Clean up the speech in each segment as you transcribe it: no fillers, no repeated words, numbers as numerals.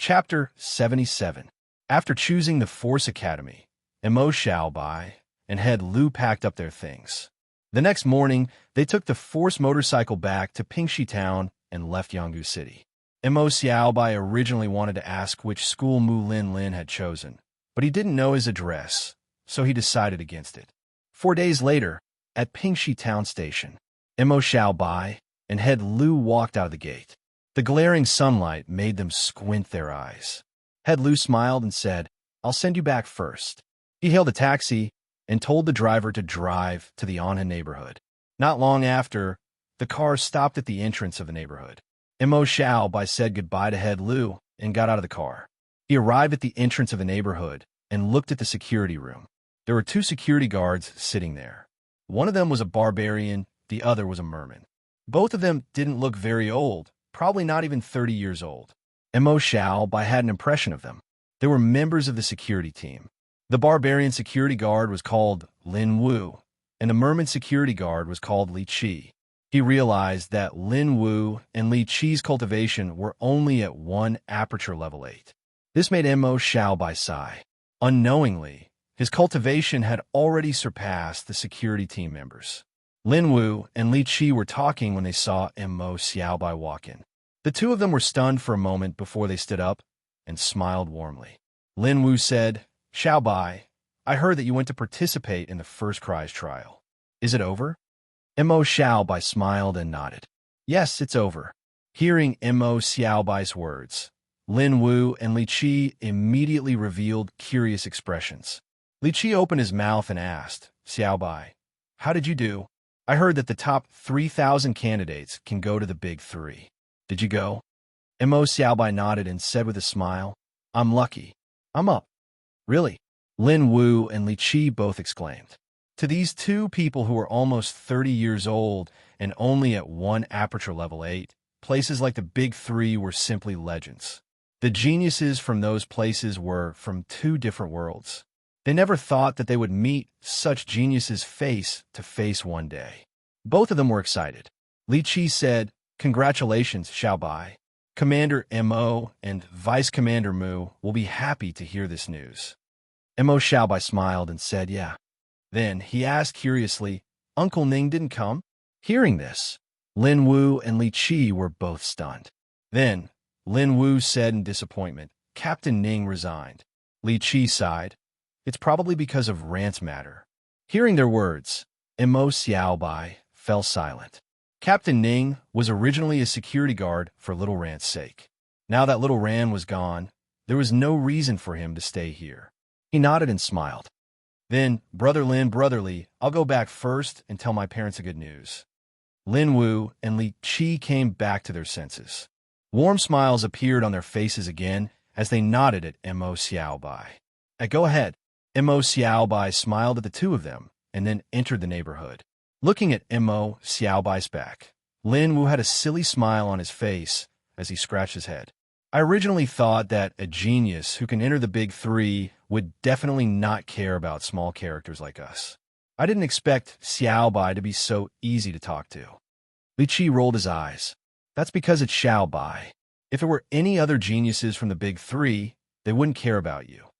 Chapter 77. After choosing the Force Academy, Mo Xiaobai and Head Lu packed up their things. The next morning, they took the Force motorcycle back to Pingxi Town and left Yanggu City. Mo Xiaobai originally wanted to ask which school Mu Lin Lin had chosen, but he didn't know his address, so he decided against it. 4 days later, at Pingxi Town Station, Mo Xiaobai and Head Lu walked out of the gate. The glaring sunlight made them squint their eyes. Head Lu smiled and said, "I'll send you back first." He hailed a taxi and told the driver to drive to the Anha neighborhood. Not long after, the car stopped at the entrance of the neighborhood. Mo Xiaobai said goodbye to Head Lu and got out of the car. He arrived at the entrance of the neighborhood and looked at the security room. There were 2 security guards sitting there. One of them was a barbarian, the other was a merman. Both of them didn't look very old, probably not even 30 years old. Mo Xiaobai had an impression of them. They were members of the security team. The barbarian security guard was called Lin Wu, and the merman security guard was called Li Qi. He realized that Lin Wu and Li Qi's cultivation were only at 1 aperture level 8. This made Mo Xiaobai sigh. Unknowingly, his cultivation had already surpassed the security team members. Lin Wu and Li Qi were talking when they saw Mo Xiaobai walk in. The 2 of them were stunned for a moment before they stood up and smiled warmly. Lin Wu said, "Xiaobai, I heard that you went to participate in the first cries trial. Is it over?" Mo Xiaobai smiled and nodded. "Yes, it's over." Hearing Mo Xiaobai's words, Lin Wu and Li Qi immediately revealed curious expressions. Li Qi opened his mouth and asked, "Xiaobai, how did you do? I heard that the top 3,000 candidates can go to the Big 3. Did you go?" Mo Xiaobai nodded and said with a smile, "I'm lucky. I'm up." "Really?" Lin Wu and Li Qi both exclaimed. To these 2 people who were almost 30 years old and only at 1 aperture level 8, places like the Big 3 were simply legends. The geniuses from those places were from 2 different worlds. They never thought that they would meet such geniuses face to face one day. Both of them were excited. Li Qi said, "Congratulations, Xiaobai. Commander Mo and Vice Commander Mu will be happy to hear this news." Mo Xiaobai smiled and said, "Yeah." Then he asked curiously, "Uncle Ning didn't come?" Hearing this, Lin Wu and Li Qi were both stunned. Then Lin Wu said in disappointment, "Captain Ning resigned." Li Qi sighed, "It's probably because of Rant's matter." Hearing their words, Mo Xiaobai fell silent. Captain Ning was originally a security guard for Little Rant's sake. Now that Little Ran was gone, there was no reason for him to stay here. He nodded and smiled. "Then, Brother Lin, Brotherly, I'll go back first and tell my parents the good news." Lin Wu and Li Qi came back to their senses. Warm smiles appeared on their faces again as they nodded at Mo Xiaobai. "Go ahead." Mo Xiaobai smiled at the 2 of them and then entered the neighborhood. Looking at Mo Xiaobai's back, Lin Wu had a silly smile on his face as he scratched his head. "I originally thought that a genius who can enter the Big 3 would definitely not care about small characters like us. I didn't expect Xiaobai to be so easy to talk to." Li Qi rolled his eyes. "That's because it's Xiaobai. If it were any other geniuses from the Big 3, they wouldn't care about you."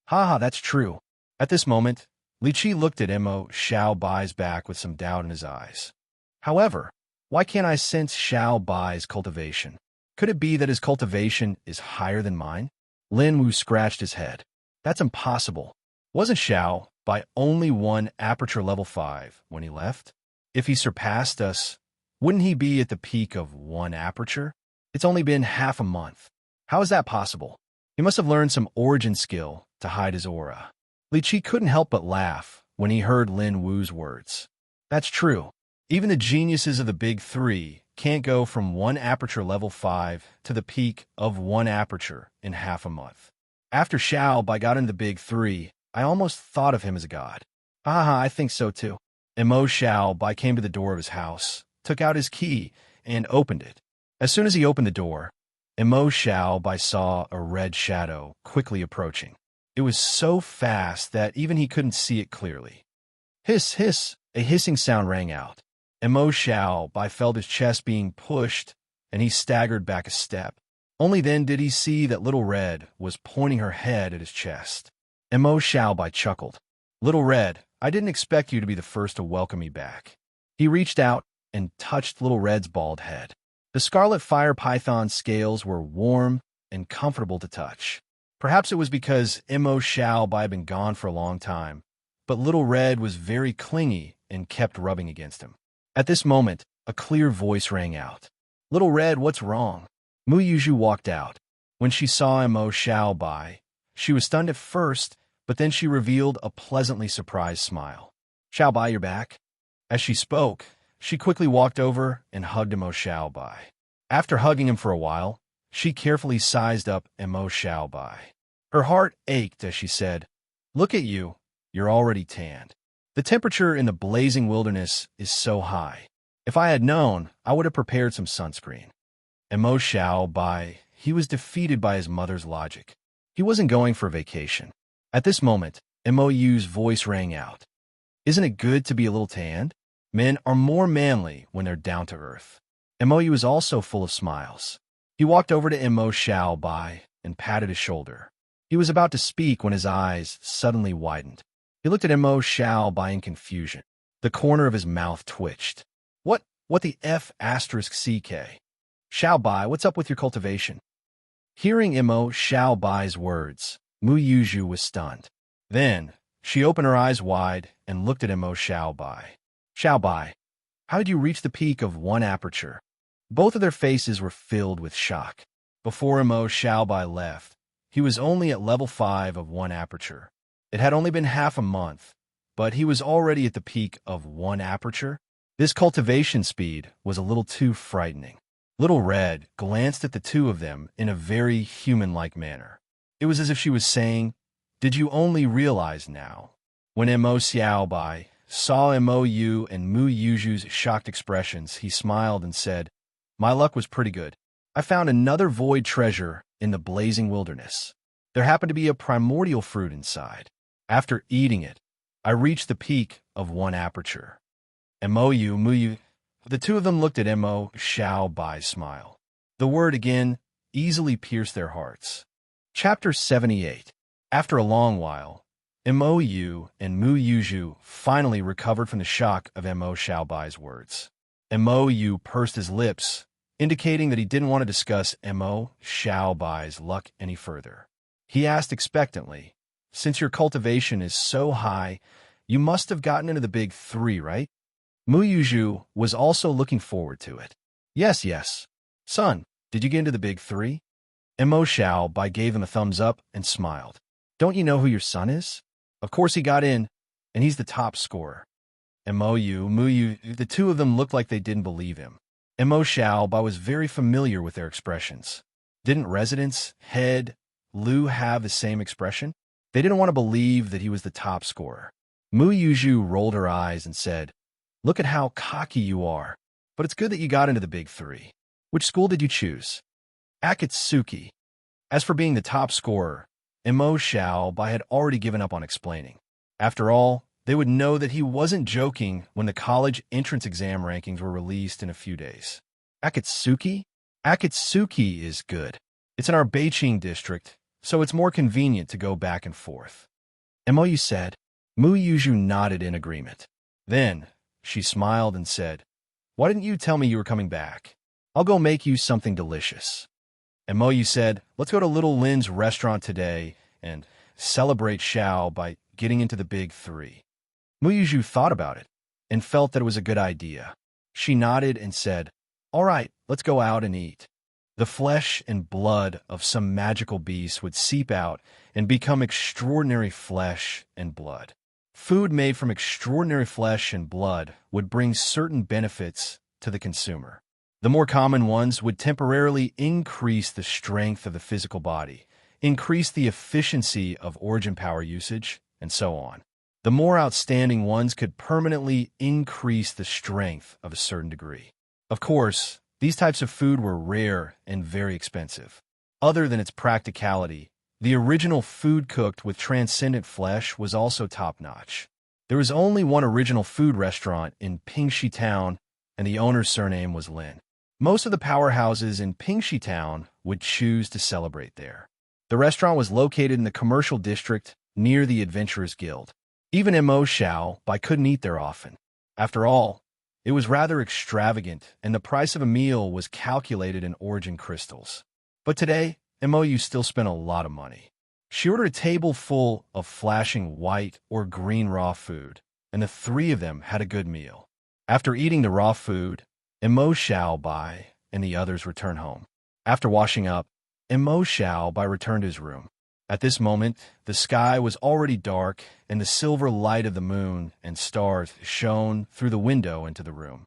"Haha, that's true." At this moment, Li Qi looked at Mo Xiaobai's back with some doubt in his eyes. "However, why can't I sense Xiaobai's cultivation? Could it be that his cultivation is higher than mine?" Lin Wu scratched his head. "That's impossible. Wasn't Xiaobai only 1 aperture level 5 when he left? If he surpassed us, wouldn't he be at the peak of 1 aperture? It's only been half a month. How is that possible? He must have learned some origin skill to hide his aura." Li Qi couldn't help but laugh when he heard Lin Wu's words. "That's true. Even the geniuses of the Big 3 can't go from 1 aperture level 5 to the peak of 1 aperture in half a month. After Xiaobai got into the Big 3, I almost thought of him as a god." "Haha, I think so too." Mo Xiaobai came to the door of his house, took out his key, and opened it. As soon as he opened the door, Mo Xiaobai saw a red shadow quickly approaching. It was so fast that even he couldn't see it clearly. "Hiss, hiss!" A hissing sound rang out. Mo Xiaobai felt his chest being pushed, and he staggered back a step. Only then did he see that Little Red was pointing her head at his chest. Mo Xiaobai chuckled. Little Red, I didn't expect you to be the first to welcome me back. He reached out and touched Little Red's bald head. The scarlet fire python's scales were warm and comfortable to touch. Perhaps it was because Mo Xiaobai had been gone for a long time, but Little Red was very clingy and kept rubbing against him. At this moment, a clear voice rang out. Little Red, what's wrong? Mu Yuzhu walked out. When she saw Mo Xiaobai, she was stunned at first, but then she revealed a pleasantly surprised smile. Xiaobai, you're back? As she spoke, she quickly walked over and hugged Mo Xiaobai. After hugging him for a while, she carefully sized up Mo Xiaobai. Her heart ached as she said, Look at you, you're already tanned. The temperature in the blazing wilderness is so high. If I had known, I would have prepared some sunscreen. Mo Xiaobai, he was defeated by his mother's logic. He wasn't going for vacation. At this moment, Mo Yu's voice rang out. Isn't it good to be a little tanned? Men are more manly when they're down to earth. Mo Yu was also full of smiles. He walked over to Mo Xiaobai and patted his shoulder. He was about to speak when his eyes suddenly widened. He looked at Mo Xiaobai in confusion. The corner of his mouth twitched. What the F***? Xiaobai, what's up with your cultivation? Hearing Mo Xiaobai's words, Mu Yuzhu was stunned. Then, she opened her eyes wide and looked at Mo Xiaobai. Xiaobai, how did you reach the peak of 1 aperture? Both of their faces were filled with shock. Before Mo Xiaobai left, he was only at level 5 of 1 aperture. It had only been half a month, but he was already at the peak of 1 aperture. This cultivation speed was a little too frightening. Little Red glanced at the two of them in a very human-like manner. It was as if she was saying, Did you only realize now? When Mo Xiaobai saw Mo Yu and Mu Yuzhu's shocked expressions, he smiled and said, My luck was pretty good. I found another void treasure in the blazing wilderness. There happened to be a primordial fruit inside. After eating it, I reached the peak of 1 aperture. Mu Yu, the two of them looked at Mo Xiaobai's smile. The word again easily pierced their hearts. Chapter 78. After a long while, Mo Yu and Mu Yuzhu finally recovered from the shock of Mo Xiaobai's words. Mo Yu pursed his lips, indicating that he didn't want to discuss Mo Xiaobai's luck any further. He asked expectantly, Since your cultivation is so high, you must have gotten into the big 3, right? Mu Yuzhu was also looking forward to it. Yes. Son, did you get into the big 3? Mo Xiaobai gave him a thumbs up and smiled. Don't you know who your son is? Of course he got in, and he's the top scorer. Mu Yu, the two of them looked like they didn't believe him. Mo Xiaobai was very familiar with their expressions. Didn't residents, Head, Lu have the same expression? They didn't want to believe that he was the top scorer. Mu Yuzhu rolled her eyes and said, Look at how cocky you are. But it's good that you got into the big 3. Which school did you choose? Akatsuki. As for being the top scorer, Mo Xiaobai had already given up on explaining. After all, they would know that he wasn't joking when the college entrance exam rankings were released in a few days. Akatsuki? Akatsuki is good. It's in our Beijing district, so it's more convenient to go back and forth. Mo Yu said. Mu Yuzhu nodded in agreement. Then, she smiled and said, Why didn't you tell me you were coming back? I'll go make you something delicious. And Mo Yu said, Let's go to Little Lin's restaurant today and celebrate Xiao by getting into the big 3. Mu Yuzhu thought about it and felt that it was a good idea. She nodded and said, All right, let's go out and eat. The flesh and blood of some magical beast would seep out and become extraordinary flesh and blood. Food made from extraordinary flesh and blood would bring certain benefits to the consumer. The more common ones would temporarily increase the strength of the physical body, increase the efficiency of origin power usage, and so on. The more outstanding ones could permanently increase the strength of a certain degree. Of course, these types of food were rare and very expensive. Other than its practicality, the original food cooked with transcendent flesh was also top-notch. There was only one original food restaurant in Pingxi Town, and the owner's surname was Lin. Most of the powerhouses in Pingxi Town would choose to celebrate there. The restaurant was located in the commercial district near the Adventurers Guild. Even Mo Xiao Bai couldn't eat there often. After all, it was rather extravagant, and the price of a meal was calculated in origin crystals. But today, Mo still spent a lot of money. She ordered a table full of flashing white or green raw food, and the three of them had a good meal. After eating the raw food, Mo Xiao Bai and the others returned home. After washing up, Mo Xiao Bai returned to his room. At this moment, the sky was already dark, and the silver light of the moon and stars shone through the window into the room.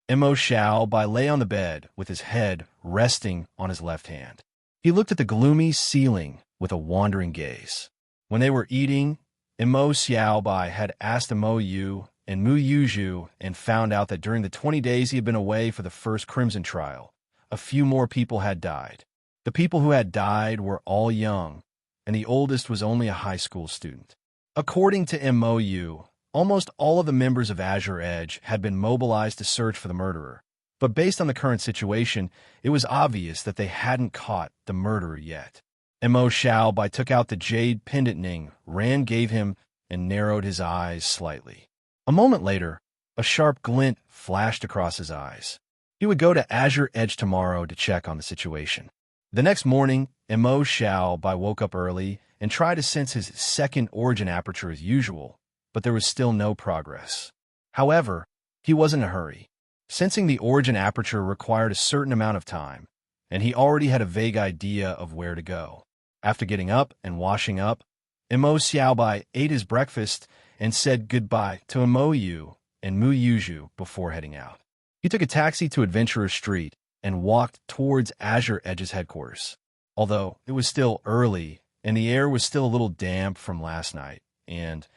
Mo Xiao Bai lay on the bed with his head resting on his left hand. He looked at the gloomy ceiling with a wandering gaze. When they were eating, Mo Xiao Bai had asked Mo Yu and Mu Yuzhu and found out that during the 20 days he had been away for the first Crimson Trial, a few more people had died. The people who had died were all young, and the oldest was only a high school student. According to Mo Yu, almost all of the members of Azure Edge had been mobilized to search for the murderer, but based on the current situation, it was obvious that they hadn't caught the murderer yet. Mo Xiao Bai took out the jade pendant Ning Ran gave him and narrowed his eyes slightly. A moment later, a sharp glint flashed across his eyes. He would go to Azure Edge tomorrow to check on the situation. The next morning, Mo Xiao Bai woke up early and tried to sense his second origin aperture as usual, but there was still no progress. However, he wasn't in a hurry. Sensing the origin aperture required a certain amount of time, and he already had a vague idea of where to go. After getting up and washing up, Mo Xiao Bai ate his breakfast and said goodbye to Mo Yu and Mu Yuzhu before heading out. He took a taxi to Adventurer Street and walked towards Azure Edge's headquarters. Although it was still early and the air was still a little damp from last night, and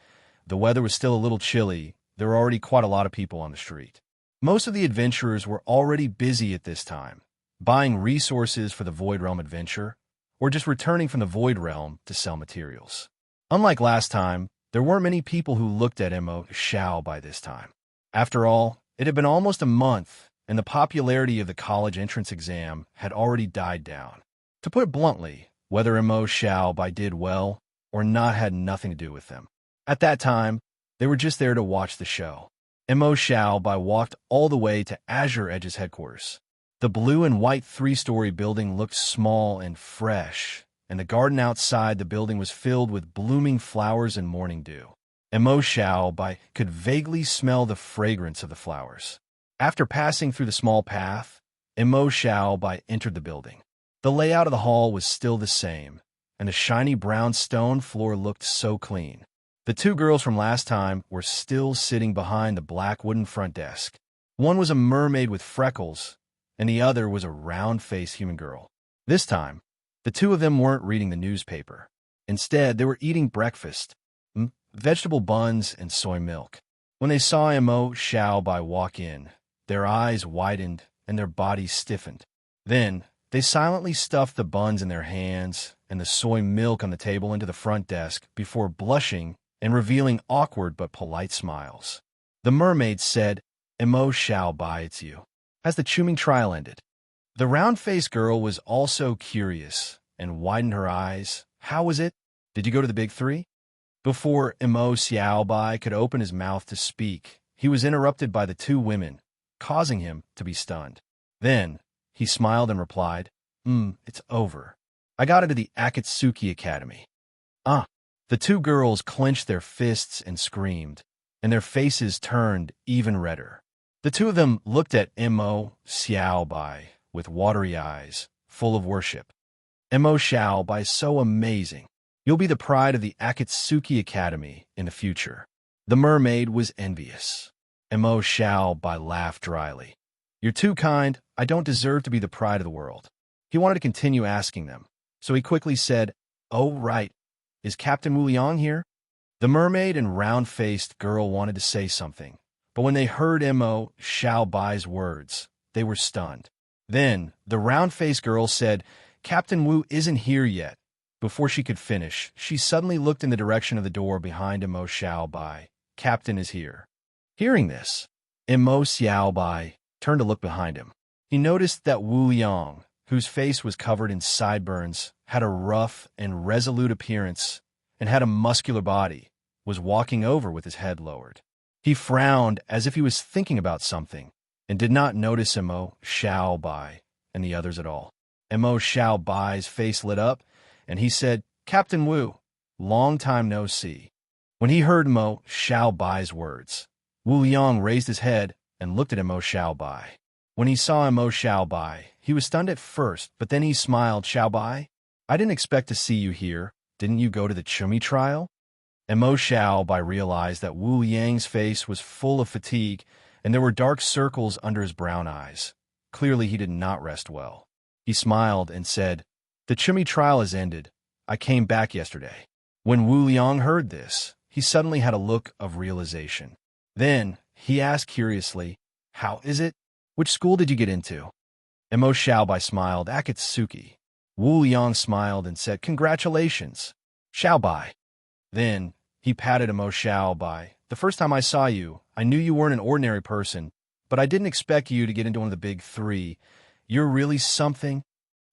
the weather was still a little chilly, there were already quite a lot of people on the street. Most of the adventurers were already busy at this time, buying resources for the Void Realm adventure, or just returning from the Void Realm to sell materials. Unlike last time, there weren't many people who looked at Mo Xiao by this time. After all, it had been almost a month, and the popularity of the college entrance exam had already died down. To put it bluntly, whether Mo Xiao Bai did well or not had nothing to do with them. At that time, they were just there to watch the show. Mo Xiao Bai walked all the way to Azure Edge's headquarters. The blue and white three-story building looked small and fresh, and the garden outside the building was filled with blooming flowers and morning dew. Mo Xiao Bai could vaguely smell the fragrance of the flowers. After passing through the small path, Mo Xiao Bai entered the building. The layout of the hall was still the same, and the shiny brown stone floor looked so clean. The two girls from last time were still sitting behind the black wooden front desk. One was a mermaid with freckles, and the other was a round-faced human girl. This time, the two of them weren't reading the newspaper. Instead, they were eating breakfast, vegetable buns and soy milk. When they saw Mo Xiao Bai walk in, their eyes widened and their bodies stiffened. Then, they silently stuffed the buns in their hands and the soy milk on the table into the front desk before blushing and revealing awkward but polite smiles. The mermaid said, Mo Xiao Bai, it's you. As the chewing trial ended, the round-faced girl was also curious and widened her eyes. How was it? Did you go to the Big Three? Before Mo Xiao Bai could open his mouth to speak, he was interrupted by the two women, causing him to be stunned. Then, he smiled and replied, it's over. I got into the Akatsuki Academy. The two girls clenched their fists and screamed, and their faces turned even redder. The two of them looked at Mo Xiao Bai with watery eyes, full of worship. Mo Xiao Bai is so amazing. You'll be the pride of the Akatsuki Academy in the future. The mermaid was envious. Mo Xiao Bai laughed dryly. You're too kind. I don't deserve to be the pride of the world. He wanted to continue asking them, so he quickly said, Oh, right. Is Captain Wu Liang here? The mermaid and round-faced girl wanted to say something, but when they heard Mo Xiao Bai's words, they were stunned. Then, the round-faced girl said, Captain Wu isn't here yet. Before she could finish, she suddenly looked in the direction of the door behind Mo Xiao Bai. Captain is here. Hearing this, Mo Xiao Bai turned to look behind him. He noticed that Wu Liang, whose face was covered in sideburns, had a rough and resolute appearance, and had a muscular body, was walking over with his head lowered. He frowned as if he was thinking about something, and did not notice Mo Xiao Bai and the others at all. Mo Xiao Bai's face lit up, and he said, "Captain Wu, long time no see." When he heard Mo Xiao Bai's words, Wu Liang raised his head and looked at Mo Xiao Bai. When he saw Mo Xiao Bai, he was stunned at first, but then he smiled. "Xiao Bai, I didn't expect to see you here. Didn't you go to the Chumi trial?" And Mo Xiao Bai realized that Wu Yang's face was full of fatigue, and there were dark circles under his brown eyes. Clearly, he did not rest well. He smiled and said, "The Chumi trial has ended. I came back yesterday." When Wu Liang heard this, he suddenly had a look of realization. Then he asked curiously, "How is it? Which school did you get into?" And Mo Xiaobai smiled, "Akatsuki." Wu Liang smiled and said, "Congratulations, Xiaobai." Then he patted Mo Xiaobai. "The first time I saw you, I knew you weren't an ordinary person, but I didn't expect you to get into one of the big three. You're really something."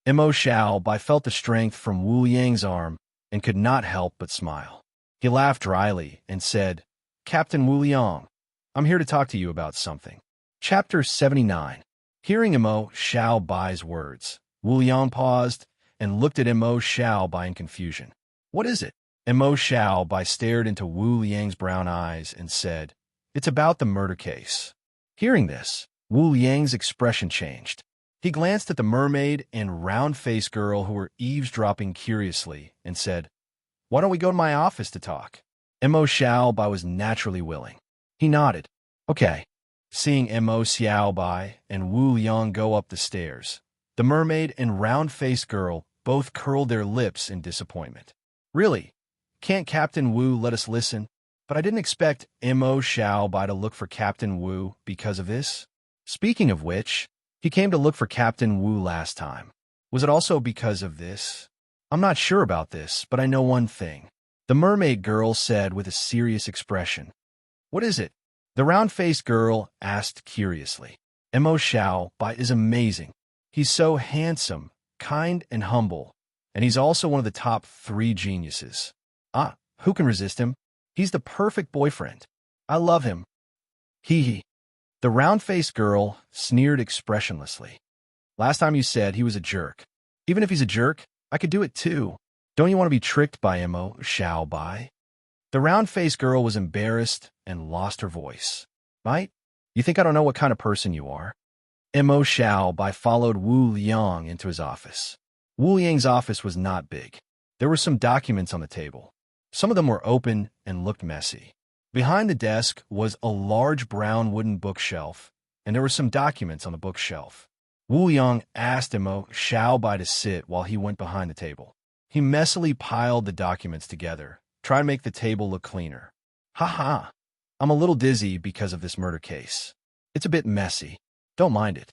Mo Xiaobai felt the strength from Wu Yang's arm and could not help but smile. He laughed dryly and said, "Captain Wu Liang, I'm here to talk to you about something." Chapter 79. Hearing Mo Xiaobai's words, Wu Liang paused and looked at Mo Xiaobai in confusion. "What is it?" Mo Xiaobai stared into Wu Liang's brown eyes and said, "It's about the murder case." Hearing this, Wu Liang's expression changed. He glanced at the mermaid and round-faced girl who were eavesdropping curiously and said, "Why don't we go to my office to talk?" Mo Xiaobai was naturally willing. He nodded. "Okay." Seeing Mo Xiaobai and Wu Liang go up the stairs, the mermaid and round-faced girl both curled their lips in disappointment. "Really? Can't Captain Wu let us listen?" But I didn't expect Mo Xiaobai to look for Captain Wu because of this. Speaking of which, he came to look for Captain Wu last time. Was it also because of this? "I'm not sure about this, but I know one thing," the mermaid girl said with a serious expression. "What is it?" the round-faced girl asked curiously. Mo Xiaobai is amazing. He's so handsome, kind, and humble, and he's also one of the top 3 geniuses. Ah, who can resist him? He's the perfect boyfriend. I love him. Hee hee. The round-faced girl sneered expressionlessly. "Last time you said he was a jerk. Even if he's a jerk, I could do it too. Don't you want to be tricked by Mo Xiaobai?" The round-faced girl was embarrassed and lost her voice. "Right? You think I don't know what kind of person you are?" Mo Xiaobai followed Wu Liang into his office. Wu Liang's office was not big. There were some documents on the table. Some of them were open and looked messy. Behind the desk was a large brown wooden bookshelf, and there were some documents on the bookshelf. Wu Liang asked Mo Xiaobai to sit while he went behind the table. He messily piled the documents together, trying to make the table look cleaner. "Ha ha. I'm a little dizzy because of this murder case. It's a bit messy. Don't mind it."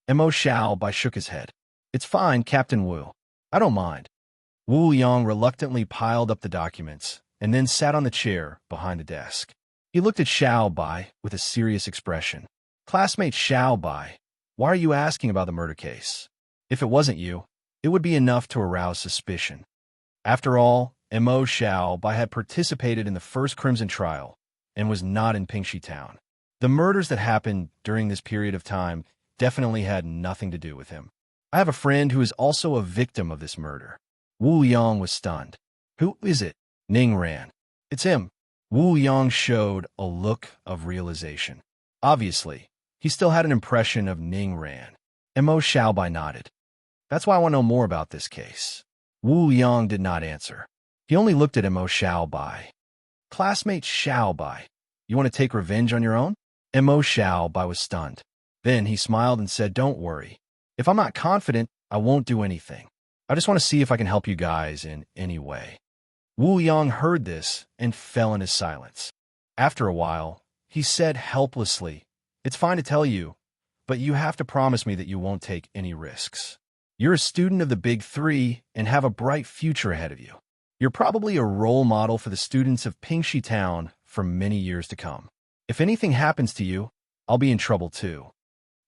Mo Xiaobai shook his head. "It's fine, Captain Wu. I don't mind." Wu Liang reluctantly piled up the documents and then sat on the chair behind the desk. He looked at Xiaobai with a serious expression. "Classmate Xiaobai, why are you asking about the murder case? If it wasn't you, it would be enough to arouse suspicion." After all, Mo Xiaobai had participated in the first Crimson trial and was not in Pingxi Town. The murders that happened during this period of time definitely had nothing to do with him. "I have a friend who is also a victim of this murder." Wu Liang was stunned. "Who is it?" Ning ran. "It's him." Wu Liang showed a look of realization. Obviously, he still had an impression of Ning Ran. Mo Xiaobai nodded. "That's why I want to know more about this case." Wu Liang did not answer. He only looked at Mo Xiaobai. "Classmate Xiaobai, you want to take revenge on your own?" Mo Xiaobai was stunned. Then he smiled and said, "Don't worry. If I'm not confident, I won't do anything. I just want to see if I can help you guys in any way." Wu Liang heard this and fell into silence. After a while, he said helplessly, "It's fine to tell you, but you have to promise me that you won't take any risks. You're a student of the Big Three and have a bright future ahead of you. You're probably a role model for the students of Pingxi Town for many years to come. If anything happens to you, I'll be in trouble too."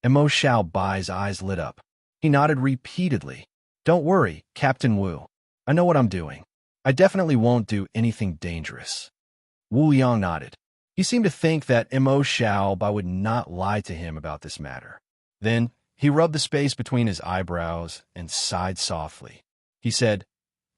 and Mo Xiaobai's eyes lit up. He nodded repeatedly. Don't worry, Captain Wu. I know what I'm doing. I definitely won't do anything dangerous. Wu Yang nodded. He seemed to think that Mo Xiaobai would not lie to him about this matter. Then he rubbed the space between his eyebrows and sighed softly. He said,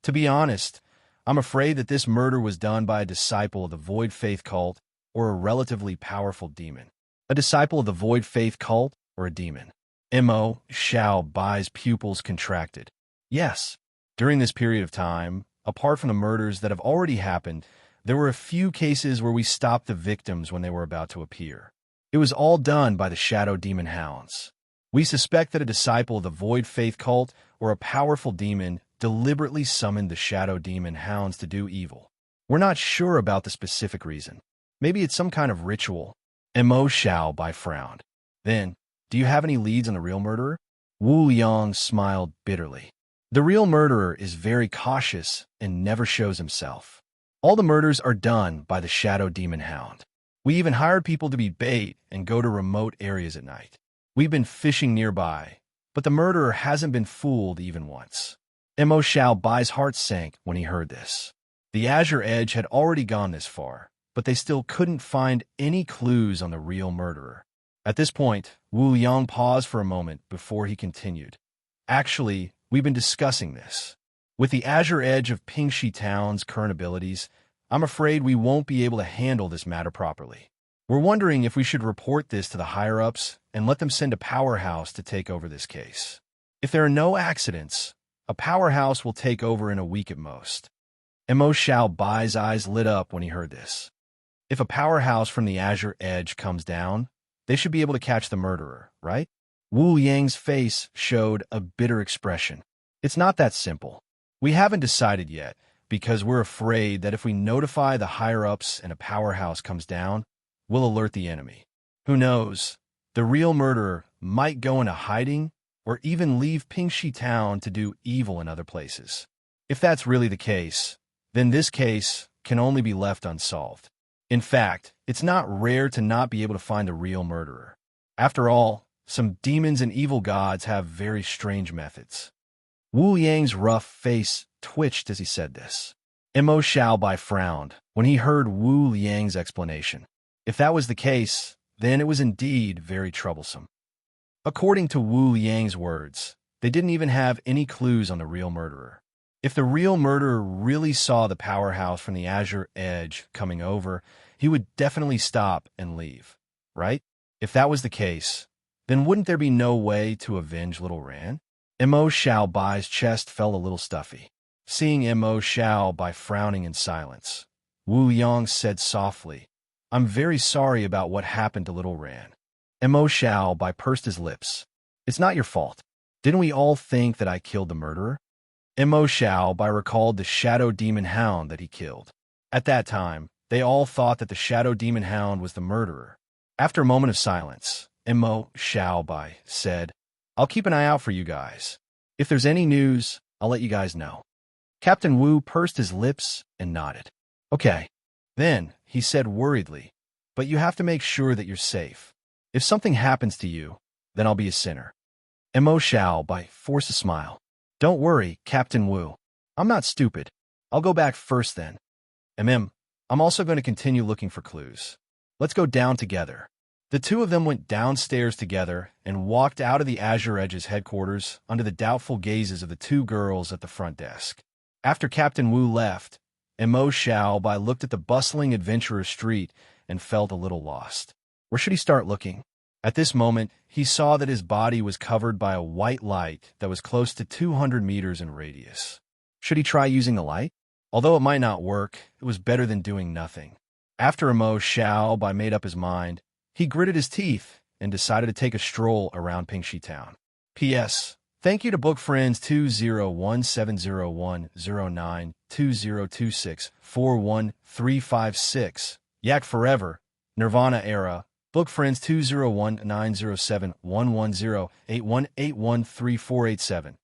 to be honest, I'm afraid that this murder was done by a disciple of the Void Faith cult or a relatively powerful demon. A disciple of the Void Faith cult or a demon? Mo Xiaobai's pupils contracted. Yes. During this period of time, apart from the murders that have already happened, there were a few cases where we stopped the victims when they were about to appear. It was all done by the Shadow Demon Hounds. We suspect that a disciple of the Void Faith cult or a powerful demon deliberately summoned the Shadow Demon Hounds to do evil. We're not sure about the specific reason. Maybe it's some kind of ritual. Mo Xiaobai frowned. Then, do you have any leads on the real murderer? Wu Yang smiled bitterly. The real murderer is very cautious and never shows himself. All the murders are done by the Shadow Demon Hound. We even hired people to be bait and go to remote areas at night. We've been fishing nearby, but the murderer hasn't been fooled even once. Mo Xiaobai's heart sank when he heard this. The Azure Edge had already gone this far, but they still couldn't find any clues on the real murderer. At this point, Wu Yang paused for a moment before he continued. Actually, we've been discussing this. With the Azure Edge of Pingxi Town's current abilities, I'm afraid we won't be able to handle this matter properly. We're wondering if we should report this to the higher-ups and let them send a powerhouse to take over this case. If there are no accidents, a powerhouse will take over in a week at most. Mo Xiaobai's eyes lit up when he heard this. If a powerhouse from the Azure Edge comes down, they should be able to catch the murderer, right? Wu Yang's face showed a bitter expression. It's not that simple. We haven't decided yet, because we're afraid that if we notify the higher-ups and a powerhouse comes down, we'll alert the enemy. Who knows? The real murderer might go into hiding or even leave Pingxi Town to do evil in other places. If that's really the case, then this case can only be left unsolved. In fact, it's not rare to not be able to find the real murderer. After all, some demons and evil gods have very strange methods. Wu Yang's rough face twitched as he said this. Mo Xiaobai frowned when he heard Wu Yang's explanation. If that was the case, then it was indeed very troublesome. According to Wu Yang's words, they didn't even have any clues on the real murderer. If the real murderer really saw the powerhouse from the Azure Edge coming over, he would definitely stop and leave, right? If that was the case, then wouldn't there be no way to avenge little Ran? Mo Xiaobai's chest felt a little stuffy. Seeing Mo Xiaobai frowning in silence, Wu Yang said softly, I'm very sorry about what happened to little Ran. Mo Xiaobai pursed his lips. It's not your fault. Didn't we all think that I killed the murderer? Mo Xiaobai recalled the Shadow Demon Hound that he killed. At that time, they all thought that the Shadow Demon Hound was the murderer. After a moment of silence, Mo Xiaobai said, I'll keep an eye out for you guys. If there's any news, I'll let you guys know. Captain Wu pursed his lips and nodded. Okay. Then, he said worriedly, but you have to make sure that you're safe. If something happens to you, then I'll be a sinner. Mo Xiaobai forced a smile. Don't worry, Captain Wu. I'm not stupid. I'll go back first then. I'm also going to continue looking for clues. Let's go down together. The two of them went downstairs together and walked out of the Azure Edge's headquarters under the doubtful gazes of the two girls at the front desk. After Captain Wu left, Mo Xiaobai looked at the bustling adventurer street and felt a little lost. Where should he start looking? At this moment, he saw that his body was covered by a white light that was close to 200 meters in radius. Should he try using the light? Although it might not work, it was better than doing nothing. After Mo Xiaobai made up his mind, he gritted his teeth and decided to take a stroll around Pingxi Town. P.S. Thank you to book friends 20170109220264136, Yak Forever, Nirvana Era, book friends 20190711081813487.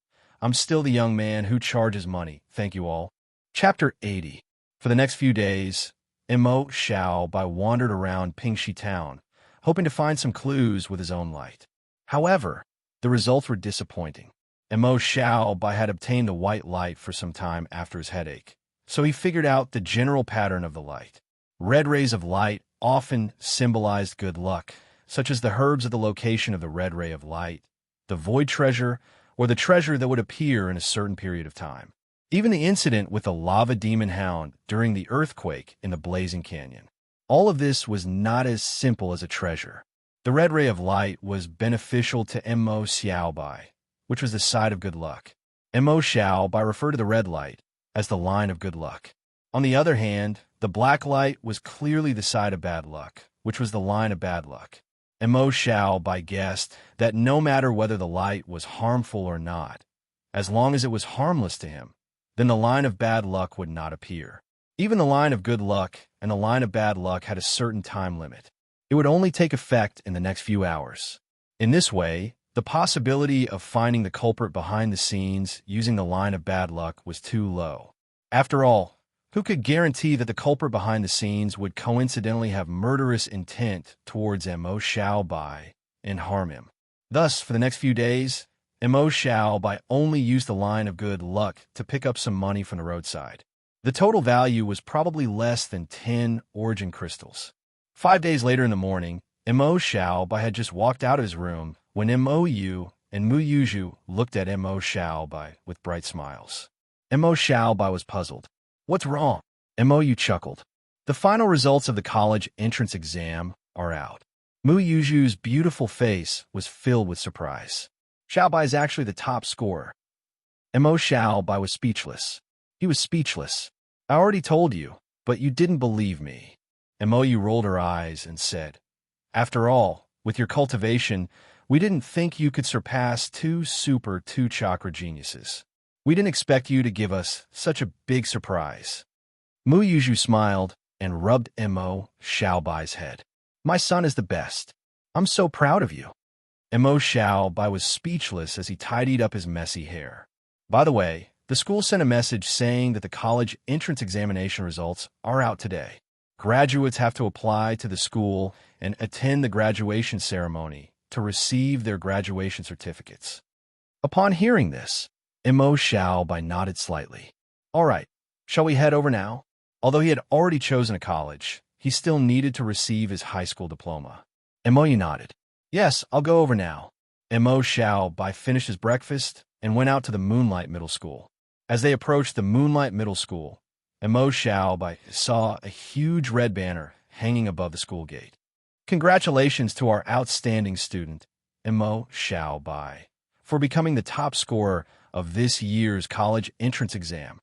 I'm still the young man who charges money. Thank you all. Chapter 80. For the next few days, Mo Xiaobai wandered around Pingxi Town, hoping to find some clues with his own light. However, the results were disappointing. Mo Xiaobai had obtained the white light for some time after his headache, so he figured out the general pattern of the light. Red rays of light often symbolized good luck, such as the herbs of the location of the red ray of light, the void treasure, or the treasure that would appear in a certain period of time. Even the incident with the lava demon hound during the earthquake in the Blazing Canyon. All of this was not as simple as a treasure. The red ray of light was beneficial to Mo Xiaobai, which was the side of good luck. Mo Xiaobai referred to the red light as the line of good luck. On the other hand, the black light was clearly the side of bad luck, which was the line of bad luck. Mo Xiaobai guessed that no matter whether the light was harmful or not, as long as it was harmless to him, then the line of bad luck would not appear. Even the line of good luck and the line of bad luck had a certain time limit. It would only take effect in the next few hours. In this way, the possibility of finding the culprit behind the scenes using the line of bad luck was too low. After all, who could guarantee that the culprit behind the scenes would coincidentally have murderous intent towards Mo Xiaobai and harm him? Thus, for the next few days, Mo Xiaobai only used the line of good luck to pick up some money from the roadside. The total value was probably less than 10 origin crystals. 5 days later in the morning, Mo Xiaobai had just walked out of his room when Mo Yu and Mu Yuzhu looked at Mo Xiaobai with bright smiles. Mo Xiaobai was puzzled. "What's wrong?" Mo Yu chuckled. "The final results of the college entrance exam are out." Mu Yuzhu's beautiful face was filled with surprise. "Xiaobai is actually the top scorer." Mo Xiaobai was speechless. He was speechless. "I already told you, but you didn't believe me." Mo Yu rolled her eyes and said, "After all, with your cultivation, we didn't think you could surpass two chakra geniuses. We didn't expect you to give us such a big surprise." Mu Yuzhu smiled and rubbed Mo Xiaobai's head. "My son is the best. I'm so proud of you." Mo Xiaobai was speechless as he tidied up his messy hair. By the way, the school sent a message saying that the college entrance examination results are out today. Graduates have to apply to the school and attend the graduation ceremony to receive their graduation certificates. Upon hearing this, Mo Xiaobai nodded slightly. "All right, shall we head over now?" Although he had already chosen a college, he still needed to receive his high school diploma. Mo Yu nodded. "Yes, I'll go over now." Mo Xiaobai finished his breakfast and went out to the Moonlight Middle School. As they approached the Moonlight Middle School, Mo Xiaobai saw a huge red banner hanging above the school gate. "Congratulations to our outstanding student, Mo Xiaobai, for becoming the top scorer of this year's college entrance exam."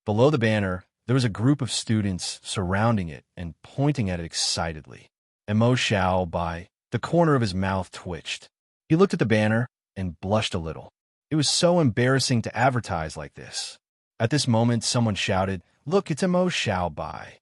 Below the banner, there was a group of students surrounding it and pointing at it excitedly. Mo Xiaobai, the corner of his mouth twitched. He looked at the banner and blushed a little. It was so embarrassing to advertise like this. At this moment, someone shouted, "Look, it's Mo Xiaobai."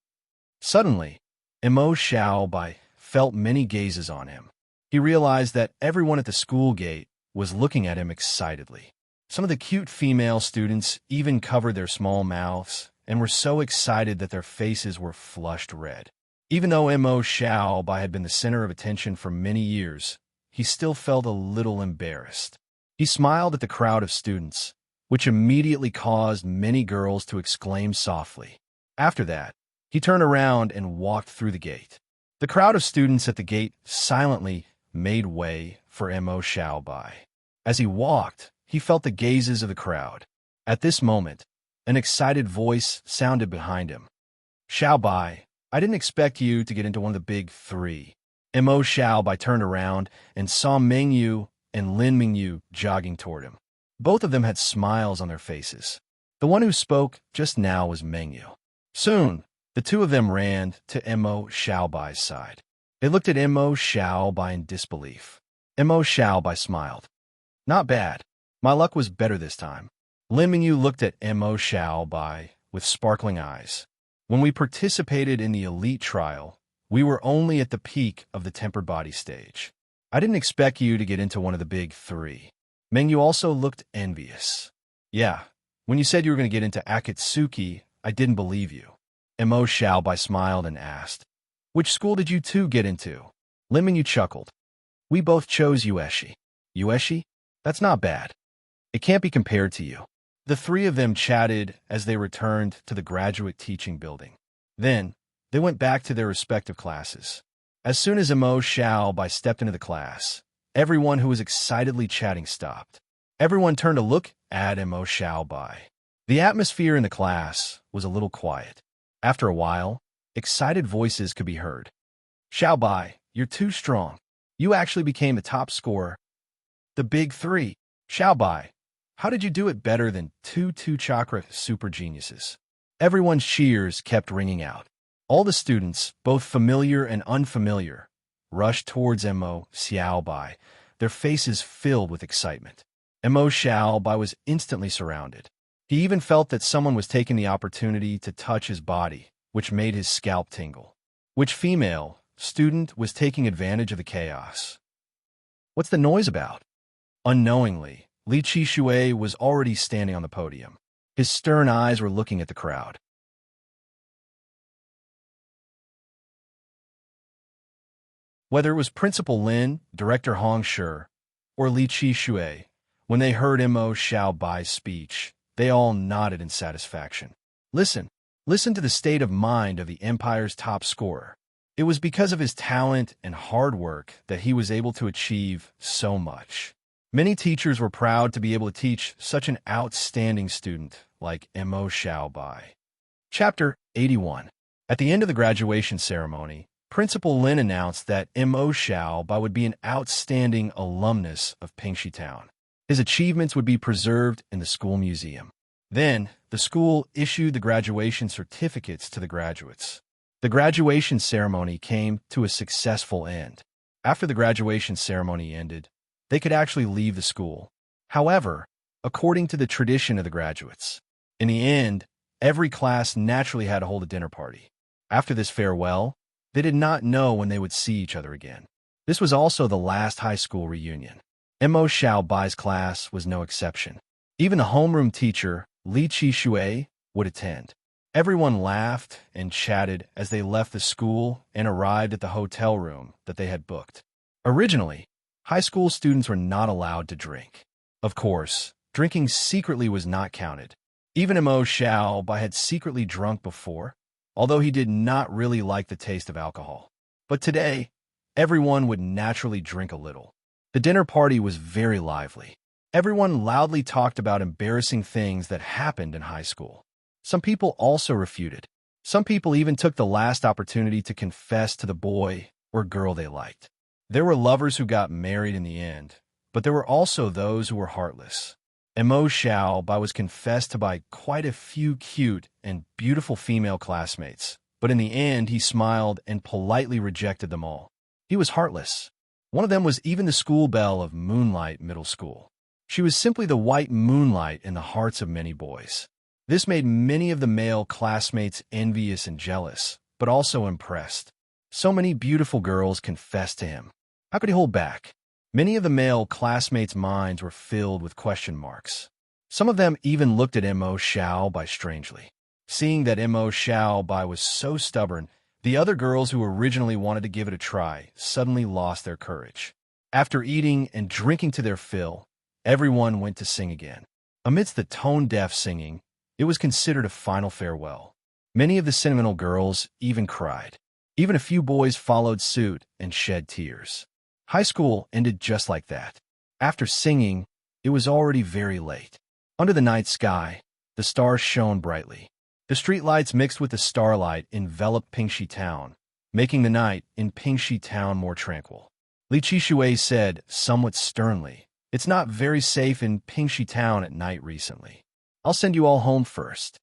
Suddenly, Mo Xiaobai felt many gazes on him. He realized that everyone at the school gate was looking at him excitedly. Some of the cute female students even covered their small mouths and were so excited that their faces were flushed red. Even though Mo Xiaobai had been the center of attention for many years, he still felt a little embarrassed. He smiled at the crowd of students, which immediately caused many girls to exclaim softly. After that, he turned around and walked through the gate. The crowd of students at the gate silently made way for Mo Xiaobai. As he walked, he felt the gazes of the crowd. At this moment, an excited voice sounded behind him. "Xiaobai, I didn't expect you to get into one of the big three." Mo Xiaobai turned around and saw Mengyu and Lin Mingyu jogging toward him. Both of them had smiles on their faces. The one who spoke just now was Mengyu. Soon, the two of them ran to Mo Xiaobai's side. They looked at Mo Xiaobai in disbelief. Mo Xiaobai smiled. "Not bad. My luck was better this time." Lin Mingyu looked at Mo Xiaobai with sparkling eyes. "When we participated in the elite trial, we were only at the peak of the tempered body stage. I didn't expect you to get into one of the big three." Mengyu also looked envious. "Yeah, when you said you were going to get into Akatsuki, I didn't believe you." Mo Xiaobai smiled and asked, "Which school did you two get into?" Lin Mingyu chuckled. "We both chose Ueshi." Yueshi? That's not bad. It can't be compared to you. The three of them chatted as they returned to the graduate teaching building. Then, they went back to their respective classes. As soon as Emo Xiaobai stepped into the class, everyone who was excitedly chatting stopped. Everyone turned to look at Emo Xiaobai. The atmosphere in the class was a little quiet. After a while, excited voices could be heard. Xiaobai, you're too strong. You actually became the top scorer. The big three. Xiaobai, how did you do it better than two chakra super geniuses? Everyone's cheers kept ringing out. All the students, both familiar and unfamiliar, rushed towards Emo Xiaobai, their faces filled with excitement. Emo Xiaobai was instantly surrounded. He even felt that someone was taking the opportunity to touch his body, which made his scalp tingle. Which female student was taking advantage of the chaos? What's the noise about? Unknowingly, Li Qishui was already standing on the podium. His stern eyes were looking at the crowd. Whether it was Principal Lin, Director Hong Shi, or Li Qishui, when they heard Emo Xiaobai's speech, they all nodded in satisfaction. Listen to the state of mind of the Empire's top scorer. It was because of his talent and hard work that he was able to achieve so much. Many teachers were proud to be able to teach such an outstanding student like Emo Xiaobai. Chapter 81. At the end of the graduation ceremony, Principal Lin announced that Emo Xiaobai would be an outstanding alumnus of Pingxi Town. His achievements would be preserved in the school museum. Then, the school issued the graduation certificates to the graduates. The graduation ceremony came to a successful end. After the graduation ceremony ended, they could actually leave the school. However, according to the tradition of the graduates, in the end, every class naturally had to hold a dinner party. After this farewell, they did not know when they would see each other again. This was also the last high school reunion. Emo Xiaobai's class was no exception. Even the homeroom teacher, Li Qishui, would attend. Everyone laughed and chatted as they left the school and arrived at the hotel room that they had booked. Originally, high school students were not allowed to drink. Of course, drinking secretly was not counted. Even Emo Xiaobai had secretly drunk before, although he did not really like the taste of alcohol. But today, everyone would naturally drink a little. The dinner party was very lively. Everyone loudly talked about embarrassing things that happened in high school. Some people also refuted. Some people even took the last opportunity to confess to the boy or girl they liked. There were lovers who got married in the end, but there were also those who were heartless. Emo Xiaobai was confessed to by quite a few cute and beautiful female classmates, but in the end he smiled and politely rejected them all. He was heartless. One of them was even the school belle of Moonlight Middle School. She was simply the white moonlight in the hearts of many boys. This made many of the male classmates envious and jealous, but also impressed. So many beautiful girls confessed to him. How could he hold back? Many of the male classmates' minds were filled with question marks. Some of them even looked at Emo Xiaobai strangely. Seeing that Emo Xiaobai was so stubborn, the other girls who originally wanted to give it a try suddenly lost their courage. After eating and drinking to their fill, everyone went to sing again. Amidst the tone-deaf singing, it was considered a final farewell. Many of the sentimental girls even cried. Even a few boys followed suit and shed tears. High school ended just like that. After singing, it was already very late. Under the night sky, the stars shone brightly. The streetlights mixed with the starlight enveloped Pingxi Town, making the night in Pingxi Town more tranquil. Li Qishui said, somewhat sternly, "It's not very safe in Pingxi Town at night recently. I'll send you all home first."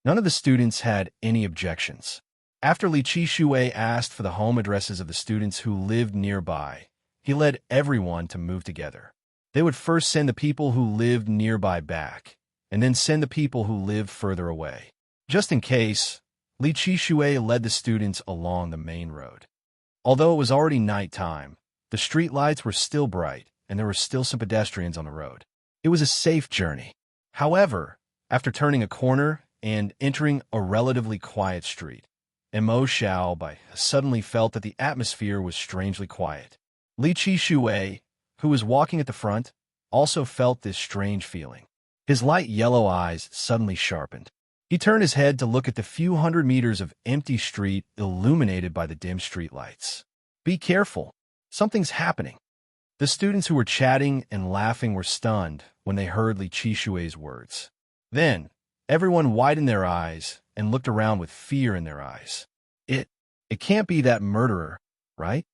None of the students had any objections. After Li Qishui asked for the home addresses of the students who lived nearby, he led everyone to move together. They would first send the people who lived nearby back, and then send the people who lived further away. Just in case, Li Qishui led the students along the main road. Although it was already nighttime, the street lights were still bright, and there were still some pedestrians on the road. It was a safe journey. However, after turning a corner and entering a relatively quiet street, Emo Xiaobai suddenly felt that the atmosphere was strangely quiet. Li Qishui, who was walking at the front, also felt this strange feeling. His light yellow eyes suddenly sharpened. He turned his head to look at the few hundred meters of empty street illuminated by the dim streetlights. Be careful. Something's happening. The students who were chatting and laughing were stunned when they heard Li Chishue's words. Then, everyone widened their eyes and looked around with fear in their eyes. It can't be that murderer, right?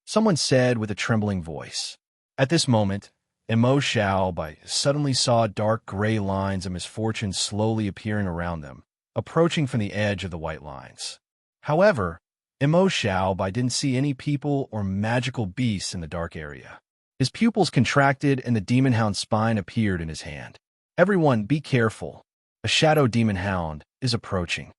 Someone said with a trembling voice. At this moment, Emo Xiaobai suddenly saw dark gray lines of misfortune slowly appearing around them, approaching from the edge of the white lines. However, Emo Xiaobai didn't see any people or magical beasts in the dark area. His pupils contracted and the demon hound spine appeared in his hand. Everyone, be careful. A shadow demon hound is approaching.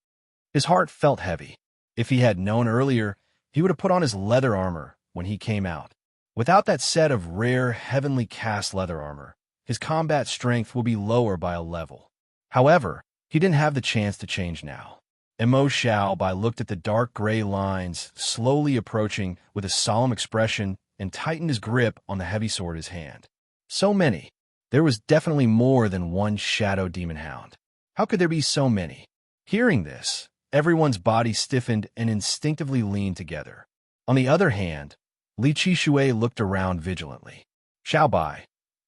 His heart felt heavy. If he had known earlier, he would have put on his leather armor when he came out. Without that set of rare, heavenly cast leather armor, his combat strength will be lower by a level. However, he didn't have the chance to change now. Emo Xiaobai looked at the dark gray lines slowly approaching with a solemn expression and tightened his grip on the heavy sword in his hand. So many. There was definitely more than one shadow demon hound. How could there be so many? Hearing this, everyone's body stiffened and instinctively leaned together. On the other hand, Li Qishue looked around vigilantly. Xiaobai,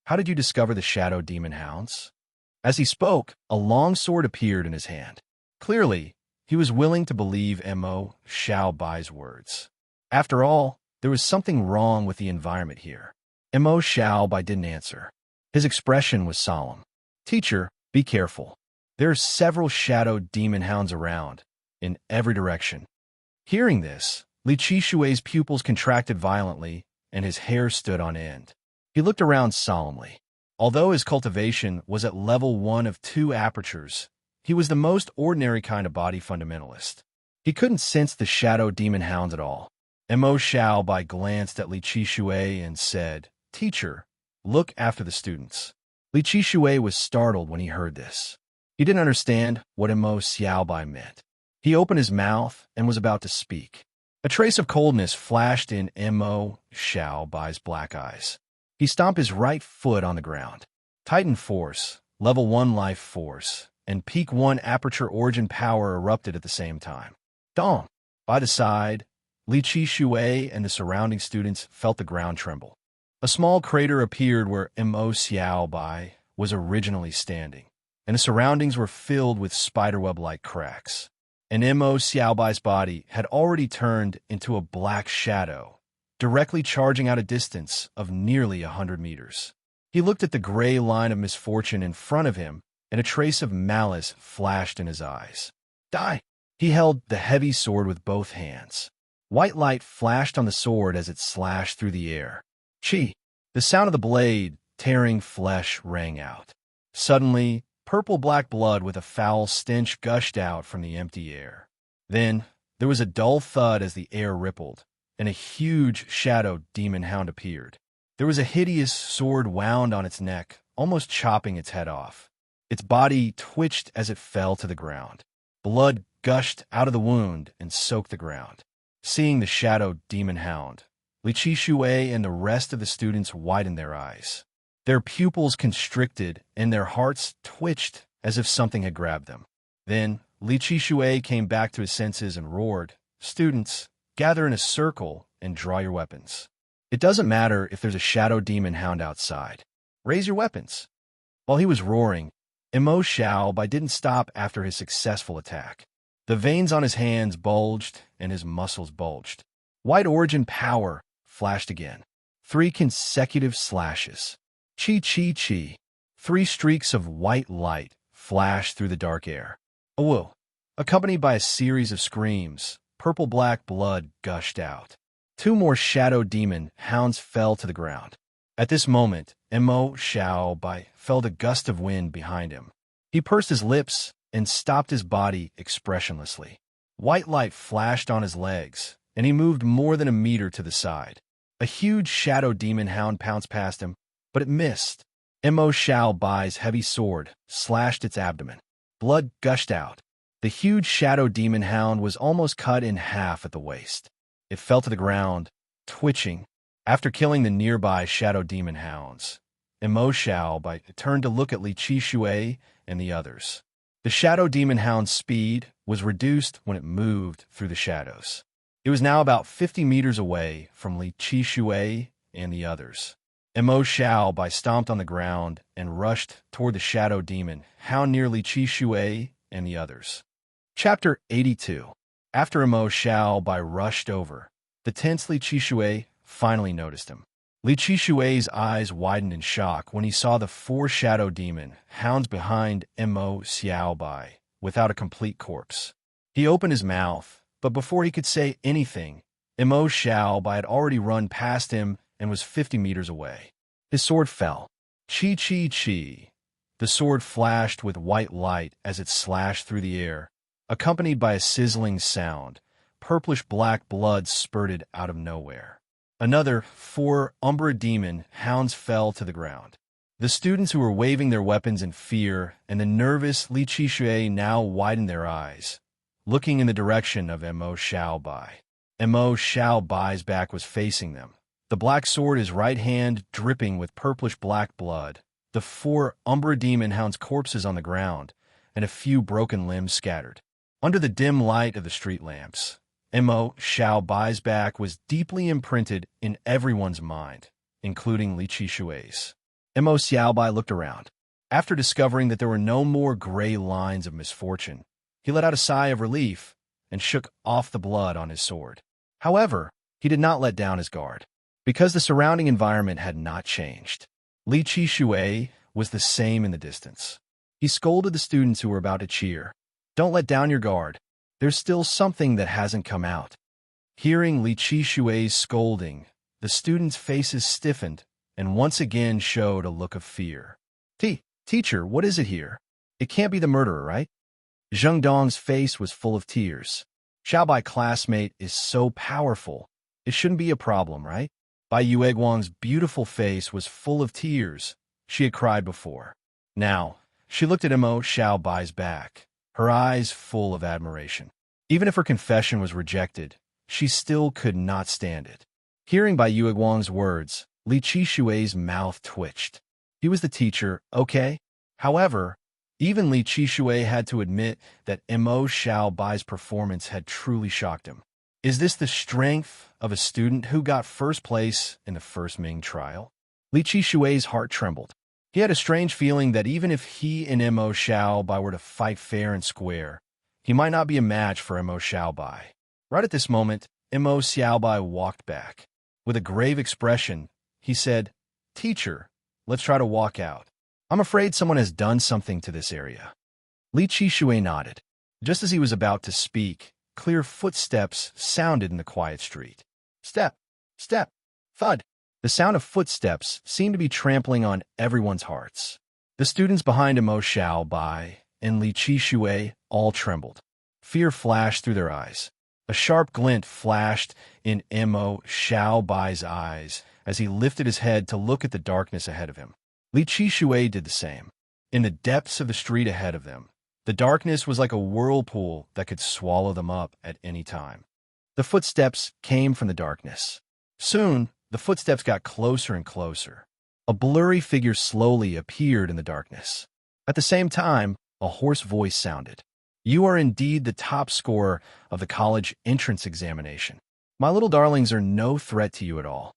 how did you discover the shadow demon hounds? As he spoke, a long sword appeared in his hand. Clearly, he was willing to believe Emo Xiaobai's words. After all, there was something wrong with the environment here. Emo Xiaobai didn't answer. His expression was solemn. Teacher, be careful. There are several shadow demon hounds around, in every direction. Hearing this, Li Qishue's pupils contracted violently, and his hair stood on end. He looked around solemnly. Although his cultivation was at level 1 of 2 apertures, he was the most ordinary kind of body fundamentalist. He couldn't sense the shadow demon hounds at all. Emo Xiaobai glanced at Li Qishue and said, Teacher, look after the students. Li Qishue was startled when he heard this. He didn't understand what Emo Xiaobai meant. He opened his mouth and was about to speak. A trace of coldness flashed in Emo Xiaobai's black eyes. He stomped his right foot on the ground. Titan Force, Level 1 Life Force, and Peak 1 Aperture Origin Power erupted at the same time. Dong! By the side, Li Qishue and the surrounding students felt the ground tremble. A small crater appeared where Emo Xiaobai was originally standing, and the surroundings were filled with spiderweb-like cracks. And Emo Xiaobai's body had already turned into a black shadow, directly charging out a distance of nearly 100 meters. He looked at the gray line of misfortune in front of him, and a trace of malice flashed in his eyes. Die! He held the heavy sword with both hands. White light flashed on the sword as it slashed through the air. Chi! The sound of the blade tearing flesh rang out. Suddenly, purple-black blood with a foul stench gushed out from the empty air. Then, there was a dull thud as the air rippled, and a huge shadow demon hound appeared. There was a hideous sword wound on its neck, almost chopping its head off. Its body twitched as it fell to the ground. Blood gushed out of the wound and soaked the ground. Seeing the shadow demon hound, Li Qishue and the rest of the students widened their eyes. Their pupils constricted and their hearts twitched as if something had grabbed them. Then, Li Qishue came back to his senses and roared, Students, gather in a circle and draw your weapons. It doesn't matter if there's a shadow demon hound outside. Raise your weapons. While he was roaring, Emo Xiaobai didn't stop after his successful attack. The veins on his hands bulged and his muscles bulged. White origin power flashed again. 3 consecutive slashes. Chi chi chi. 3 streaks of white light flashed through the dark air. Awoo! Accompanied by a series of screams, purple-black blood gushed out. 2 more shadow demon hounds fell to the ground. At this moment, Emo Xiaobai felt a gust of wind behind him. He pursed his lips and stopped his body expressionlessly. White light flashed on his legs, and he moved more than a meter to the side. A huge shadow demon hound pounced past him, but it missed. Emo Xiaobai's heavy sword slashed its abdomen. Blood gushed out. The huge shadow demon hound was almost cut in half at the waist. It fell to the ground, twitching, After killing the nearby shadow demon hounds, Mo Xiaobai turned to look at Li Qishui and the others. The shadow demon hound's speed was reduced when it moved through the shadows. It was now about 50 meters away from Li Qishui and the others. Mo Xiaobai stomped on the ground and rushed toward the shadow demon hound near Li Qishui and the others. Chapter 82. After Mo Xiaobai rushed over, the tense Li Qishui finally noticed him. Li Qishui's eyes widened in shock when he saw the 4 shadow demon hounds behind Mo Xiaobai without a complete corpse. He opened his mouth, but before he could say anything, Mo Xiaobai had already run past him and was 50 meters away. His sword fell. Chi chi chi. The sword flashed with white light as it slashed through the air, accompanied by a sizzling sound. Purplish-black blood spurted out of nowhere. Another 4 Umbra demon hounds fell to the ground. The students who were waving their weapons in fear and the nervous Li Qishui now widened their eyes, looking in the direction of Mo Xiaobai. Mo Xiaobai's back was facing them, the black sword his right hand dripping with purplish-black blood, the 4 Umbra demon hounds' corpses on the ground, and a few broken limbs scattered. Under the dim light of the street lamps, Mo Xiaobai's back was deeply imprinted in everyone's mind, including Li Qishui's. Mo Xiaobai looked around. After discovering that there were no more gray lines of misfortune, he let out a sigh of relief and shook off the blood on his sword. However, he did not let down his guard, because the surrounding environment had not changed. Li Qishui was the same in the distance. He scolded the students who were about to cheer. "Don't let down your guard. There's still something that hasn't come out." Hearing Li Qishui's scolding, the students' faces stiffened and once again showed a look of fear. Teacher, what is it here? It can't be the murderer, right?" Zheng Dong's face was full of tears. "Xiaobai classmate is so powerful. It shouldn't be a problem, right?" Bai Yueguang's beautiful face was full of tears. She had cried before. Now, she looked at Mo Xiaobai's back, her eyes full of admiration. Even if her confession was rejected, she still could not stand it. Hearing Bai Yueguang's words, Li Qishui's mouth twitched. He was the teacher, okay? However, even Li Qishui had to admit that Mo Xiaobai's performance had truly shocked him. Is this the strength of a student who got first place in the first Ming trial? Li Qishui's heart trembled. He had a strange feeling that even if he and Mo Xiaobai were to fight fair and square, he might not be a match for Mo Xiaobai. Right at this moment, Mo Xiaobai walked back. With a grave expression, he said, "Teacher, let's try to walk out. I'm afraid someone has done something to this area." Li Qishui nodded. Just as he was about to speak, clear footsteps sounded in the quiet street. Step, step, thud. The sound of footsteps seemed to be trampling on everyone's hearts. The students behind Mo Xiaobai and Li Qishui all trembled. Fear flashed through their eyes. A sharp glint flashed in Mo Xiaobai's eyes as he lifted his head to look at the darkness ahead of him. Li Qishui did the same. In the depths of the street ahead of them, the darkness was like a whirlpool that could swallow them up at any time. The footsteps came from the darkness. Soon, the footsteps got closer and closer. A blurry figure slowly appeared in the darkness. At the same time, a hoarse voice sounded. "You are indeed the top scorer of the college entrance examination. My little darlings are no threat to you at all."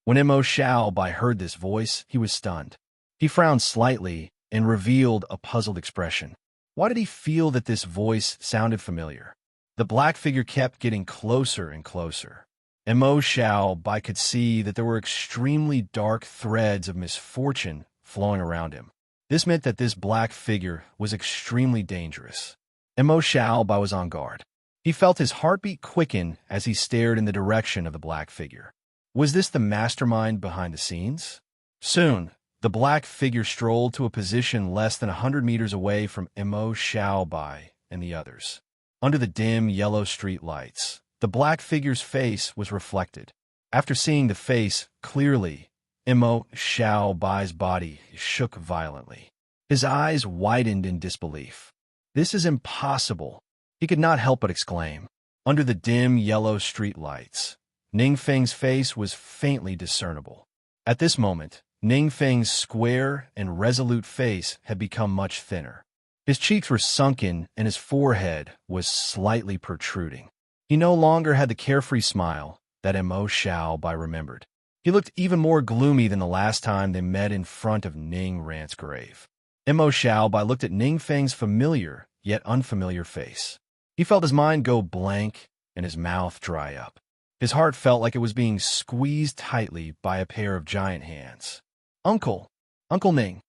When Mo Xiaobai heard this voice, he was stunned. He frowned slightly and revealed a puzzled expression. Why did he feel that this voice sounded familiar? The black figure kept getting closer and closer. Mo Xiaobai could see that there were extremely dark threads of misfortune flowing around him. This meant that this black figure was extremely dangerous. Mo Xiaobai was on guard. He felt his heartbeat quicken as he stared in the direction of the black figure. Was this the mastermind behind the scenes? Soon, the black figure strolled to a position less than 100 meters away from Mo Xiaobai and the others. Under the dim yellow street lights, the black figure's face was reflected. After seeing the face clearly, Mo Xiaobai's body shook violently. His eyes widened in disbelief. "This is impossible," he could not help but exclaim. Under the dim yellow street lights, Ning Feng's face was faintly discernible. At this moment, Ning Feng's square and resolute face had become much thinner. His cheeks were sunken and his forehead was slightly protruding. He no longer had the carefree smile that Mo Xiaobai remembered. He looked even more gloomy than the last time they met in front of Ning Ran's grave. Mo Xiaobai looked at Ning Feng's familiar yet unfamiliar face. He felt his mind go blank and his mouth dry up. His heart felt like it was being squeezed tightly by a pair of giant hands. Uncle Ning,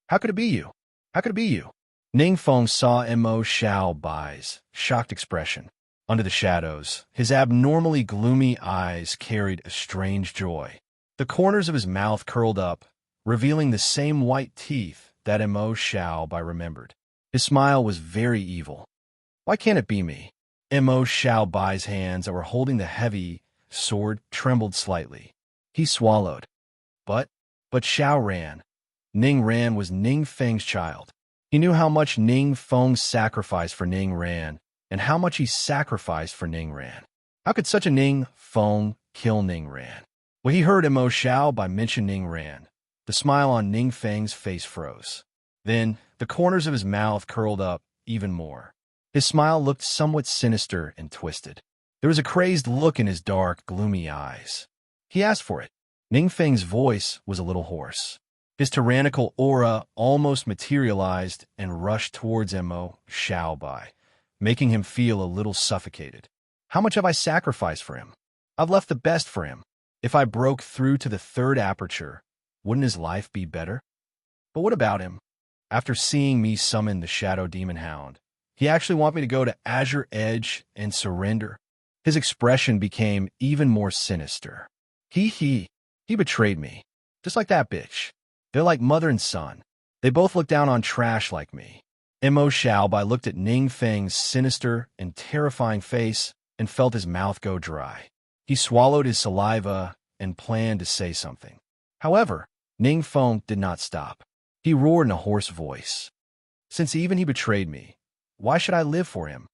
how could it be you? How could it be you? Ning Feng saw Mo Xiaobai's shocked expression. Under the shadows, his abnormally gloomy eyes carried a strange joy. The corners of his mouth curled up, revealing the same white teeth that Mo Xiaobai remembered. His smile was very evil. Why can't it be me? Mo Xiaobai's hands that were holding the heavy sword trembled slightly. He swallowed. But Xiao Ran. Ning Ran was Ning Feng's child. He knew how much Ning Feng sacrificed for Ning Ran, and how much he sacrificed for Ning Ran. How could such a Ning Feng kill Ning Ran? When he heard Mo Xiaobai mention Ning Ran, the smile on Ning Feng's face froze. Then, the corners of his mouth curled up even more. His smile looked somewhat sinister and twisted. There was a crazed look in his dark, gloomy eyes. He asked for it. Ning Feng's voice was a little hoarse. His tyrannical aura almost materialized and rushed towards Mo Xiaobai, making him feel a little suffocated. How much have I sacrificed for him? I've left the best for him. If I broke through to the third aperture, wouldn't his life be better? But what about him? After seeing me summon the Shadow Demon Hound, he actually want me to go to Azure Edge and surrender? His expression became even more sinister. He betrayed me. Just like that bitch. They're like mother and son. They both look down on trash like me. Mo Xiaobai looked at Ning Feng's sinister and terrifying face and felt his mouth go dry. He swallowed his saliva and planned to say something. However, Ning Feng did not stop. He roared in a hoarse voice. Since even he betrayed me, why should I live for him?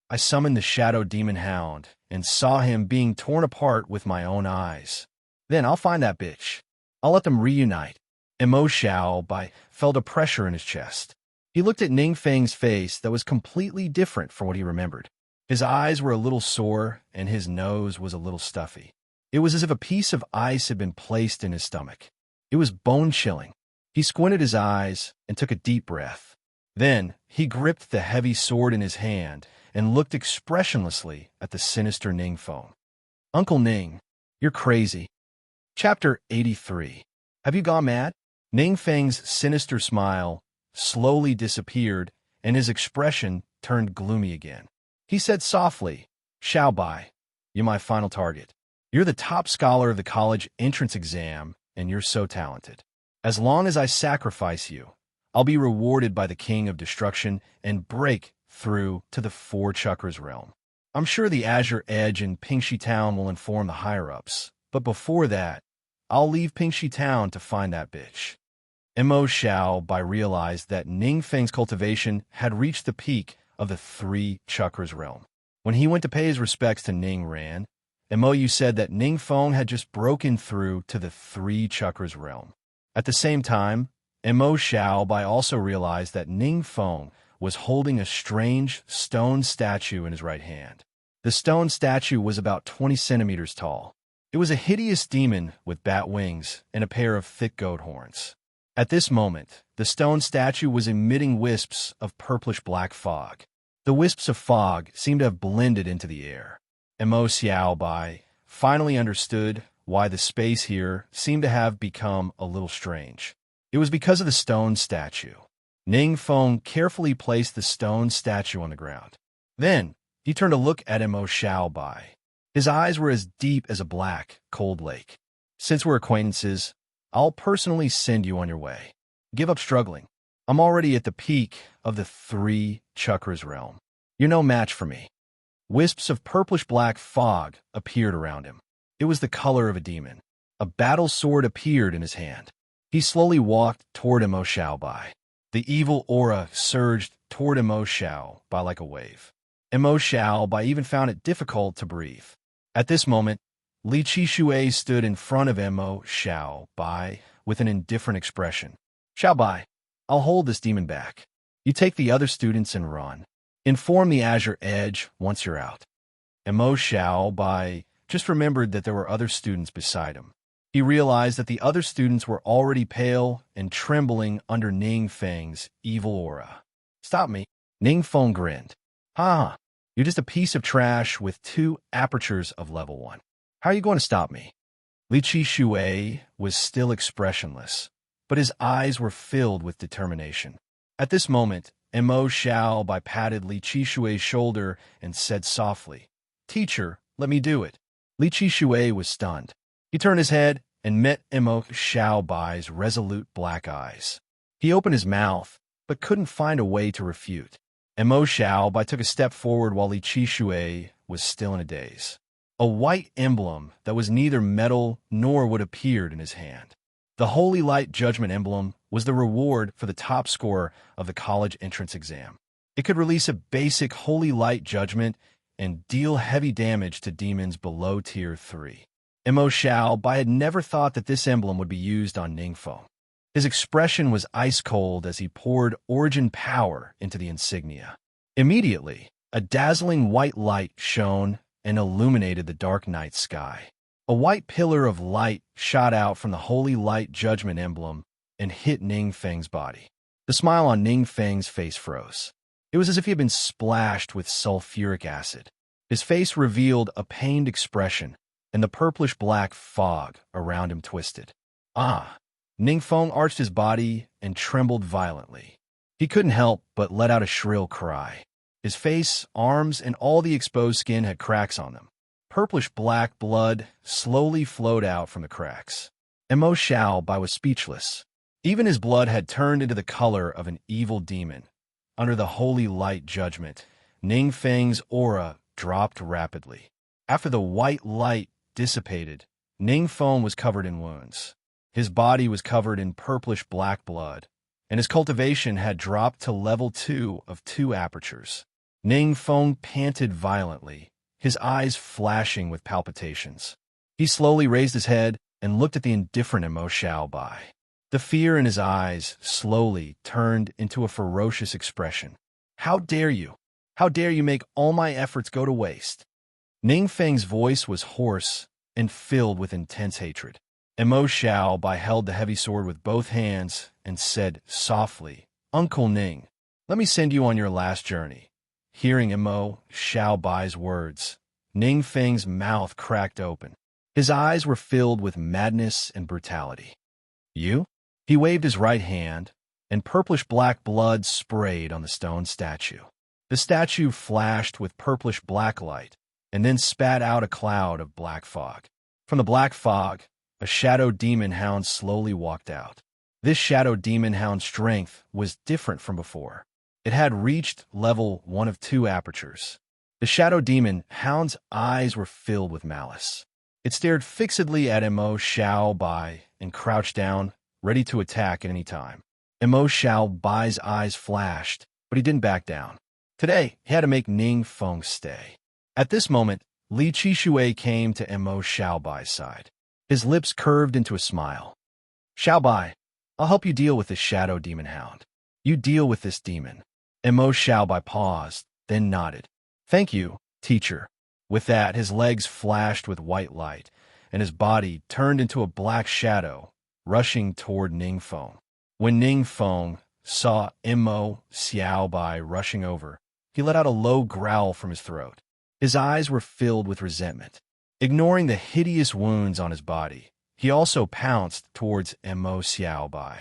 I summoned the Shadow Demon Hound and saw him being torn apart with my own eyes. Then I'll find that bitch. I'll let them reunite. Mo Xiaobai felt a pressure in his chest. He looked at Ning Feng's face that was completely different from what he remembered. His eyes were a little sore, and his nose was a little stuffy. It was as if a piece of ice had been placed in his stomach. It was bone-chilling. He squinted his eyes and took a deep breath. Then he gripped the heavy sword in his hand and looked expressionlessly at the sinister Ning Feng. Uncle Ning, you're crazy. Chapter 83. Have you gone mad? Ning Feng's sinister smile slowly disappeared, and his expression turned gloomy again. He said softly, Xiaobai, you're my final target. You're the top scholar of the college entrance exam, and you're so talented. As long as I sacrifice you, I'll be rewarded by the King of Destruction and break through to the Four Chakras realm. I'm sure the Azure Edge and Pingxi Town will inform the higher-ups, but before that, I'll leave Pingxi Town to find that bitch. Mo Xiaobai realized that Ning Feng's cultivation had reached the peak of the Three Chakras realm. When he went to pay his respects to Ning Ran, Mo said that Ning Feng had just broken through to the Three Chakras realm. At the same time, Mo Xiaobai also realized that Ning Feng was holding a strange stone statue in his right hand. The stone statue was about 20 centimeters tall. It was a hideous demon with bat wings and a pair of thick goat horns. At this moment, the stone statue was emitting wisps of purplish-black fog. The wisps of fog seemed to have blended into the air. Mo Xiaobai finally understood why the space here seemed to have become a little strange. It was because of the stone statue. Ning Feng carefully placed the stone statue on the ground. Then, he turned to look at Mo Xiaobai. His eyes were as deep as a black, cold lake. Since we're acquaintances, I'll personally send you on your way. Give up struggling. I'm already at the peak of the Three Chakras realm. You're no match for me. Wisps of purplish-black fog appeared around him. It was the color of a demon. A battle sword appeared in his hand. He slowly walked toward Mo Xiaobai. The evil aura surged toward Mo Xiaobai like a wave. Mo Xiaobai even found it difficult to breathe. At this moment, Li Qishui stood in front of Mo Xiao Bai with an indifferent expression. Xiao Bai, I'll hold this demon back. You take the other students and run. Inform the Azure Edge once you're out. Mo Xiao Bai just remembered that there were other students beside him. He realized that the other students were already pale and trembling under Ning Feng's evil aura. Stop me. Ning Feng grinned. Ha! You're just a piece of trash with 2 apertures of level 1. How are you going to stop me? Li Qishui was still expressionless, but his eyes were filled with determination. At this moment, Mo Xiao Bai patted Li Qishui's shoulder and said softly, Teacher, let me do it. Li Qishui was stunned. He turned his head and met Mo Xiao Bai's resolute black eyes. He opened his mouth, but couldn't find a way to refute. Mo Xiao Bai took a step forward while Li Qishui was still in a daze. A white emblem that was neither metal nor wood appeared in his hand. The Holy Light Judgment emblem was the reward for the top score of the college entrance exam. It could release a basic Holy Light Judgment and deal heavy damage to demons below Tier 3. Mo Xiao Bai had never thought that this emblem would be used on Ningfeng. His expression was ice-cold as he poured origin power into the insignia. Immediately, a dazzling white light shone and illuminated the dark night sky. A white pillar of light shot out from the Holy Light Judgment emblem and hit Ning Feng's body. The smile on Ning Feng's face froze. It was as if he had been splashed with sulfuric acid. His face revealed a pained expression, and the purplish-black fog around him twisted. Ah! Ning Feng arched his body and trembled violently. He couldn't help but let out a shrill cry. His face, arms, and all the exposed skin had cracks on them. Purplish-black blood slowly flowed out from the cracks. Mo Xiao Bai was speechless. Even his blood had turned into the color of an evil demon. Under the Holy Light Judgment, Ning Feng's aura dropped rapidly. After the white light dissipated, Ning Feng was covered in wounds. His body was covered in purplish-black blood, and his cultivation had dropped to level 2 of 2 apertures. Ning Feng panted violently, his eyes flashing with palpitations. He slowly raised his head and looked at the indifferent Mo Xiao Bai. The fear in his eyes slowly turned into a ferocious expression. How dare you? How dare you make all my efforts go to waste? Ning Feng's voice was hoarse and filled with intense hatred. Mo Xiao Bai held the heavy sword with both hands and said softly, Uncle Ning, let me send you on your last journey. Hearing Mo Xiao Bai's words, Ning Feng's mouth cracked open. His eyes were filled with madness and brutality. You? He waved his right hand, and purplish-black blood sprayed on the stone statue. The statue flashed with purplish-black light, and then spat out a cloud of black fog. From the black fog, a shadow demon hound slowly walked out. This shadow demon hound's strength was different from before. It had reached level 1 of 2 apertures. The shadow demon hound's eyes were filled with malice. It stared fixedly at Mo Xiao Bai and crouched down, ready to attack at any time. Mo Xiao Bai's eyes flashed, but he didn't back down. Today, he had to make Ning Feng stay. At this moment, Li Qishui came to Mo Xiao Bai's side. His lips curved into a smile. Xiao Bai, I'll help you deal with this shadow demon hound. You deal with this demon. Mo Xiao Bai paused, then nodded. Thank you, teacher. With that, his legs flashed with white light, and his body turned into a black shadow, rushing toward Ning Feng. When Ning Feng saw Mo Xiao Bai rushing over, he let out a low growl from his throat. His eyes were filled with resentment. Ignoring the hideous wounds on his body, he also pounced towards Mo Xiao Bai.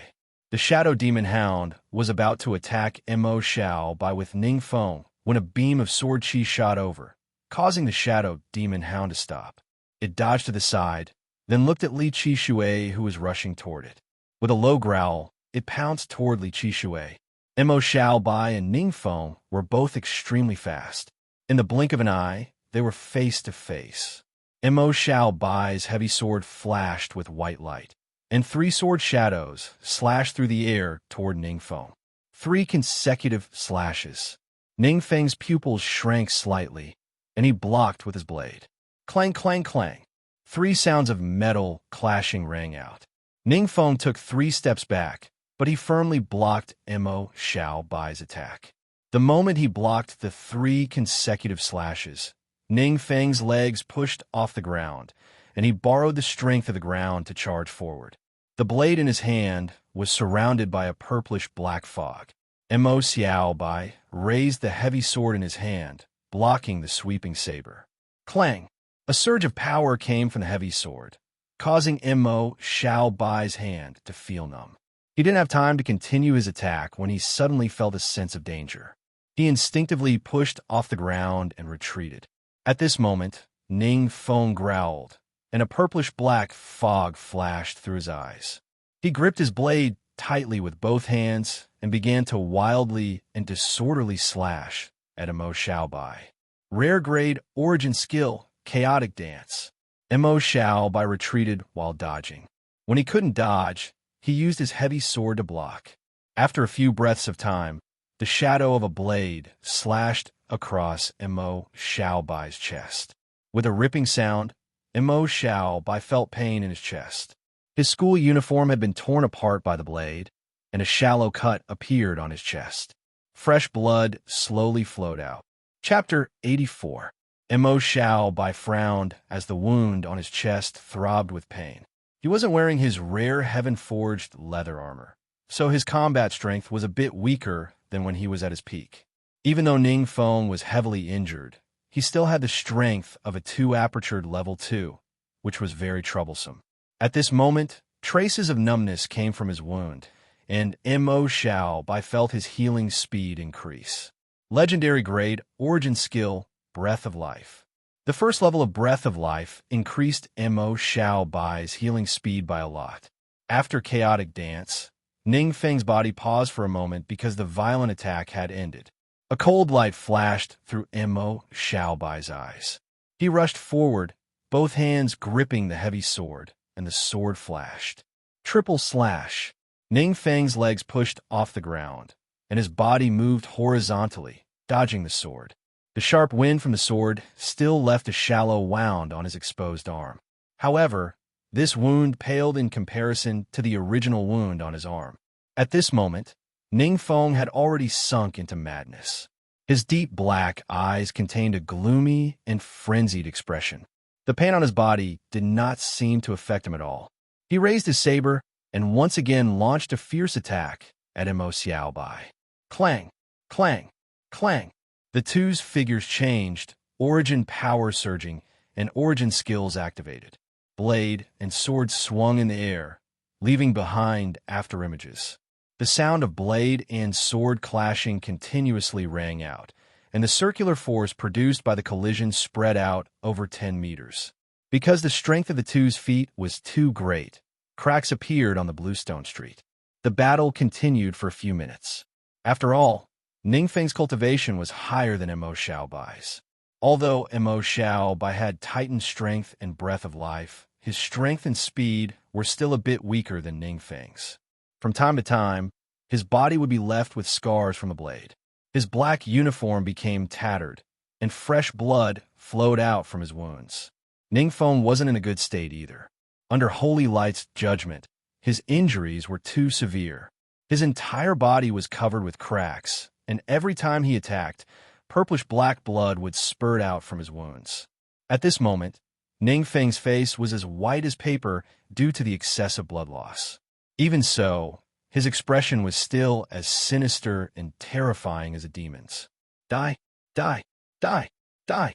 The shadow demon hound was about to attack Mo Xiao Bai with Ning Feng when a beam of sword chi shot over, causing the shadow demon hound to stop. It dodged to the side, then looked at Li Qishui, who was rushing toward it. With a low growl, it pounced toward Li Qishui. Mo Xiao Bai and Ning Feng were both extremely fast. In the blink of an eye, they were face to face. Mo Xiao Bai's heavy sword flashed with white light, and 3 sword shadows slashed through the air toward Ning Feng. 3 consecutive slashes. Ning Feng's pupils shrank slightly, and he blocked with his blade. Clang, clang, clang. 3 sounds of metal clashing rang out. Ning Feng took 3 steps back, but he firmly blocked Mo Xiao Bai's attack. The moment he blocked the 3 consecutive slashes, Ning Feng's legs pushed off the ground, and he borrowed the strength of the ground to charge forward. The blade in his hand was surrounded by a purplish-black fog. Mo Xiao Bai raised the heavy sword in his hand, blocking the sweeping saber. Clang! A surge of power came from the heavy sword, causing Mo Xiao Bai's hand to feel numb. He didn't have time to continue his attack when he suddenly felt a sense of danger. He instinctively pushed off the ground and retreated. At this moment, Ning Feng growled, and a purplish-black fog flashed through his eyes. He gripped his blade tightly with both hands and began to wildly and disorderly slash at Mo Xiao Bai. Rare grade origin skill, chaotic dance. Mo Xiao Bai retreated while dodging. When he couldn't dodge, he used his heavy sword to block. After a few breaths of time, the shadow of a blade slashed across Mo Xiao Bai's chest. With a ripping sound, Mo Xiao Bai felt pain in his chest. His school uniform had been torn apart by the blade, and a shallow cut appeared on his chest. Fresh blood slowly flowed out. Chapter 84. Mo Xiao Bai frowned as the wound on his chest throbbed with pain. He wasn't wearing his rare heaven-forged leather armor, so his combat strength was a bit weaker than when he was at his peak. Even though Ning Feng was heavily injured, he still had the strength of a 2-apertured level 2, which was very troublesome. At this moment, traces of numbness came from his wound, and Mo Xiao Bai felt his healing speed increase. Legendary grade, origin skill, Breath of Life. The first level of Breath of Life increased Mo Xiao Bai's healing speed by a lot. After Chaotic Dance, Ning Feng's body paused for a moment because the violent attack had ended. A cold light flashed through Mo Xiao Bai's eyes. He rushed forward, both hands gripping the heavy sword, and the sword flashed. Triple slash. Ning Feng's legs pushed off the ground, and his body moved horizontally, dodging the sword. The sharp wind from the sword still left a shallow wound on his exposed arm. However, this wound paled in comparison to the original wound on his arm. At this moment, Ning Feng had already sunk into madness. His deep black eyes contained a gloomy and frenzied expression. The pain on his body did not seem to affect him at all. He raised his saber and once again launched a fierce attack at Mo Xiao Bai. Clang, clang, clang. The two's figures changed, origin power surging, and origin skills activated. Blade and sword swung in the air, leaving behind afterimages. The sound of blade and sword clashing continuously rang out, and the circular force produced by the collision spread out over 10 meters. Because the strength of the two's feet was too great, cracks appeared on the bluestone street. The battle continued for a few minutes. After all, Ning Feng's cultivation was higher than Mo Xiao Bai's. Although Mo Xiao Bai had Titan strength and breath of life, his strength and speed were still a bit weaker than Ning Feng's. From time to time, his body would be left with scars from the blade. His black uniform became tattered, and fresh blood flowed out from his wounds. Ning Feng wasn't in a good state either. Under Holy Light's judgment, his injuries were too severe. His entire body was covered with cracks, and every time he attacked, purplish-black blood would spurt out from his wounds. At this moment, Ning Feng's face was as white as paper due to the excessive blood loss. Even so, his expression was still as sinister and terrifying as a demon's. Die, die, die, die.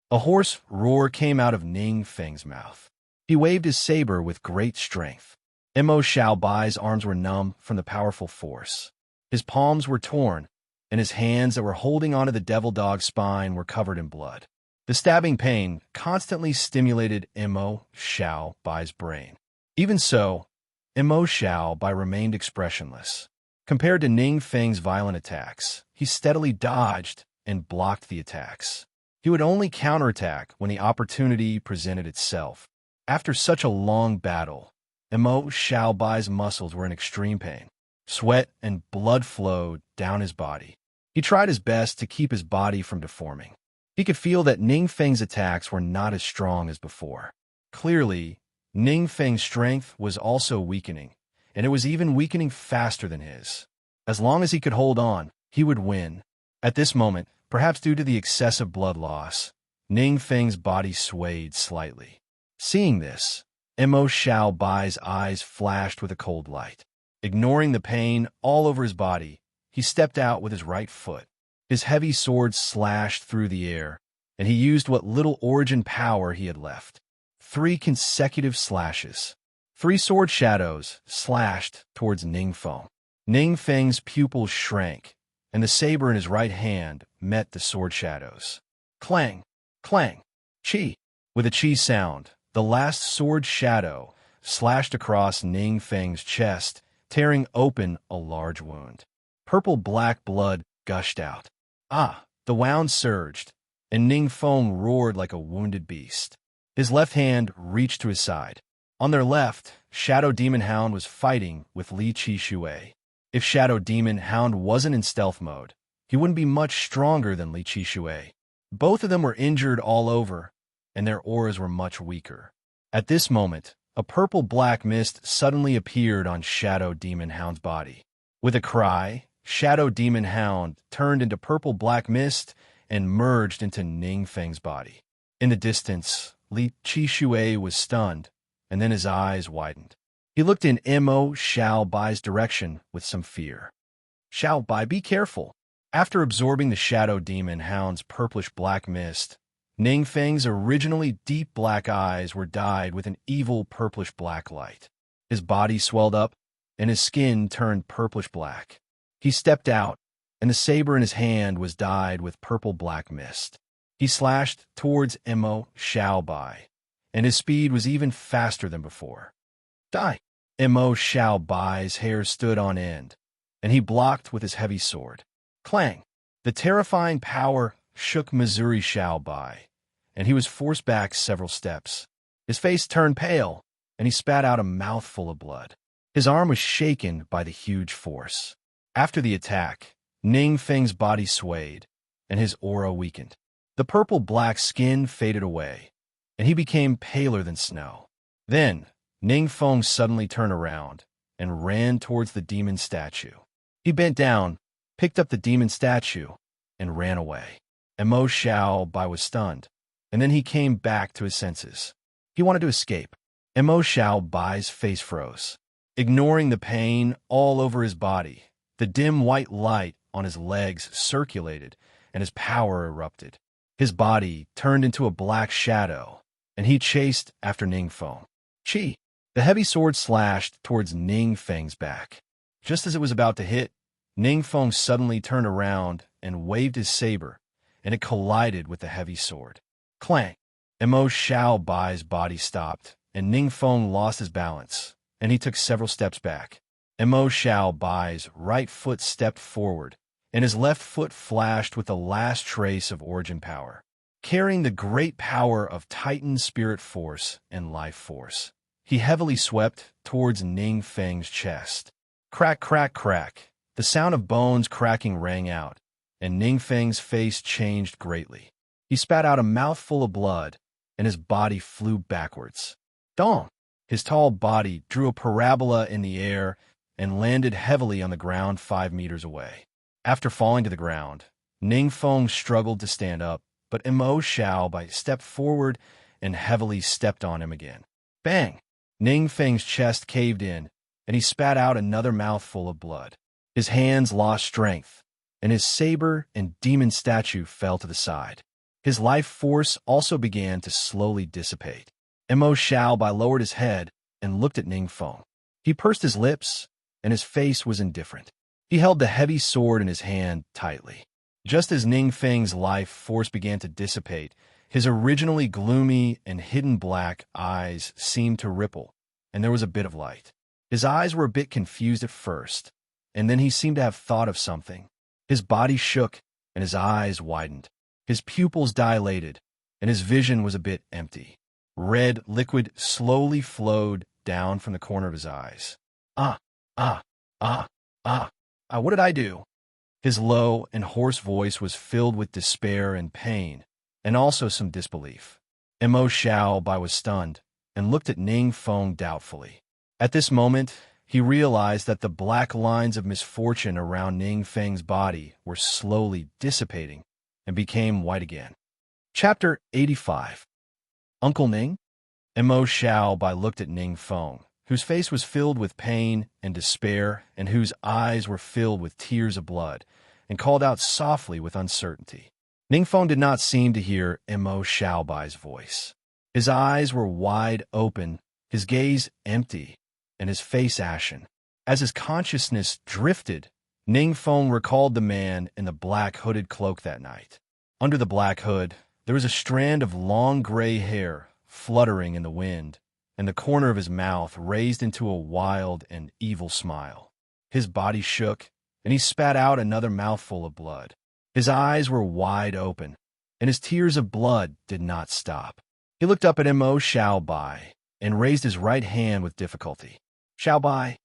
A hoarse roar came out of Ning Feng's mouth. He waved his saber with great strength. Mo Xiao Bai's arms were numb from the powerful force. His palms were torn, and his hands that were holding onto the devil dog's spine were covered in blood. The stabbing pain constantly stimulated Mo Xiao Bai's brain. Even so, Mo Xiao Bai remained expressionless. Compared to Ning Feng's violent attacks, he steadily dodged and blocked the attacks. He would only counterattack when the opportunity presented itself. After such a long battle, Mo Xiao Bai's muscles were in extreme pain. Sweat and blood flowed down his body. He tried his best to keep his body from deforming. He could feel that Ning Feng's attacks were not as strong as before. Clearly, Ning Feng's strength was also weakening, and it was even weakening faster than his. As long as he could hold on, he would win. At this moment, perhaps due to the excessive blood loss, Ning Feng's body swayed slightly. Seeing this, Mo Xiaobai's eyes flashed with a cold light. Ignoring the pain all over his body, he stepped out with his right foot. His heavy sword slashed through the air, and he used what little origin power he had left. 3 consecutive slashes. 3 sword shadows slashed towards Ning Feng. Ning Feng's pupils shrank, and the saber in his right hand met the sword shadows. Clang! Clang! Chi! With a chi sound, the last sword shadow slashed across Ning Feng's chest, tearing open a large wound. Purple-black blood gushed out. Ah! The wound surged, and Ning Feng roared like a wounded beast. His left hand reached to his side. On their left, Shadow Demon Hound was fighting with Li Qishui. If Shadow Demon Hound wasn't in stealth mode, he wouldn't be much stronger than Li Qishui. Both of them were injured all over, and their auras were much weaker. At this moment, a purple-black mist suddenly appeared on Shadow Demon Hound's body. With a cry, Shadow Demon Hound turned into purple-black mist and merged into Ning Feng's body. In the distance, Li Qishui was stunned, and then his eyes widened. He looked in Mo Xiaobai's direction with some fear. Xiaobai, be careful. After absorbing the Shadow Demon Hound's purplish-black mist, Ning Feng's originally deep black eyes were dyed with an evil purplish-black light. His body swelled up, and his skin turned purplish-black. He stepped out, and the saber in his hand was dyed with purple-black mist. He slashed towards Mo Xiaobai, and his speed was even faster than before. Die! Mo Xiaobai's hair stood on end, and he blocked with his heavy sword. Clang! The terrifying power shook Missouri Xiaobai, and he was forced back several steps. His face turned pale, and he spat out a mouthful of blood. His arm was shaken by the huge force. After the attack, Ning Feng's body swayed, and his aura weakened. The purple-black skin faded away, and he became paler than snow. Then, Ning Feng suddenly turned around and ran towards the demon statue. He bent down, picked up the demon statue, and ran away. Mo Xiaobai was stunned, and then he came back to his senses. He wanted to escape. Mo Xiaobai's face froze. Ignoring the pain all over his body, the dim white light on his legs circulated, and his power erupted. His body turned into a black shadow, and he chased after Ning Feng. Chi! The heavy sword slashed towards Ning Feng's back. Just as it was about to hit, Ning Feng suddenly turned around and waved his saber, and it collided with the heavy sword. Clang! Mo Xiaobai's body stopped, and Ning Feng lost his balance, and he took several steps back. Mo Xiaobai's right foot stepped forward, and his left foot flashed with the last trace of origin power, carrying the great power of Titan spirit force and life force. He heavily swept towards Ning Feng's chest. Crack, crack, crack. The sound of bones cracking rang out, and Ning Feng's face changed greatly. He spat out a mouthful of blood, and his body flew backwards. Dong! His tall body drew a parabola in the air and landed heavily on the ground 5 meters away. After falling to the ground, Ning Feng struggled to stand up, but Mo Xiaobai stepped forward and heavily stepped on him again. Bang! Ning Feng's chest caved in, and he spat out another mouthful of blood. His hands lost strength, and his saber and demon statue fell to the side. His life force also began to slowly dissipate. Mo Xiaobai lowered his head and looked at Ning Feng. He pursed his lips, and his face was indifferent. He held the heavy sword in his hand tightly. Just as Ning Feng's life force began to dissipate, his originally gloomy and hidden black eyes seemed to ripple, and there was a bit of light. His eyes were a bit confused at first, and then he seemed to have thought of something. His body shook, and his eyes widened. His pupils dilated, and his vision was a bit empty. Red liquid slowly flowed down from the corner of his eyes. What did I do? His low and hoarse voice was filled with despair and pain, and also some disbelief. Mo Xiaobai was stunned, and looked at Ning Feng doubtfully. At this moment, he realized that the black lines of misfortune around Ning Feng's body were slowly dissipating and became white again. Chapter 85. Uncle Ning? Mo Xiaobai looked at Ning Feng, whose face was filled with pain and despair and whose eyes were filled with tears of blood, and called out softly with uncertainty. Ning Feng did not seem to hear Mo Xiaobai's voice. His eyes were wide open, his gaze empty, and his face ashen. As his consciousness drifted, Ning Feng recalled the man in the black hooded cloak that night. Under the black hood, there was a strand of long gray hair fluttering in the wind, and the corner of his mouth raised into a wild and evil smile. His body shook, and he spat out another mouthful of blood. His eyes were wide open, and his tears of blood did not stop. He looked up at Mo Xiaobai and raised his right hand with difficulty. Xiaobai,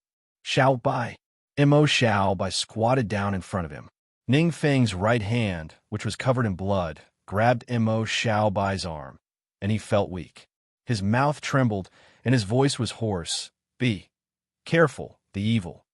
Xiaobai. Mo Xiaobai squatted down in front of him. Ning Feng's right hand, which was covered in blood, grabbed Mo Xiaobai's arm, and he felt weak. His mouth trembled, and his voice was hoarse. Be careful, the evil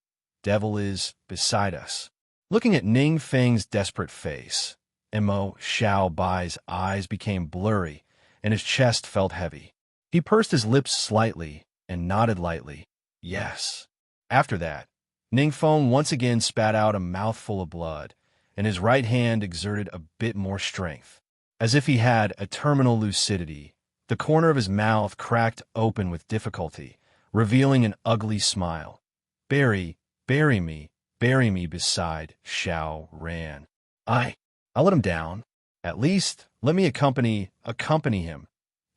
devil is beside us. Looking at Ning Feng's desperate face, Mo Xiaobai's eyes became blurry, and his chest felt heavy. He pursed his lips slightly and nodded lightly. Yes. After that, Ning Feng once again spat out a mouthful of blood, and his right hand exerted a bit more strength. As if he had a terminal lucidity, the corner of his mouth cracked open with difficulty, revealing an ugly smile. Bury me beside Xiao Ran. I'll let him down. At least, let me accompany him.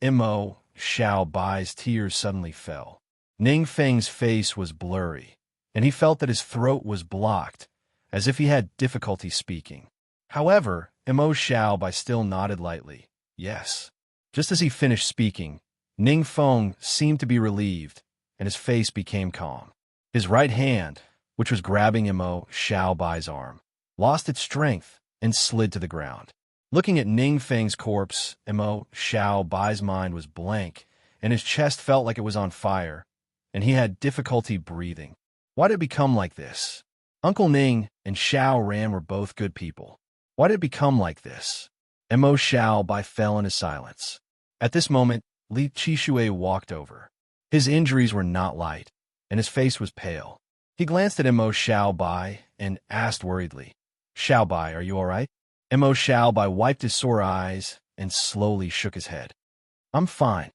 Mo Xiaobai's tears suddenly fell. Ning Feng's face was blurry, and he felt that his throat was blocked, as if he had difficulty speaking. However, Mo Xiaobai still nodded lightly. Yes. Just as he finished speaking, Ning Feng seemed to be relieved, and his face became calm. His right hand, which was grabbing Mo Xiaobai's arm, lost its strength and slid to the ground. Looking at Ning Feng's corpse, Mo Xiaobai's mind was blank, and his chest felt like it was on fire, and he had difficulty breathing. Why did it become like this? Uncle Ning and Xiao Ran were both good people. Why did it become like this? Mo Xiaobai fell into silence. At this moment, Li Qishui walked over. His injuries were not light, and his face was pale. He glanced at Mo Xiaobai and asked worriedly, Xiaobai, are you all right? Mo Xiaobai wiped his sore eyes and slowly shook his head. I'm fine.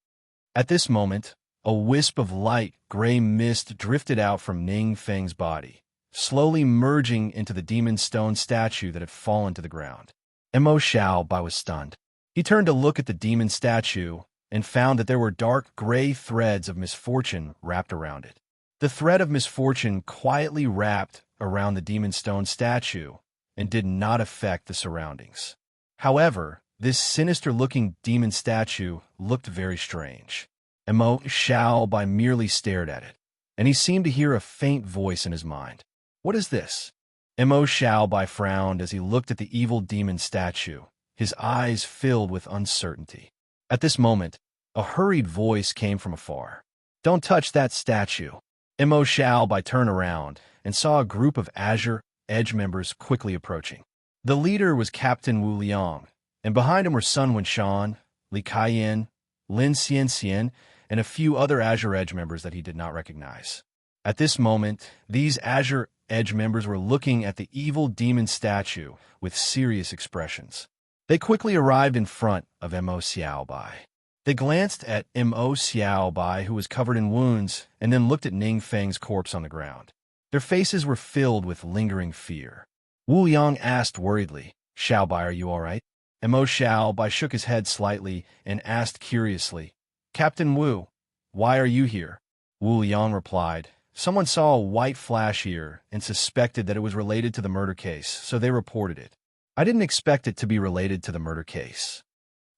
At this moment, a wisp of light gray mist drifted out from Ning Feng's body, slowly merging into the demon stone statue that had fallen to the ground. Mo Xiaobai was stunned. He turned to look at the demon statue and found that there were dark gray threads of misfortune wrapped around it. The thread of misfortune quietly wrapped around the demon stone statue and did not affect the surroundings. However, this sinister-looking demon statue looked very strange. Mo Xiaobai merely stared at it, and he seemed to hear a faint voice in his mind. What is this? Mo Xiaobai frowned as he looked at the evil demon statue, his eyes filled with uncertainty. At this moment, a hurried voice came from afar. Don't touch that statue. Mo Xiaobai turned around and saw a group of Azure Edge members quickly approaching. The leader was Captain Wu Liang, and behind him were Sun Wenshan, Li Kaiyan, Lin Xianxian, and a few other Azure Edge members that he did not recognize. At this moment, these Azure Edge members were looking at the evil demon statue with serious expressions. They quickly arrived in front of Mo Xiaobai. They glanced at Mo Xiaobai, who was covered in wounds, and then looked at Ning Feng's corpse on the ground. Their faces were filled with lingering fear. Wu Liang asked worriedly, Xiaobai, are you all right? Mo Xiaobai shook his head slightly and asked curiously, Captain Wu, why are you here? Wu Liang replied, someone saw a white flash here and suspected that it was related to the murder case, so they reported it. I didn't expect it to be related to the murder case.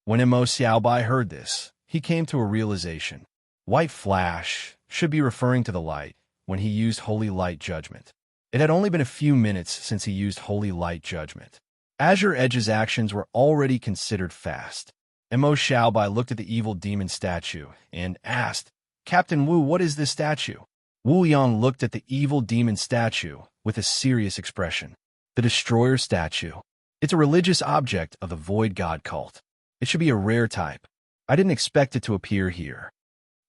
When Mo Xiaobai heard this, he came to a realization. White flash should be referring to the light when he used Holy Light Judgment. It had only been a few minutes since he used Holy Light Judgment. Azure Edge's actions were already considered fast. Mo Xiaobai looked at the evil demon statue and asked, Captain Wu, what is this statue? Wu Yang looked at the evil demon statue with a serious expression. The Destroyer statue. It's a religious object of the Void God cult. It should be a rare type. I didn't expect it to appear here.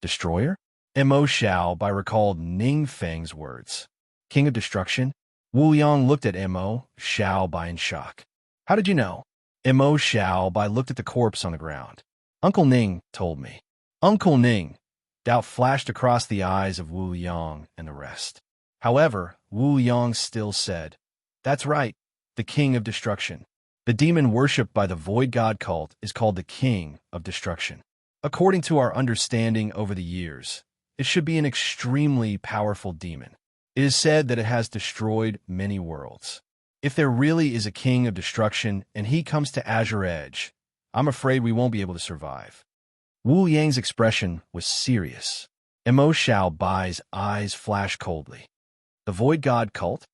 Destroyer? Mo Xiaobai recalled Ning Feng's words. King of Destruction? Wu Yang looked at Mo Xiaobai in shock. How did you know? Mo Xiaobai looked at the corpse on the ground. Uncle Ning told me. Uncle Ning. Doubt flashed across the eyes of Wu Yang and the rest. However, Wu Yang still said, That's right, the King of Destruction. The demon worshipped by the Void God cult is called the King of Destruction. According to our understanding over the years, it should be an extremely powerful demon. It is said that it has destroyed many worlds. If there really is a King of Destruction and he comes to Azure Edge, I'm afraid we won't be able to survive. Wu Yang's expression was serious. Mo Xiaobai's eyes flashed coldly. The Void God cult?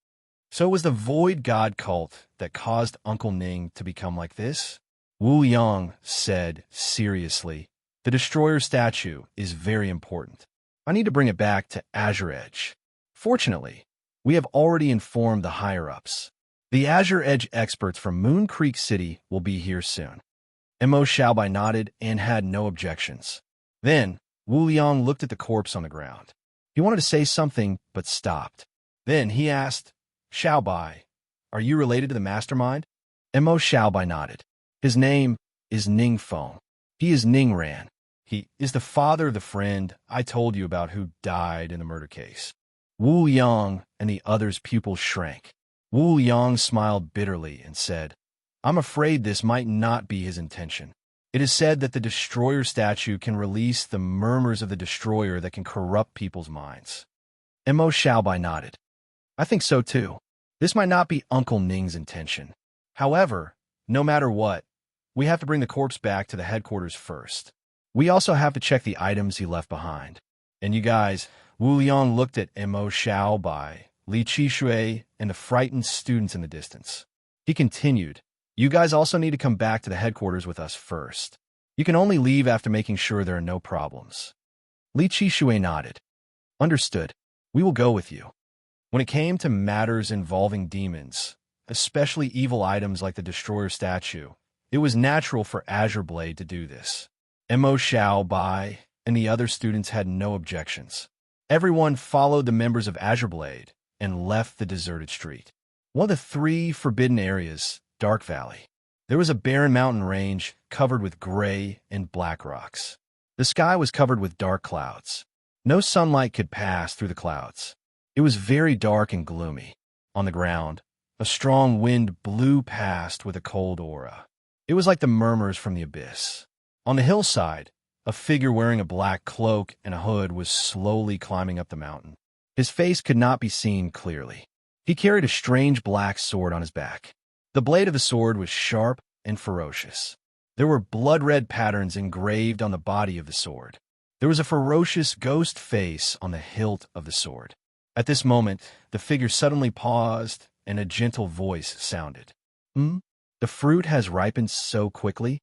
So it was the Void God cult that caused Uncle Ning to become like this? Wu Yang said seriously, The Destroyer statue is very important. I need to bring it back to Azure Edge. Fortunately, we have already informed the higher-ups. The Azure Edge experts from Moon Creek City will be here soon. Mo Xiaobai nodded and had no objections. Then, Wu Yang looked at the corpse on the ground. He wanted to say something, but stopped. Then he asked, Xiaobai, are you related to the mastermind? Mo Xiaobai nodded. His name is Ning Feng. He is Ning Ran. He is the father of the friend I told you about who died in the murder case. Wu Yang and the other's pupils shrank. Wu Yang smiled bitterly and said, I'm afraid this might not be his intention. It is said that the Destroyer statue can release the murmurs of the Destroyer that can corrupt people's minds. Mo Xiaobai nodded. I think so too. This might not be Uncle Ning's intention. However, no matter what, we have to bring the corpse back to the headquarters first. We also have to check the items he left behind. And you guys, Wu Yang looked at Mo Xiaobai, Li Qishui, and the frightened students in the distance. He continued, You guys also need to come back to the headquarters with us first. You can only leave after making sure there are no problems. Li Qishui nodded. Understood. We will go with you. When it came to matters involving demons, especially evil items like the Destroyer statue, it was natural for Azure Blade to do this. Mo Xiaobai and the other students had no objections. Everyone followed the members of Azure Blade and left the deserted street. One of the 3 forbidden areas, Dark Valley. There was a barren mountain range covered with gray and black rocks. The sky was covered with dark clouds. No sunlight could pass through the clouds. It was very dark and gloomy. On the ground, a strong wind blew past with a cold aura. It was like the murmurs from the abyss. On the hillside, a figure wearing a black cloak and a hood was slowly climbing up the mountain. His face could not be seen clearly. He carried a strange black sword on his back. The blade of the sword was sharp and ferocious. There were blood-red patterns engraved on the body of the sword. There was a ferocious ghost face on the hilt of the sword. At this moment, the figure suddenly paused and a gentle voice sounded. The fruit has ripened so quickly?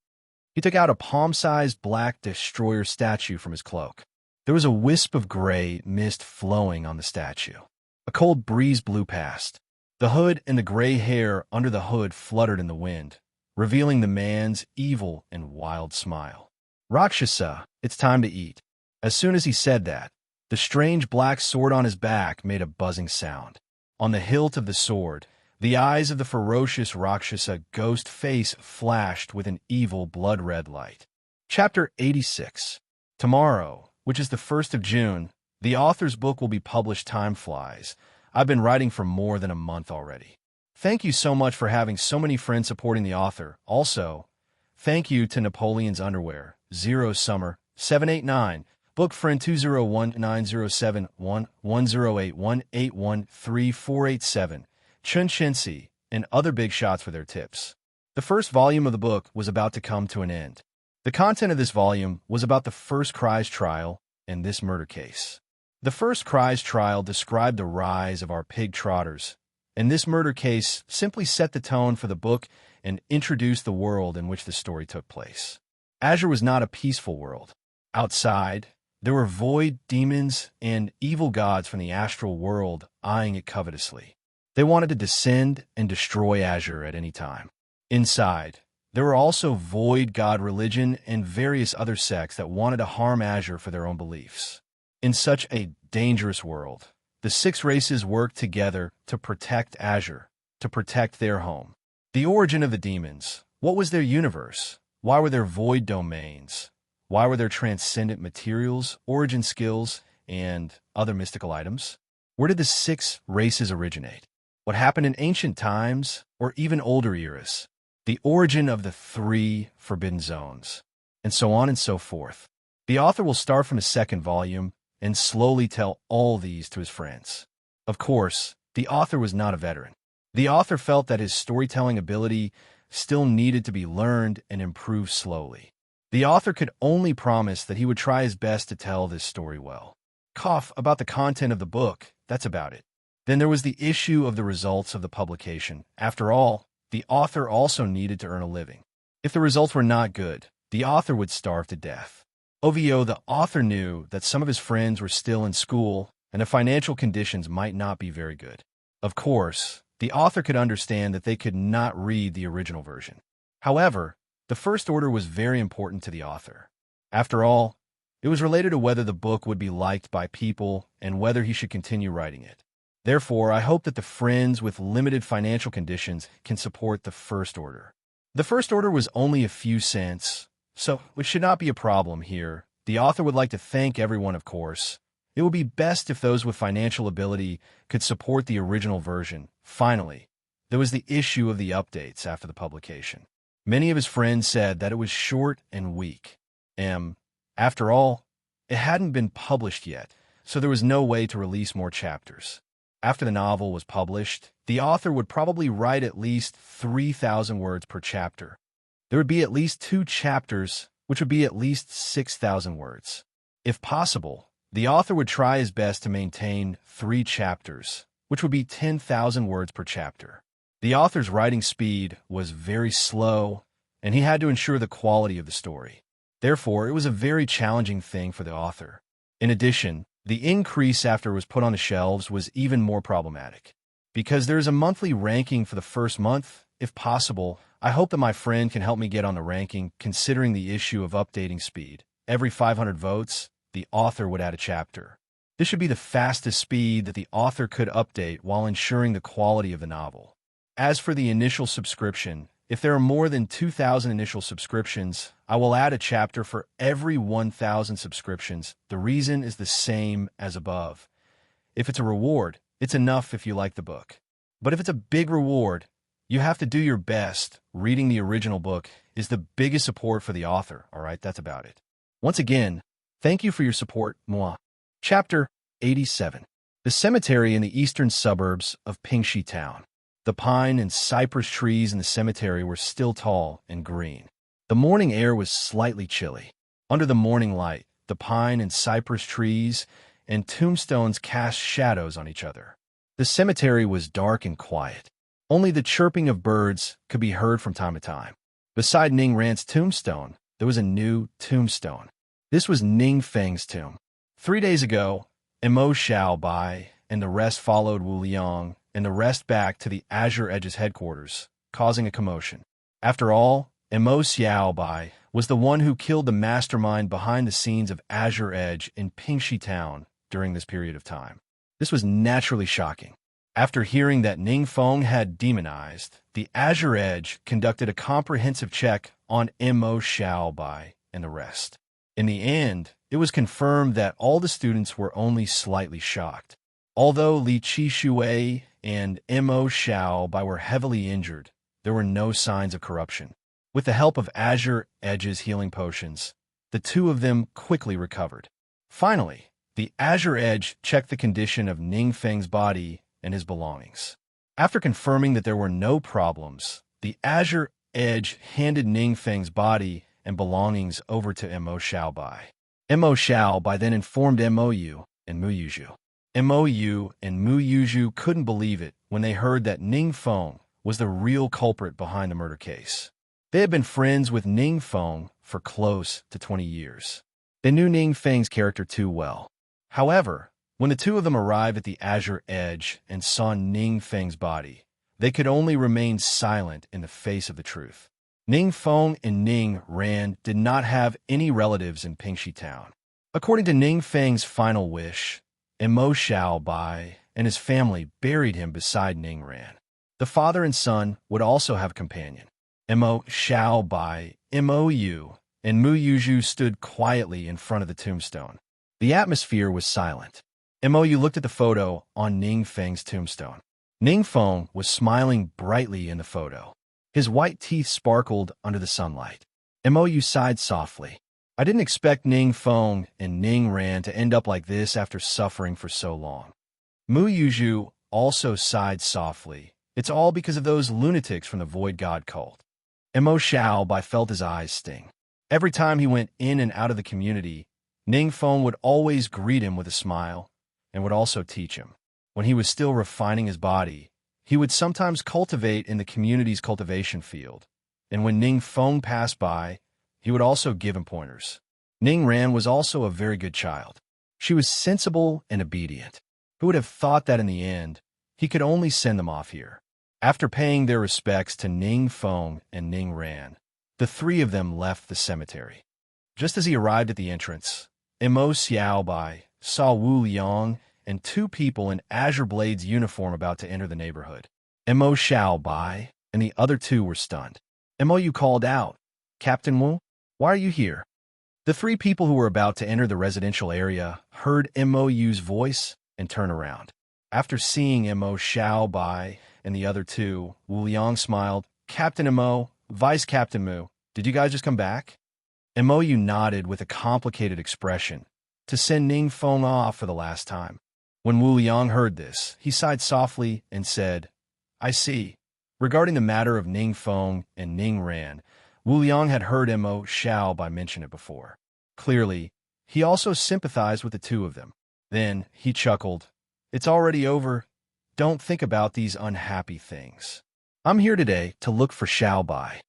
He took out a palm-sized black Destroyer statue from his cloak. There was a wisp of gray mist flowing on the statue. A cold breeze blew past. The hood and the gray hair under the hood fluttered in the wind, revealing the man's evil and wild smile. Rakshasa, it's time to eat. As soon as he said that, the strange black sword on his back made a buzzing sound. On the hilt of the sword, the eyes of the ferocious Rakshasa ghost face flashed with an evil blood-red light. Chapter 86. Tomorrow, which is the 1st of June, the author's book will be published. Time flies. I've been writing for more than a month already. Thank you so much for having so many friends supporting the author. Also, thank you to Napoleon's Underwear, Zero Summer, 789, Book Friend 20190711081813487, Chun Shinsi, and other big shots for their tips. The first volume of the book was about to come to an end. The content of this volume was about the First Cries trial and this murder case. The First Cries trial described the rise of our pig trotters, and this murder case simply set the tone for the book and introduced the world in which the story took place. Azure was not a peaceful world. Outside, there were void demons and evil gods from the astral world eyeing it covetously. They wanted to descend and destroy Azure at any time. Inside, there were also void god religion and various other sects that wanted to harm Azure for their own beliefs. In such a dangerous world, the six races worked together to protect Azure, to protect their home. The origin of the demons. What was their universe? Why were there void domains? Why were there transcendent materials, origin skills, and other mystical items? Where did the six races originate? What happened in ancient times or even older eras? The origin of the three forbidden zones, and so on and so forth. The author will start from his second volume and slowly tell all these to his friends. Of course, the author was not a veteran. The author felt that his storytelling ability still needed to be learned and improved slowly. The author could only promise that he would try his best to tell this story well. About the content of the book, that's about it. Then there was the issue of the results of the publication. After all, the author also needed to earn a living. If the results were not good, the author would starve to death. OVO, the author knew that some of his friends were still in school and the financial conditions might not be very good. Of course, the author could understand that they could not read the original version. However, the first order was very important to the author. After all, it was related to whether the book would be liked by people and whether he should continue writing it. Therefore, I hope that the friends with limited financial conditions can support the first order. The first order was only a few cents, so it should not be a problem here. The author would like to thank everyone, of course. It would be best if those with financial ability could support the original version. Finally, there was the issue of the updates after the publication. Many of his friends said that it was short and weak. After all, it hadn't been published yet, so there was no way to release more chapters. After the novel was published, the author would probably write at least 3,000 words per chapter. There would be at least 2 chapters, which would be at least 6,000 words. If possible, the author would try his best to maintain 3 chapters, which would be 10,000 words per chapter. The author's writing speed was very slow, and he had to ensure the quality of the story. Therefore, it was a very challenging thing for the author. In addition, the increase after it was put on the shelves was even more problematic. Because there is a monthly ranking for the first month, if possible, I hope that my friend can help me get on the ranking considering the issue of updating speed. Every 500 votes, the author would add a chapter. This should be the fastest speed that the author could update while ensuring the quality of the novel. As for the initial subscription, if there are more than 2,000 initial subscriptions, I will add a chapter for every 1,000 subscriptions. The reason is the same as above. If it's a reward, it's enough if you like the book. But if it's a big reward, you have to do your best. Reading the original book is the biggest support for the author, all right? That's about it. Once again, thank you for your support, moi. Chapter 87. The cemetery in the eastern suburbs of Pingxi Town. The pine and cypress trees in the cemetery were still tall and green. The morning air was slightly chilly. Under the morning light, the pine and cypress trees and tombstones cast shadows on each other. The cemetery was dark and quiet. Only the chirping of birds could be heard from time to time. Beside Ning Ran's tombstone, there was a new tombstone. This was Ning Feng's tomb. 3 days ago, Mo Xiaobai and the rest followed Wu Liang and the rest back to the Azure Edge's headquarters, causing a commotion. After all, Mo Xiaobai was the one who killed the mastermind behind the scenes of Azure Edge in Pingxi Town during this period of time. This was naturally shocking. After hearing that Ning Feng had demonized, the Azure Edge conducted a comprehensive check on Mo Xiaobai and the rest. In the end, it was confirmed that all the students were only slightly shocked. Although Li Qishui and Mo Xiaobai were heavily injured, there were no signs of corruption. With the help of Azure Edge's healing potions, the two of them quickly recovered. Finally, the Azure Edge checked the condition of Ning Feng's body and his belongings. After confirming that there were no problems, the Azure Edge handed Ning Feng's body and belongings over to Mo Xiaobai. Mo Xiaobai then informed Mou and Mu Yuzhu. Mou and Mu Yuzhu couldn't believe it when they heard that Ning Feng was the real culprit behind the murder case. They had been friends with Ning Feng for close to 20 years. They knew Ning Feng's character too well. However, when the two of them arrived at the Azure Edge and saw Ning Feng's body, they could only remain silent in the face of the truth. Ning Feng and Ning Ran did not have any relatives in Pingxi Town. According to Ning Feng's final wish, Mo Xiaobai and his family buried him beside Ning Ran. The father and son would also have a companion. Mo Xiaobai, Mo Yu, and Mu Yuzhu stood quietly in front of the tombstone. The atmosphere was silent. Mo Yu looked at the photo on Ning Feng's tombstone. Ning Feng was smiling brightly in the photo. His white teeth sparkled under the sunlight. Mo Yu sighed softly. I didn't expect Ning Feng and Ning Ran to end up like this after suffering for so long. Mu Yuzhu also sighed softly. It's all because of those lunatics from the Void God cult. Mo Xiaobai felt his eyes sting. Every time he went in and out of the community, Ning Feng would always greet him with a smile and would also teach him. When he was still refining his body, he would sometimes cultivate in the community's cultivation field, and when Ning Feng passed by, he would also give him pointers. Ning Ran was also a very good child. She was sensible and obedient. Who would have thought that in the end, he could only send them off here? After paying their respects to Ning Feng and Ning Ran, the three of them left the cemetery. Just as he arrived at the entrance, Mo Xiaobai saw Wu Liang and two people in Azure Blade's uniform about to enter the neighborhood. Mo Xiaobai and the other two were stunned. Mo Yu called out, "Captain Wu, why are you here?" The three people who were about to enter the residential area heard Mo Yu's voice and turned around. After seeing Mo Xiaobai and the other two, Wu Liang smiled. "Captain Mo, Vice Captain Mu, did you guys just come back?" Mo Yu nodded with a complicated expression to send Ning Feng off for the last time. When Wu Liang heard this, he sighed softly and said, "I see." Regarding the matter of Ning Feng and Ning Ran, Wu Liang had heard Mo Xiaobai mention it before. Clearly, he also sympathized with the two of them. Then he chuckled. "It's already over. Don't think about these unhappy things. I'm here today to look for Xiaobai."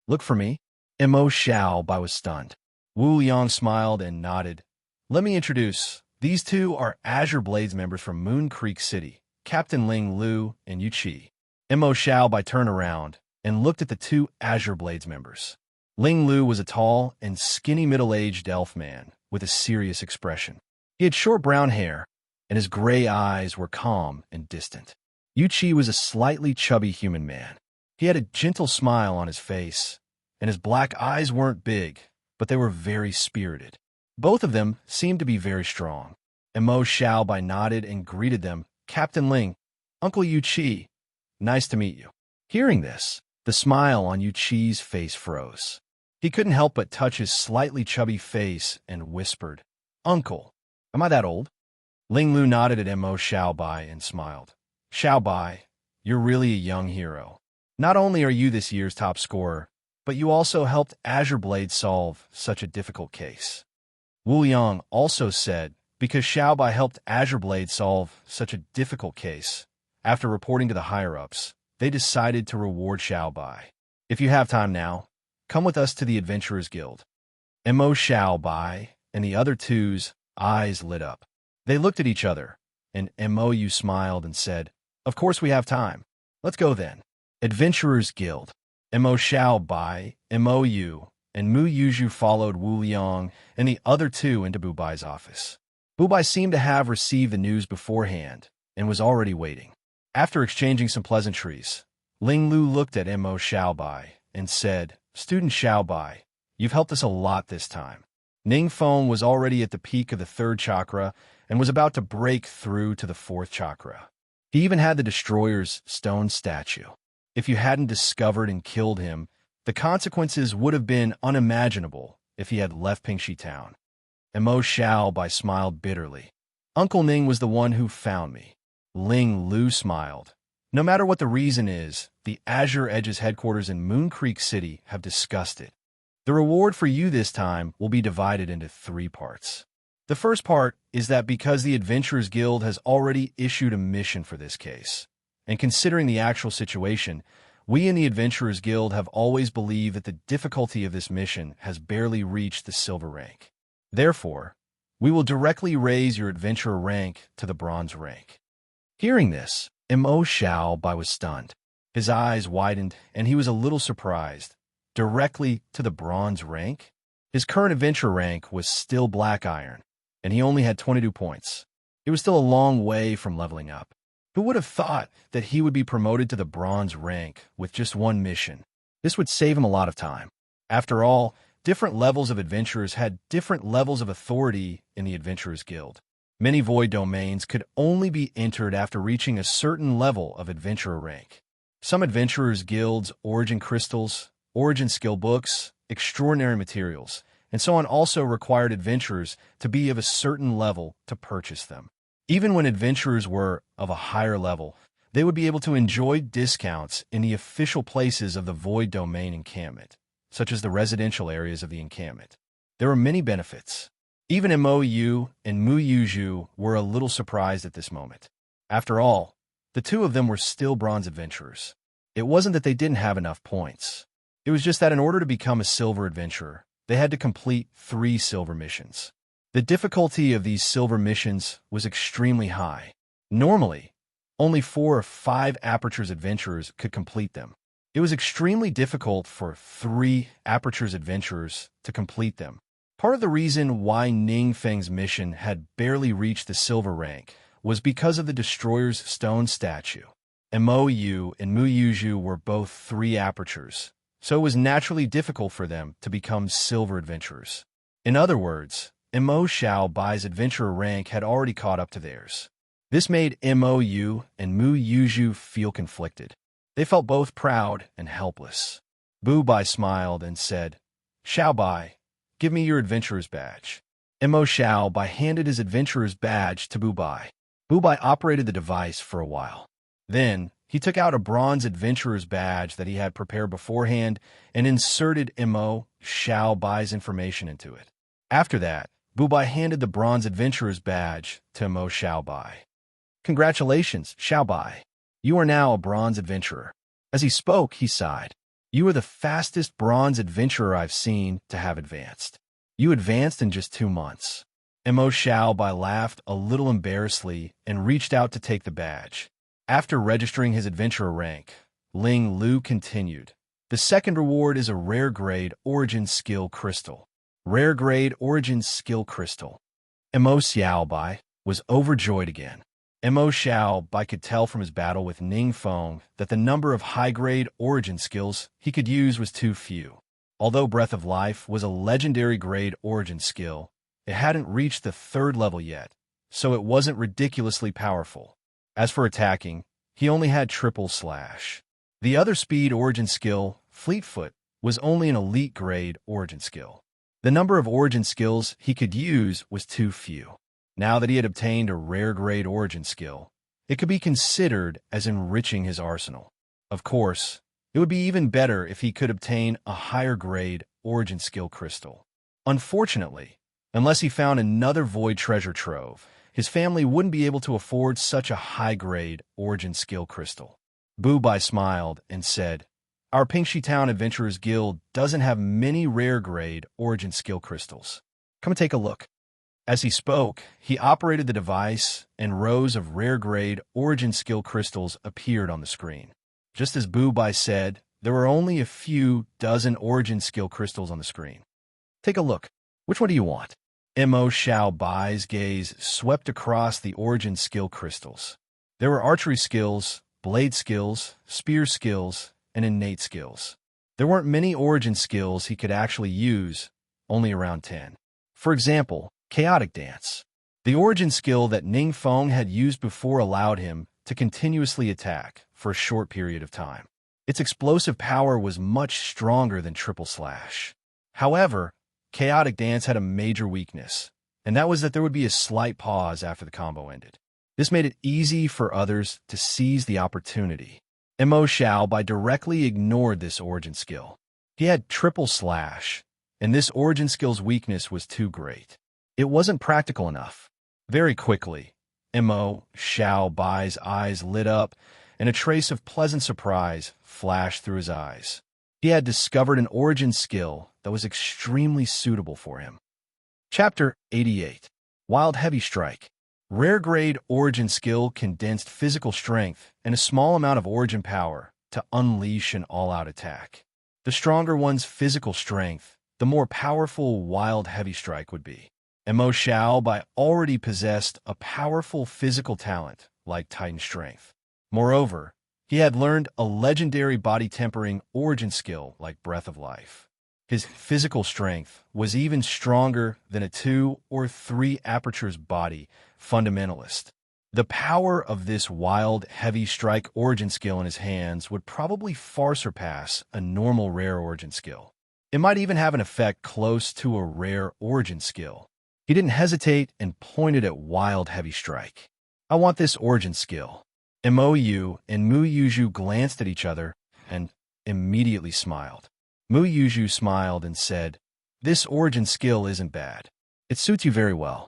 "Look for me?" Mo Xiaobai was stunned. Wu Liang smiled and nodded. "Let me introduce. These two are Azure Blades members from Moon Creek City, Captain Ling Lu and Yu Qi." Mo Xiaobai turned around and looked at the two Azure Blades members. Ling Lu was a tall and skinny middle-aged elf man with a serious expression. He had short brown hair, and his gray eyes were calm and distant. Yu Qi was a slightly chubby human man. He had a gentle smile on his face, and his black eyes weren't big, but they were very spirited. Both of them seemed to be very strong. Mo Xiaobai nodded and greeted them. "Captain Ling, Uncle Yu Qi, nice to meet you." Hearing this, the smile on Yu Qi's face froze. He couldn't help but touch his slightly chubby face and whispered, "Uncle, am I that old?" Ling Lu nodded at Mo Xiaobai and smiled. "Xiaobai, you're really a young hero. Not only are you this year's top scorer, but you also helped Azure Blade solve such a difficult case." Wu Liang also said, because Xiaobai helped Azure Blade solve such a difficult case, after reporting to the higher-ups, they decided to reward Xiaobai. "If you have time now, come with us to the Adventurers Guild." Mo Xiaobai and the other two's eyes lit up. They looked at each other, and Mo Yu smiled and said, "Of course we have time. Let's go then." Adventurers Guild. Mo Xiaobai, Mo Yu, and Mu Yuzhu followed Wu Liang and the other two into Bubai's office. Bubai seemed to have received the news beforehand and was already waiting. After exchanging some pleasantries, Ling Lu looked at Mo Xiaobai and said, "Student Xiaobai, you've helped us a lot this time." Ning Feng was already at the peak of the third chakra and was about to break through to the fourth chakra. He even had the Destroyer's stone statue. If you hadn't discovered and killed him, the consequences would have been unimaginable if he had left Pingxi Town. Mo Xiaobai smiled bitterly. "Uncle Ning was the one who found me." Ling Lu smiled. "No matter what the reason is, the Azure Edge's headquarters in Moon Creek City have discussed it. The reward for you this time will be divided into 3 parts. The first part is that because the Adventurers Guild has already issued a mission for this case, and considering the actual situation, We in the Adventurers Guild have always believed that the difficulty of this mission has barely reached the silver rank. Therefore, we will directly raise your adventurer rank to the bronze rank." Hearing this, Mo Xiaobai was stunned. His eyes widened, and he was a little surprised. Directly to the bronze rank? His current adventure rank was still Black Iron, and he only had 22 points. It was still a long way from leveling up. Who would have thought that he would be promoted to the bronze rank with just one mission? This would save him a lot of time. After all, different levels of adventurers had different levels of authority in the Adventurers Guild. Many void domains could only be entered after reaching a certain level of adventurer rank. Some adventurers' guilds, origin crystals, origin skill books, extraordinary materials, and so on also required adventurers to be of a certain level to purchase them. Even when adventurers were of a higher level, they would be able to enjoy discounts in the official places of the void domain encampment, such as the residential areas of the encampment. There were many benefits. Even Mou and Mu Yuzhu were a little surprised at this moment. After all, the two of them were still bronze adventurers. It wasn't that they didn't have enough points. It was just that in order to become a silver adventurer, they had to complete 3 silver missions. The difficulty of these silver missions was extremely high. Normally, only 4 or 5 Apertures adventurers could complete them. It was extremely difficult for 3 Apertures adventurers to complete them. Part of the reason why Ning Feng's mission had barely reached the silver rank was because of the Destroyer's stone statue. Mou and Mu Yuzhu were both 3 Apertures, so it was naturally difficult for them to become silver adventurers. In other words, Mo Xiaobai's adventurer rank had already caught up to theirs. This made Mou and Mu Yuzhu feel conflicted. They felt both proud and helpless. Bu Bai smiled and said, "Xiaobai, give me your adventurer's badge." Mo Xiaobai handed his adventurer's badge to Bu Bai. Bu Bai operated the device for a while. Then, he took out a bronze adventurer's badge that he had prepared beforehand and inserted Mo Xiaobai's information into it. After that, Bu Bai handed the bronze adventurer's badge to Mo Xiaobai. "Congratulations, Xiaobai. You are now a bronze adventurer." As he spoke, he sighed. "You are the fastest bronze adventurer I've seen to have advanced. You advanced in just 2 months." Mo Xiaobai laughed a little embarrassedly and reached out to take the badge. After registering his adventurer rank, Ling Lu continued, "The second reward is a rare grade origin skill crystal." Rare grade origin skill crystal. Mo Xiaobai was overjoyed again. Mo Xiaobai could tell from his battle with Ning Feng that the number of high-grade origin skills he could use was too few. Although Breath of Life was a legendary grade origin skill, it hadn't reached the 3rd level yet, so it wasn't ridiculously powerful. As for attacking, he only had triple slash. The other speed origin skill, Fleetfoot, was only an elite grade origin skill. The number of origin skills he could use was too few. Now that he had obtained a rare grade origin skill, it could be considered as enriching his arsenal. Of course, it would be even better if he could obtain a higher grade origin skill crystal. Unfortunately, unless he found another void treasure trove, his family wouldn't be able to afford such a high-grade origin skill crystal. Bu Bai smiled and said, "Our Pingxi Town Adventurers Guild doesn't have many rare-grade origin skill crystals. Come and take a look." As he spoke, he operated the device, and rows of rare-grade origin skill crystals appeared on the screen. Just as Bu Bai said, there were only a few dozen origin skill crystals on the screen. "Take a look. Which one do you want?" Mo Xiaobai's gaze swept across the origin skill crystals. There were archery skills, blade skills, spear skills, and innate skills. There weren't many origin skills he could actually use, only around 10. For example, Chaotic Dance. The origin skill that Ning Feng had used before allowed him to continuously attack for a short period of time. Its explosive power was much stronger than triple slash. However, Chaotic Dance had a major weakness, and that was that there would be a slight pause after the combo ended. This made it easy for others to seize the opportunity. Mo Xiaobai directly ignored this origin skill. He had triple slash, and this origin skill's weakness was too great. It wasn't practical enough. Very quickly, Mo Xiaobai's eyes lit up, and a trace of pleasant surprise flashed through his eyes. He had discovered an origin skill that was extremely suitable for him. Chapter 88. Wild Heavy Strike. Rare grade origin skill condensed physical strength and a small amount of origin power to unleash an all-out attack. The stronger one's physical strength, the more powerful Wild Heavy Strike would be. Mo Xiaobai already possessed a powerful physical talent like Titan Strength. Moreover, he had learned a legendary body-tempering origin skill like Breath of Life. His physical strength was even stronger than a 2 or 3 apertures body fundamentalist. The power of this Wild Heavy Strike origin skill in his hands would probably far surpass a normal rare origin skill. It might even have an effect close to a rare origin skill. He didn't hesitate and pointed at Wild Heavy Strike. "I want this origin skill." Mo Yu and Mu Yuzhu glanced at each other and immediately smiled. Mu Yuzhu smiled and said, "This origin skill isn't bad. It suits you very well."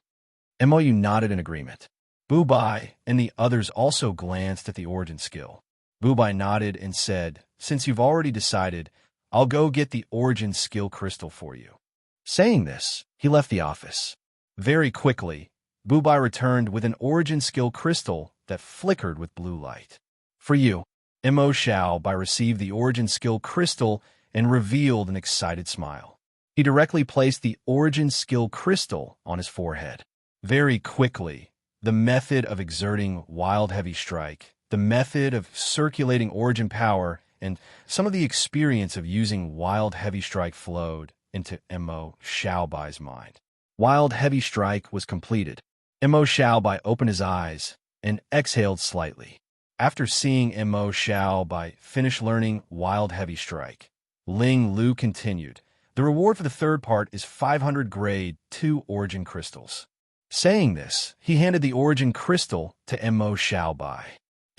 Mo Yu nodded in agreement. Bu Bai and the others also glanced at the origin skill. Bu Bai nodded and said, "Since you've already decided, I'll go get the origin skill crystal for you." Saying this, he left the office. Very quickly, Bu Bai returned with an origin skill crystal that flickered with blue light. "For you." Mo Xiaobai received the origin skill crystal and revealed an excited smile. He directly placed the origin skill crystal on his forehead. Very quickly, the method of exerting Wild Heavy Strike, the method of circulating origin power, and some of the experience of using Wild Heavy Strike flowed into Mo Xiaobai's mind. Wild Heavy Strike was completed. Mo Xiaobai opened his eyes and exhaled slightly. After seeing Mo Xiaobai finish learning Wild Heavy Strike, Ling Lu continued, "The reward for the third part is 500 grade 2 origin crystals." Saying this, he handed the origin crystal to Mo Xiaobai.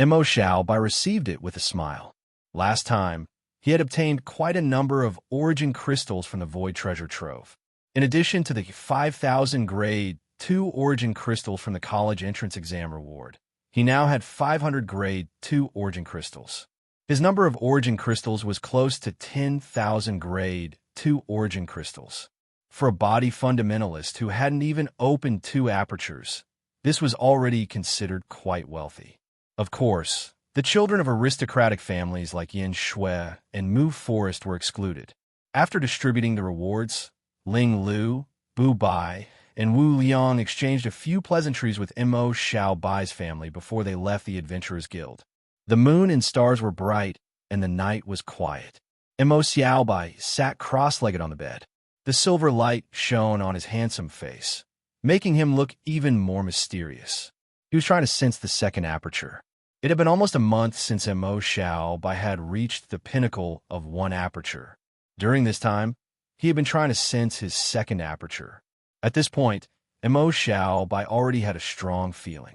Mo Xiaobai received it with a smile. Last time, he had obtained quite a number of origin crystals from the Void Treasure Trove. In addition to the 5,000 grade 2 origin crystals from the college entrance exam reward, he now had 500 grade 2 origin crystals. His number of origin crystals was close to 10,000 grade 2 origin crystals. For a body fundamentalist who hadn't even opened 2 apertures, this was already considered quite wealthy. Of course, the children of aristocratic families like Yin Shui and Mu Forest were excluded. After distributing the rewards, Ling Lu, Bu Bai, and Wu Liang exchanged a few pleasantries with Mo Xiaobai's family before they left the Adventurers Guild. The moon and stars were bright, and the night was quiet. Mo Xiaobai sat cross-legged on the bed. The silver light shone on his handsome face, making him look even more mysterious. He was trying to sense the second aperture. It had been almost a month since Mo Xiaobai had reached the pinnacle of 1 aperture. During this time, he had been trying to sense his second aperture. At this point, Mo Xiaobai already had a strong feeling.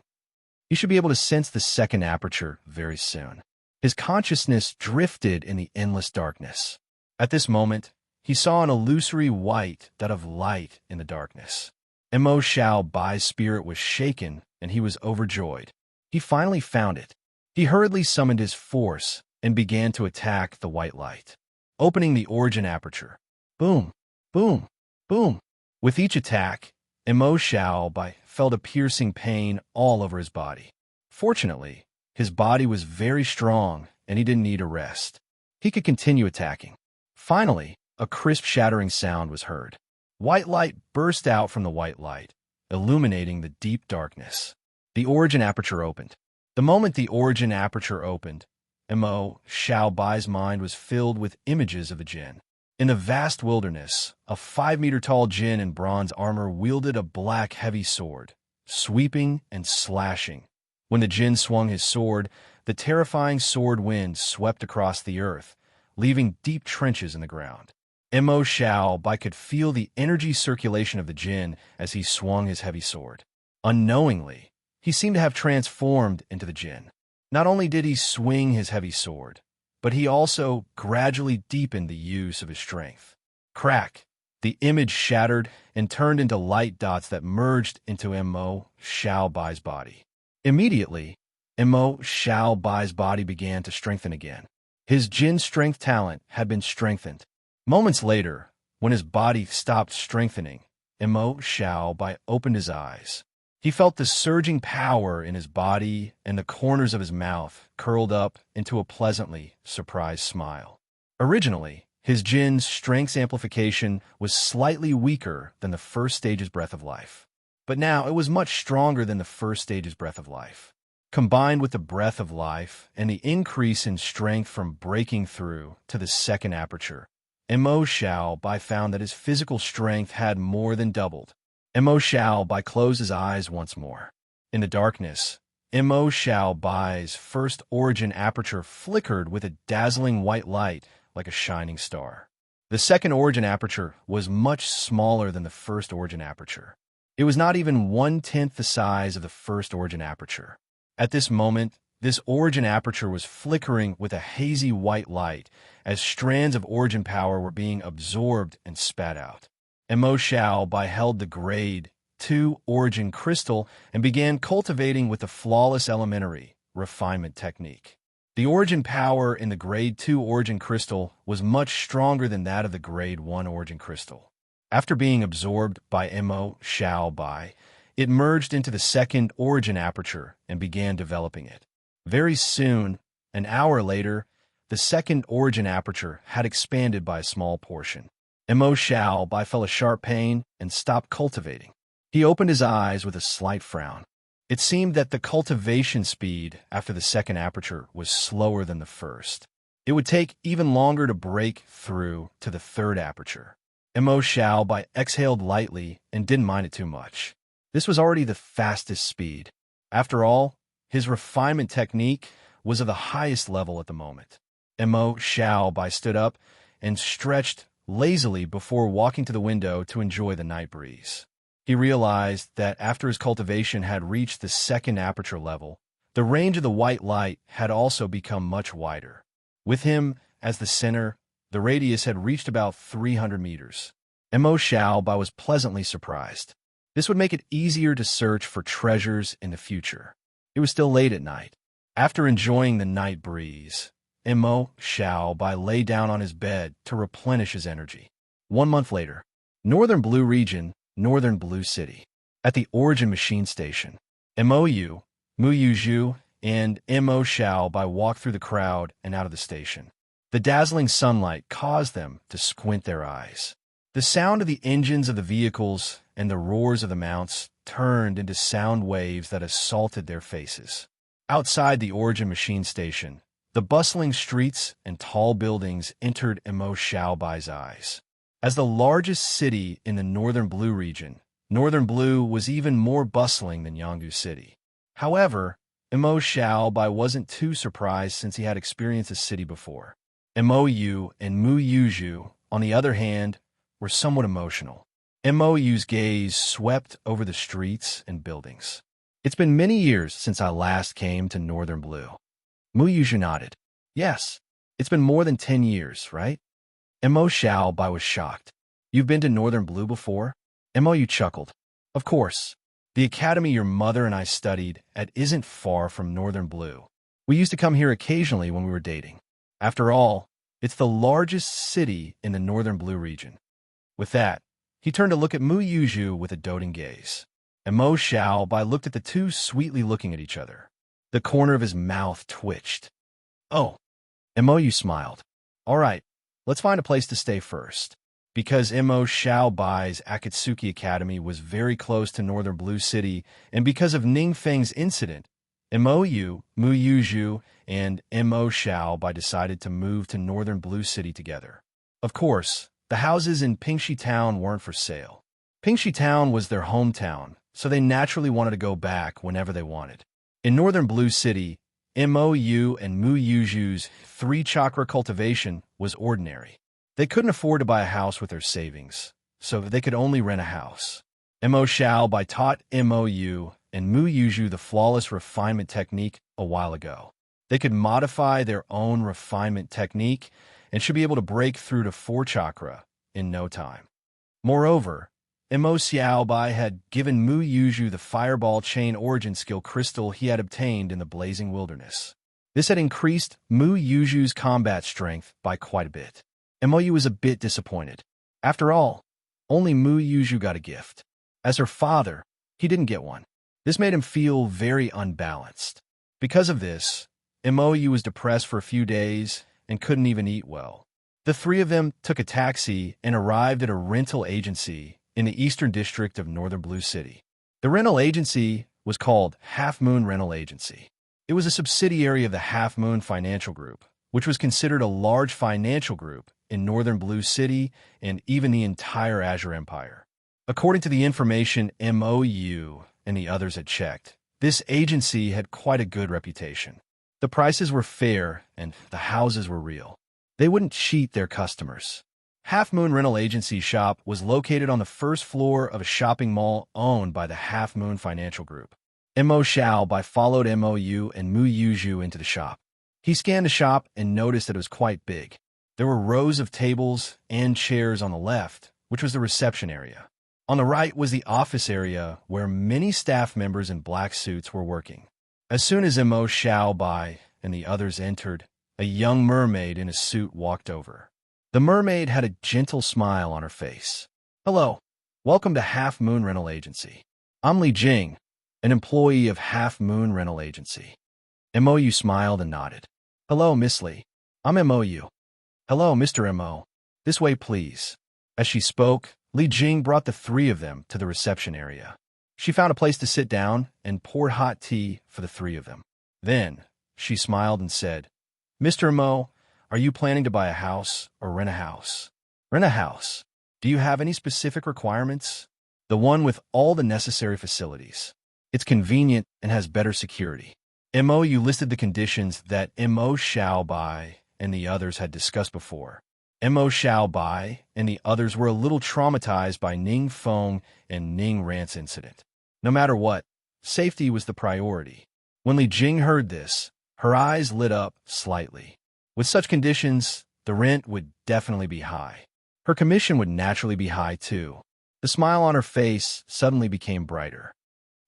He should be able to sense the second aperture very soon. His consciousness drifted in the endless darkness. At this moment, he saw an illusory white dot of light in the darkness. Mo Xiaobai's spirit was shaken, and he was overjoyed. He finally found it. He hurriedly summoned his force and began to attack the white light, opening the origin aperture. Boom, boom, boom. With each attack, Mo Xiaobai felt a piercing pain all over his body. Fortunately, his body was very strong and he didn't need a rest. He could continue attacking. Finally, a crisp shattering sound was heard. White light burst out from the white light, illuminating the deep darkness. The origin aperture opened. The moment the origin aperture opened, Mo Xiaobai's mind was filled with images of the Jinn. In the vast wilderness, a 5-meter-tall Jinn in bronze armor wielded a black heavy sword, sweeping and slashing. When the Jinn swung his sword, the terrifying sword wind swept across the earth, leaving deep trenches in the ground. Mo Xiaobai could feel the energy circulation of the Jinn as he swung his heavy sword. Unknowingly, he seemed to have transformed into the Jinn. Not only did he swing his heavy sword, but he also gradually deepened the use of his strength. Crack! The image shattered and turned into light dots that merged into Mo Xiaobai's body. Immediately, Mo Xiaobai's body began to strengthen again. His Jin strength talent had been strengthened. Moments later, when his body stopped strengthening, Mo Xiaobai opened his eyes. He felt the surging power in his body, and the corners of his mouth curled up into a pleasantly surprised smile. Originally, his Jin's strength's amplification was slightly weaker than the first stage's breath of life. But now it was much stronger than the first stage's breath of life. Combined with the breath of life and the increase in strength from breaking through to the second aperture, Mo Xiaobai found that his physical strength had more than doubled. Mo Xiaobai closed his eyes once more. In the darkness, Mo Xiaobai's first origin aperture flickered with a dazzling white light like a shining star. The second origin aperture was much smaller than the first origin aperture. It was not even 1/10 the size of the first origin aperture. At this moment, this origin aperture was flickering with a hazy white light as strands of origin power were being absorbed and spat out. Mo Xiaobai held the grade 2 origin crystal and began cultivating with the flawless elementary refinement technique. The origin power in the grade 2 origin crystal was much stronger than that of the grade 1 origin crystal. After being absorbed by Mo Xiaobai, it merged into the second origin aperture and began developing it. Very soon, an hour later, the second origin aperture had expanded by a small portion. Mo Xiaobai felt a sharp pain and stopped cultivating. He opened his eyes with a slight frown. It seemed that the cultivation speed after the second aperture was slower than the first. It would take even longer to break through to the third aperture. Mo Xiaobai exhaled lightly and didn't mind it too much. This was already the fastest speed. After all, his refinement technique was of the highest level at the moment. Mo Xiaobai stood up and stretched lazily before walking to the window to enjoy the night breeze. He realized that after his cultivation had reached the second aperture level, the range of the white light had also become much wider. With him as the center, the radius had reached about 300 meters. Mo Xiaobai was pleasantly surprised. This would make it easier to search for treasures in the future. It was still late at night. After enjoying the night breeze, Mo Xiaobai lay down on his bed to replenish his energy. 1 month later, Northern Blue Region, Northern Blue City. At the Origin Machine Station, Mu Yuzhu, and Mo Xiaobai walked through the crowd and out of the station. The dazzling sunlight caused them to squint their eyes. The sound of the engines of the vehicles and the roars of the mounts turned into sound waves that assaulted their faces. Outside the Origin Machine Station, the bustling streets and tall buildings entered Mo Xiaobai's eyes. As the largest city in the Northern Blue region, Northern Blue was even more bustling than Yanggu City. However, Mo Xiaobai wasn't too surprised since he had experienced the city before. Mou and Mu Yuzhu, on the other hand, were somewhat emotional. Mou's gaze swept over the streets and buildings. It's been many years since I last came to Northern Blue. Mu Yuzhu nodded. Yes, it's been more than 10 years, right? Mo Xiaobai was shocked. You've been to Northern Blue before? Mou chuckled. Of course. The academy your mother and I studied at isn't far from Northern Blue. We used to come here occasionally when we were dating. After all, it's the largest city in the Northern Blue region. With that, he turned to look at Mu Yuzhu with a doting gaze. Mo Xiaobai looked at the two sweetly looking at each other. The corner of his mouth twitched. Oh. Mou smiled. All right, let's find a place to stay first. Because Mo Xiaobai's Akatsuki Academy was very close to Northern Blue City, and because of Ning Feng's incident, Mou, Mu Yuzhu, and Mo Xiaobai decided to move to Northern Blue City together. Of course, the houses in Pingxi Town weren't for sale. Pingxi Town was their hometown, so they naturally wanted to go back whenever they wanted. In Northern Blue City, Mou and Mu Yuzhu's 3-chakra cultivation was ordinary. They couldn't afford to buy a house with their savings, so they could only rent a house. Mo Xiaobai taught Mou and Mu Yuzhu the flawless refinement technique a while ago. They could modify their own refinement technique and should be able to break through to 4 chakra in no time. Moreover, Mo Xiaobai had given Mu Yuju the fireball chain origin skill crystal he had obtained in the blazing wilderness. This had increased Mu Yuju's combat strength by quite a bit. Mo was a bit disappointed. After all, only Mu Yuju got a gift. As her father, he didn't get one. This made him feel very unbalanced. Because of this, Mo was depressed for a few days and couldn't even eat well. The three of them took a taxi and arrived at a rental agency in the eastern district of Northern Blue City. The rental agency was called Half Moon Rental Agency. It was a subsidiary of the Half Moon Financial Group, which was considered a large financial group in Northern Blue City and even the entire Azure Empire. According to the information MOU and the others had checked, this agency had quite a good reputation. The prices were fair and the houses were real. They wouldn't cheat their customers. Half Moon Rental Agency shop was located on the first floor of a shopping mall owned by the Half Moon Financial Group. Mo Xiaobai followed MOU and Mu Yuju into the shop. He scanned the shop and noticed that it was quite big. There were rows of tables and chairs on the left, which was the reception area. On the right was the office area where many staff members in black suits were working. As soon as Mo Xiaobai and the others entered, a young mermaid in a suit walked over. The mermaid had a gentle smile on her face. "Hello, welcome to Half Moon Rental Agency. I'm Li Jing, an employee of Half Moon Rental Agency." MOU smiled and nodded. "Hello, Miss Li. I'm MOU. Hello, Mr. Mo. This way, please." As she spoke, Li Jing brought the three of them to the reception area. She found a place to sit down and poured hot tea for the three of them. Then, she smiled and said, "Mr. Mo, are you planning to buy a house or rent a house?" "Rent a house. Do you have any specific requirements?" "The one with all the necessary facilities. It's convenient and has better security." MOU listed the conditions that Mo Xiaobai and the others had discussed before. Mo Xiaobai and the others were a little traumatized by Ning Feng and Ning Rant's incident. No matter what, safety was the priority. When Li Jing heard this, her eyes lit up slightly. With such conditions, the rent would definitely be high. Her commission would naturally be high too. The smile on her face suddenly became brighter.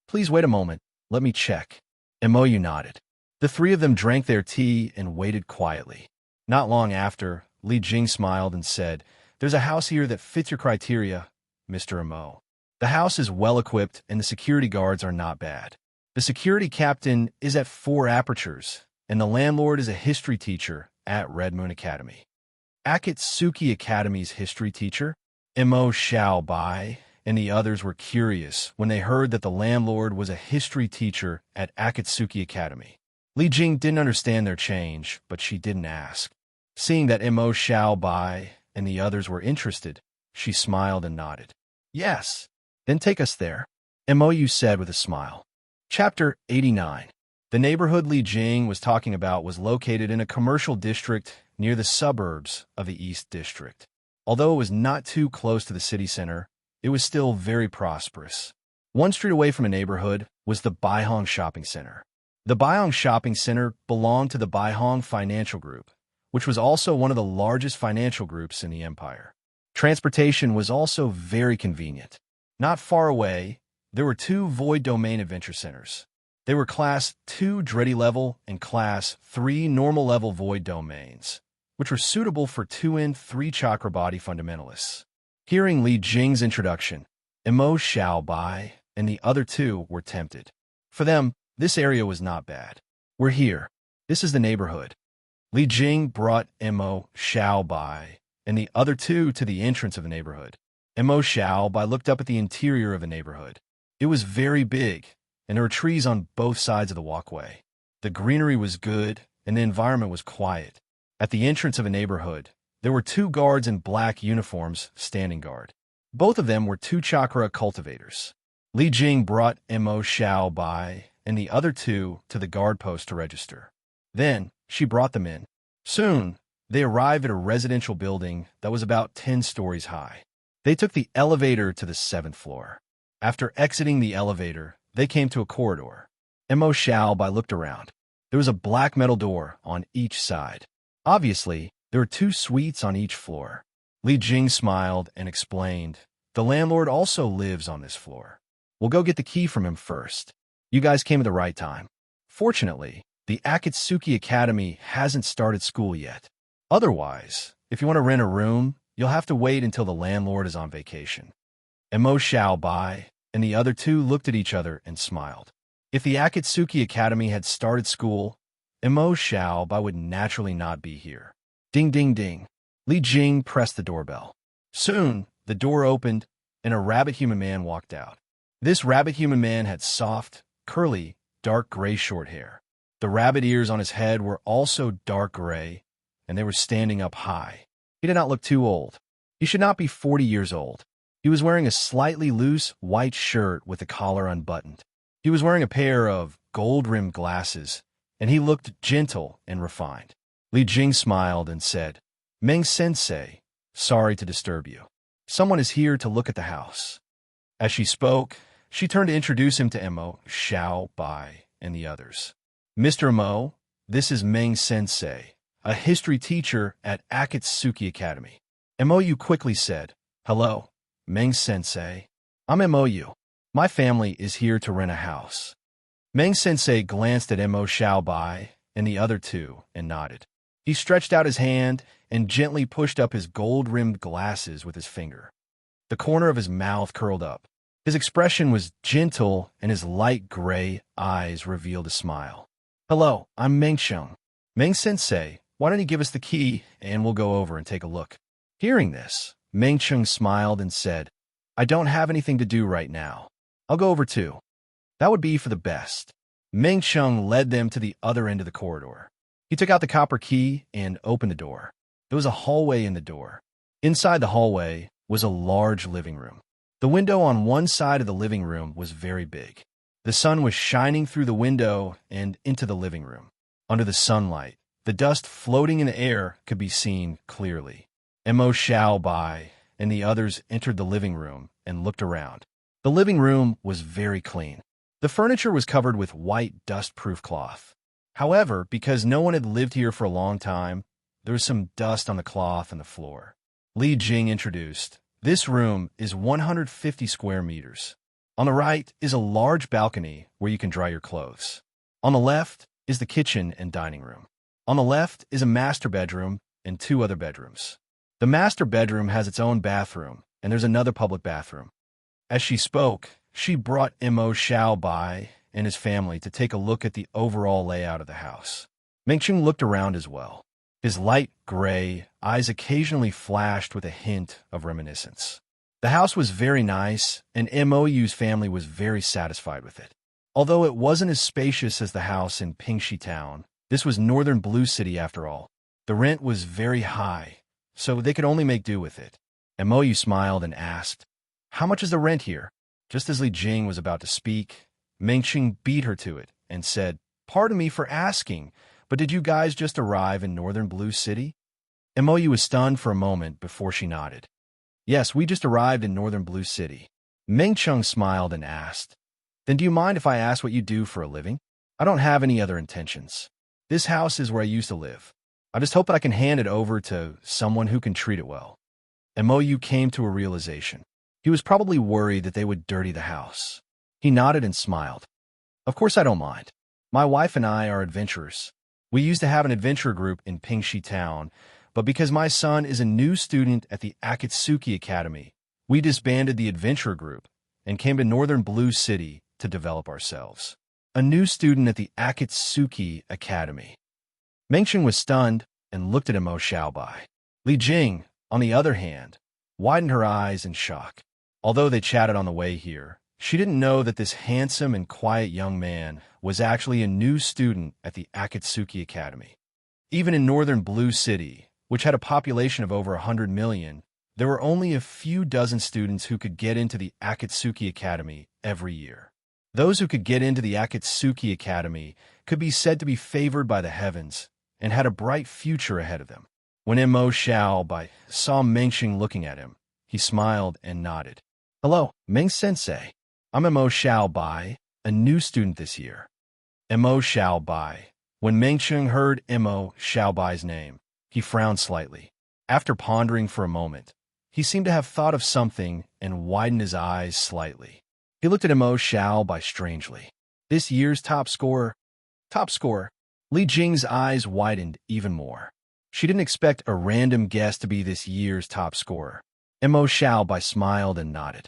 "Please wait a moment, let me check." MOU nodded. The three of them drank their tea and waited quietly. Not long after, Li Jing smiled and said, "There's a house here that fits your criteria, Mr. Mo. The house is well-equipped and the security guards are not bad. The security captain is at 4 apertures, and the landlord is a history teacher at Red Moon Academy." Akatsuki Academy's history teacher? Mo Xiaobai and the others were curious when they heard that the landlord was a history teacher at Akatsuki Academy. Li Jing didn't understand their change, but she didn't ask. Seeing that Mo Xiaobai and the others were interested, she smiled and nodded. "Yes, then take us there," MOU said with a smile. Chapter 89. The neighborhood Li Jing was talking about was located in a commercial district near the suburbs of the East District. Although it was not too close to the city center, it was still very prosperous. One street away from the neighborhood was the Baihong Shopping Center. The Baihong Shopping Center belonged to the Baihong Financial Group, which was also one of the largest financial groups in the empire. Transportation was also very convenient. Not far away, there were 2 Void Domain Adventure Centers. They were Class 2 Dready Level and Class 3 Normal Level Void Domains, which were suitable for 2 and 3 Chakra Body Fundamentalists. Hearing Li Jing's introduction, Mo Xiaobai and the other 2 were tempted. For them, this area was not bad. "We're here. This is the neighborhood." Li Jing brought Mo Xiaobai and the other 2 to the entrance of the neighborhood. Mo Xiaobai looked up at the interior of the neighborhood. It was very big, and there were trees on both sides of the walkway. The greenery was good, and the environment was quiet. At the entrance of the neighborhood, there were 2 guards in black uniforms standing guard. Both of them were 2 chakra cultivators. Li Jing brought Mo Xiaobai and the other 2 to the guard post to register. Then, she brought them in. Soon, they arrived at a residential building that was about 10 stories high. They took the elevator to the 7th floor. After exiting the elevator, they came to a corridor. Mo Xiaobai looked around. There was a black metal door on each side. Obviously, there were 2 suites on each floor. Li Jing smiled and explained, The landlord also lives on this floor. We'll go get the key from him first. You guys came at the right time. Fortunately, the Akatsuki Academy hasn't started school yet. Otherwise, if you want to rent a room, you'll have to wait until the landlord is on vacation. Emo Xiaobai and the other two looked at each other and smiled. If the Akatsuki Academy had started school, Emo Xiaobai would naturally not be here. Ding, ding, ding. Li Jing pressed the doorbell. Soon, the door opened, and a rabbit-human man walked out. This rabbit-human man had soft, curly, dark gray short hair. The rabbit ears on his head were also dark gray, and they were standing up high. He did not look too old. He should not be 40 years old. He was wearing a slightly loose white shirt with the collar unbuttoned. He was wearing a pair of gold-rimmed glasses, and he looked gentle and refined. Li Jing smiled and said, Meng-sensei, sorry to disturb you. Someone is here to look at the house. As she spoke, she turned to introduce him to Emo Xiaobai and the others. Mr. Emo, this is Meng-sensei, a history teacher at Akatsuki Academy. Emo quickly said, Hello, Meng-sensei. I'm Emo. My family is here to rent a house. Meng-sensei glanced at Emo Xiaobai and the other two and nodded. He stretched out his hand and gently pushed up his gold-rimmed glasses with his finger. The corner of his mouth curled up. His expression was gentle and his light gray eyes revealed a smile. Hello, I'm Meng-sheng. Meng-sensei, why don't you give us the key and we'll go over and take a look. Hearing this, Meng-sheng smiled and said, I don't have anything to do right now. I'll go over too. That would be for the best. Meng-sheng led them to the other end of the corridor. He took out the copper key and opened the door. There was a hallway in the door. Inside the hallway was a large living room. The window on one side of the living room was very big. The sun was shining through the window and into the living room. Under the sunlight, the dust floating in the air could be seen clearly. Emo Xiaobai and the others entered the living room and looked around. The living room was very clean. The furniture was covered with white dust-proof cloth. However, because no one had lived here for a long time, there was some dust on the cloth and the floor. Li Jing introduced, This room is 150 square meters. On the right is a large balcony where you can dry your clothes. On the left is the kitchen and dining room. On the left is a master bedroom and two other bedrooms. The master bedroom has its own bathroom, and there's another public bathroom. As she spoke, she brought Emo Xiaobai and his family to take a look at the overall layout of the house. Meng-sheng looked around as well. His light gray eyes occasionally flashed with a hint of reminiscence. The house was very nice, and Mo's family was very satisfied with it. Although it wasn't as spacious as the house in Pingxi Town, this was northern Blue City after all. The rent was very high, so they could only make do with it. Mo smiled and asked, How much is the rent here? Just as Li Jing was about to speak, Meng-sheng beat her to it and said, Pardon me for asking, but did you guys just arrive in northern Blue City? Mo was stunned for a moment before she nodded. Yes, we just arrived in northern Blue City. Meng-sheng smiled and asked, Then do you mind if I ask what you do for a living? I don't have any other intentions. This house is where I used to live. I just hope that I can hand it over to someone who can treat it well. Mo came to a realization. He was probably worried that they would dirty the house. He nodded and smiled. Of course I don't mind. My wife and I are adventurers. We used to have an adventure group in Pingxi Town, but because my son is a new student at the Akatsuki Academy, we disbanded the adventure group and came to northern Blue City to develop ourselves. A new student at the Akatsuki Academy. Meng-sheng was stunned and looked at Emo Xiaobai. Li Jing, on the other hand, widened her eyes in shock. Although they chatted on the way here, she didn't know that this handsome and quiet young man was actually a new student at the Akatsuki Academy. Even in northern Blue City, which had a population of over 100 million, there were only a few dozen students who could get into the Akatsuki Academy every year. Those who could get into the Akatsuki Academy could be said to be favored by the heavens and had a bright future ahead of them. When Emo Xiaobai saw Meng-sheng looking at him, he smiled and nodded. Hello, Meng-sensei. I'm Emo Xiaobai, a new student this year. Emo Xiaobai. When Meng-sheng heard Emo Xiaobai's name, he frowned slightly. After pondering for a moment, He seemed to have thought of something and widened his eyes slightly. He looked at Mo Xiaobai strangely. This year's top scorer? Top scorer. Li Jing's eyes widened even more. She didn't expect a random guest to be this year's top scorer. Mo Xiaobai smiled and nodded.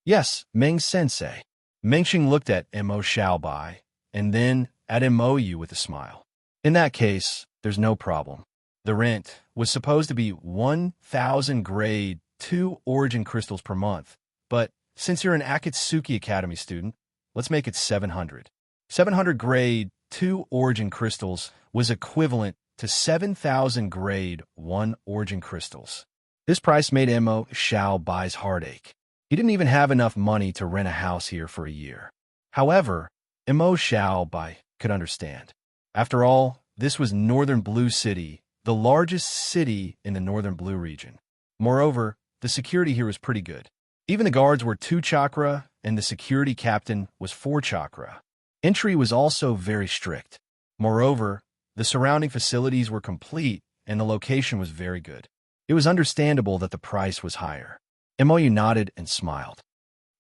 Yes, Meng Sensei. Mengxing looked at Mo Xiaobai and then at Mou with a smile. In that case, there's no problem. The rent was supposed to be 1,000 grade 2 origin crystals per month, but since you're an Akatsuki Academy student, let's make it 700. 700 grade 2 origin crystals was equivalent to 7,000 grade 1 origin crystals. This price made Mo Xiaobai's heart ache. He didn't even have enough money to rent a house here for a year. However, Mo Xiaobai could understand. After all, this was Northern Blue City, the largest city in the Northern Blue region. Moreover, the security here was pretty good. Even the guards were 2 chakra, and the security captain was 4 chakra. Entry was also very strict. Moreover, the surrounding facilities were complete, and the location was very good. It was understandable that the price was higher. Mou nodded and smiled.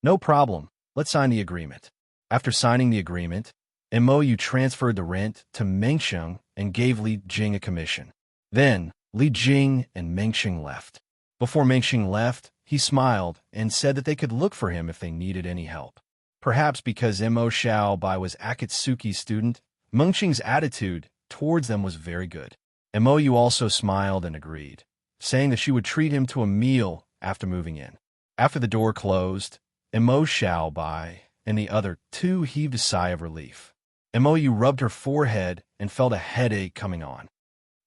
No problem, let's sign the agreement. After signing the agreement, Mou transferred the rent to Mengxing and gave Li Jing a commission. Then, Li Jing and Mengxing left. Before Mengxing left, he smiled and said that they could look for him if they needed any help. Perhaps because Mo Xiaobai was Akatsuki's student, Mengxing's attitude towards them was very good. Mou also smiled and agreed, saying that she would treat him to a meal after moving in. After the door closed, Mo Xiaobai and the other 2 heaved a sigh of relief. Mou rubbed her forehead and felt a headache coming on.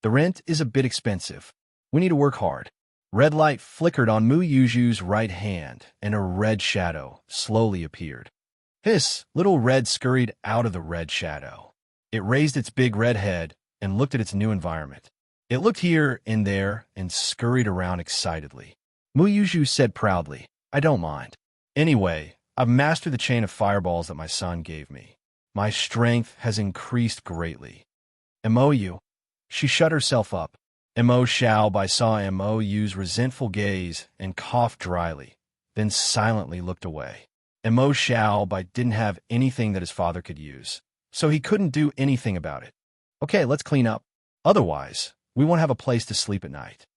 The rent is a bit expensive. We need to work hard. Red light flickered on Mu Yuju's right hand, and a red shadow slowly appeared. Hiss! Little Red scurried out of the red shadow. It raised its big red head and looked at its new environment. It looked here and there and scurried around excitedly. Mu Yuju said proudly, I don't mind. Anyway, I've mastered the chain of fireballs that my son gave me. My strength has increased greatly. Mou. She shut herself up. Mo Xiaobai saw Mou's resentful gaze and coughed dryly, then silently looked away. Mo Xiaobai didn't have anything that his father could use, so he couldn't do anything about it. Okay, let's clean up. Otherwise, we won't have a place to sleep at night.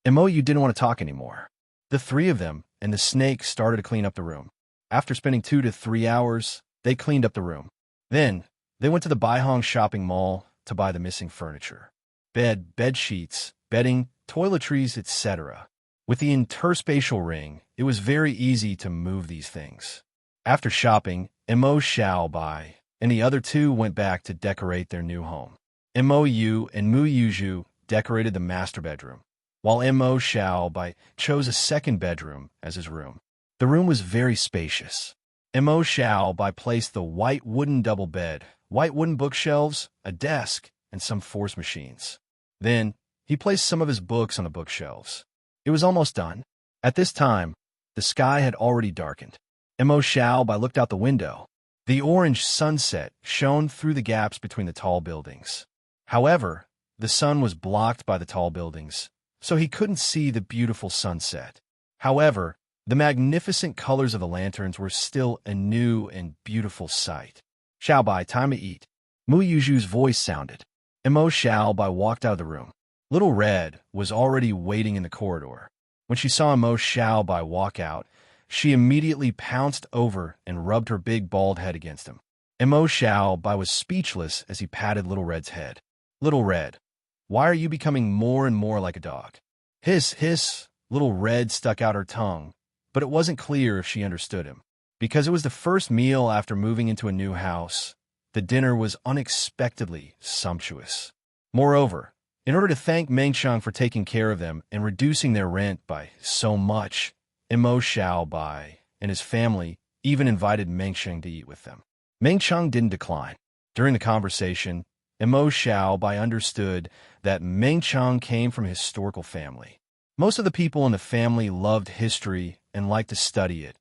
Mou didn't want to talk anymore. The 3 of them and the snake started to clean up the room. After spending 2 to 3 hours, they cleaned up the room. Then, they went to the Baihong shopping mall to buy the missing furniture. Bed sheets, bedding, toiletries, etc. With the interspatial ring, it was very easy to move these things. After shopping, Mo Xiaobai and the other 2 went back to decorate their new home. Mou and Mu Yuju decorated the master bedroom, while Mo Xiaobai chose a second bedroom as his room. The room was very spacious. Mo Xiaobai placed the white wooden double bed, white wooden bookshelves, a desk, and some force machines. Then, he placed some of his books on the bookshelves. It was almost done. At this time, the sky had already darkened. Mo Xiaobai looked out the window. The orange sunset shone through the gaps between the tall buildings. However, the sun was blocked by the tall buildings, so he couldn't see the beautiful sunset. However, the magnificent colors of the lanterns were still a new and beautiful sight. Xiaobai, time to eat. Mu Yuju's voice sounded. Mo Xiaobai walked out of the room. Little Red was already waiting in the corridor. When she saw Mo Xiaobai walk out, she immediately pounced over and rubbed her big bald head against him. Mo Xiaobai was speechless as he patted Little Red's head. Little Red, why are you becoming more and more like a dog? Hiss, hiss. Little Red stuck out her tongue, but it wasn't clear if she understood him. Because it was the first meal after moving into a new house, the dinner was unexpectedly sumptuous. Moreover, in order to thank Mengxiang for taking care of them and reducing their rent by so much, Mo Xiaobai and his family even invited Mengxiang to eat with them. Mengxiang didn't decline. During the conversation, Mo Xiaobai understood that Mengxiang came from a historical family. Most of the people in the family loved history and liked to study it,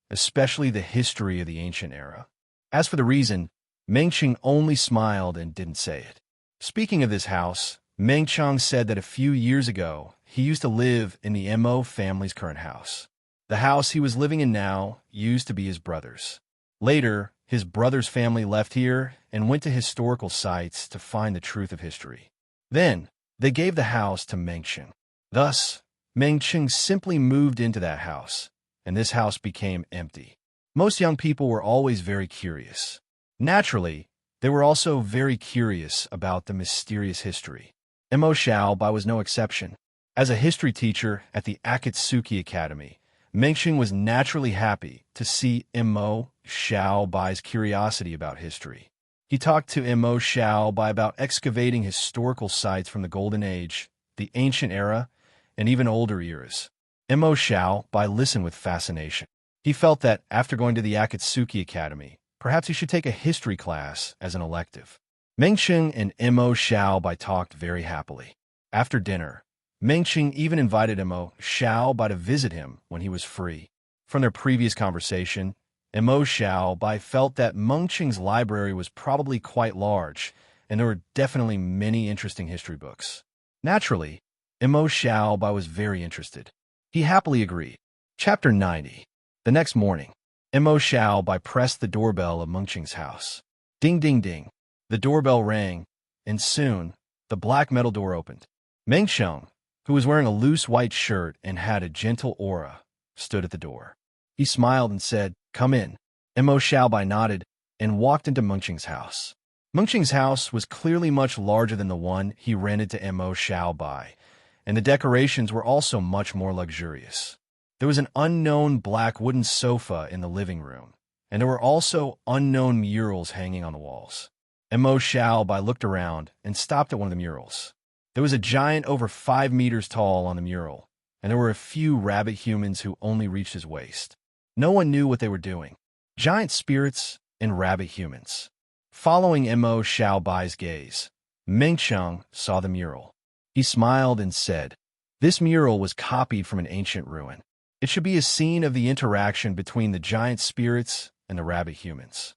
especially the history of the ancient era. As for the reason, Mengxiang only smiled and didn't say it. Speaking of this house, Meng Chang said that a few years ago, he used to live in the Mo family's current house. The house he was living in now used to be his brother's. Later, his brother's family left here and went to historical sites to find the truth of history. Then, they gave the house to Meng Chang. Thus, Meng Chang simply moved into that house, and this house became empty. Most young people were always very curious. Naturally, they were also very curious about the mysterious history. Mo Xiaobai was no exception. As a history teacher at the Akatsuki Academy, Meng Chang was naturally happy to see Mo Xiaobai's curiosity about history. He talked to Mo Xiaobai about excavating historical sites from the Golden Age, the Ancient Era, and even older eras. Mo Xiaobai listened with fascination. He felt that after going to the Akatsuki Academy, perhaps he should take a history class as an elective. Meng Chang and Mo Xiaobai talked very happily. After dinner, Meng Chang even invited Mo Xiaobai to visit him when he was free. From their previous conversation, Mo Xiaobai felt that Meng Chang's library was probably quite large, and there were definitely many interesting history books. Naturally, Mo Xiaobai was very interested. He happily agreed. Chapter 90. The next morning, Mo Xiaobai pressed the doorbell of Meng Chang's house. Ding, ding, ding. The doorbell rang, and soon, the black metal door opened. Meng Chang, who was wearing a loose white shirt and had a gentle aura, stood at the door. He smiled and said, "Come in." Mo Xiaobai nodded and walked into Meng Chang's house. Meng Chang's house was clearly much larger than the one he rented to Mo Xiaobai, and the decorations were also much more luxurious. There was an unknown black wooden sofa in the living room, and there were also unknown murals hanging on the walls. Mo Xiaobai looked around and stopped at one of the murals. There was a giant over 5 meters tall on the mural, and there were a few rabbit humans who only reached his waist. No one knew what they were doing. Giant spirits and rabbit humans. Following Mo Xiaobai's gaze, Meng Chang saw the mural. He smiled and said, "This mural was copied from an ancient ruin. It should be a scene of the interaction between the giant spirits and the rabbit humans."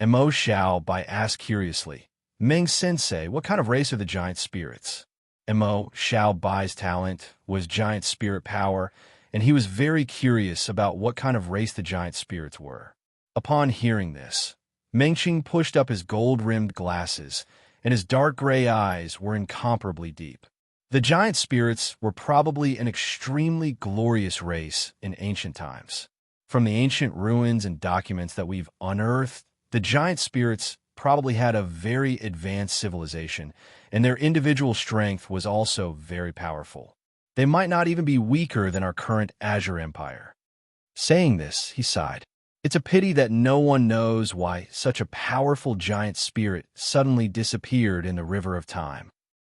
Mo Xiaobai asked curiously, "Meng-sensei, what kind of race are the giant spirits?" Mo Xiaobai's talent was giant spirit power, and he was very curious about what kind of race the giant spirits were. Upon hearing this, Meng Chang pushed up his gold-rimmed glasses, and his dark gray eyes were incomparably deep. The giant spirits were probably an extremely glorious race in ancient times. From the ancient ruins and documents that we've unearthed, the giant spirits probably had a very advanced civilization, and their individual strength was also very powerful. They might not even be weaker than our current Azure Empire. Saying this, he sighed. It's a pity that no one knows why such a powerful giant spirit suddenly disappeared in the river of time.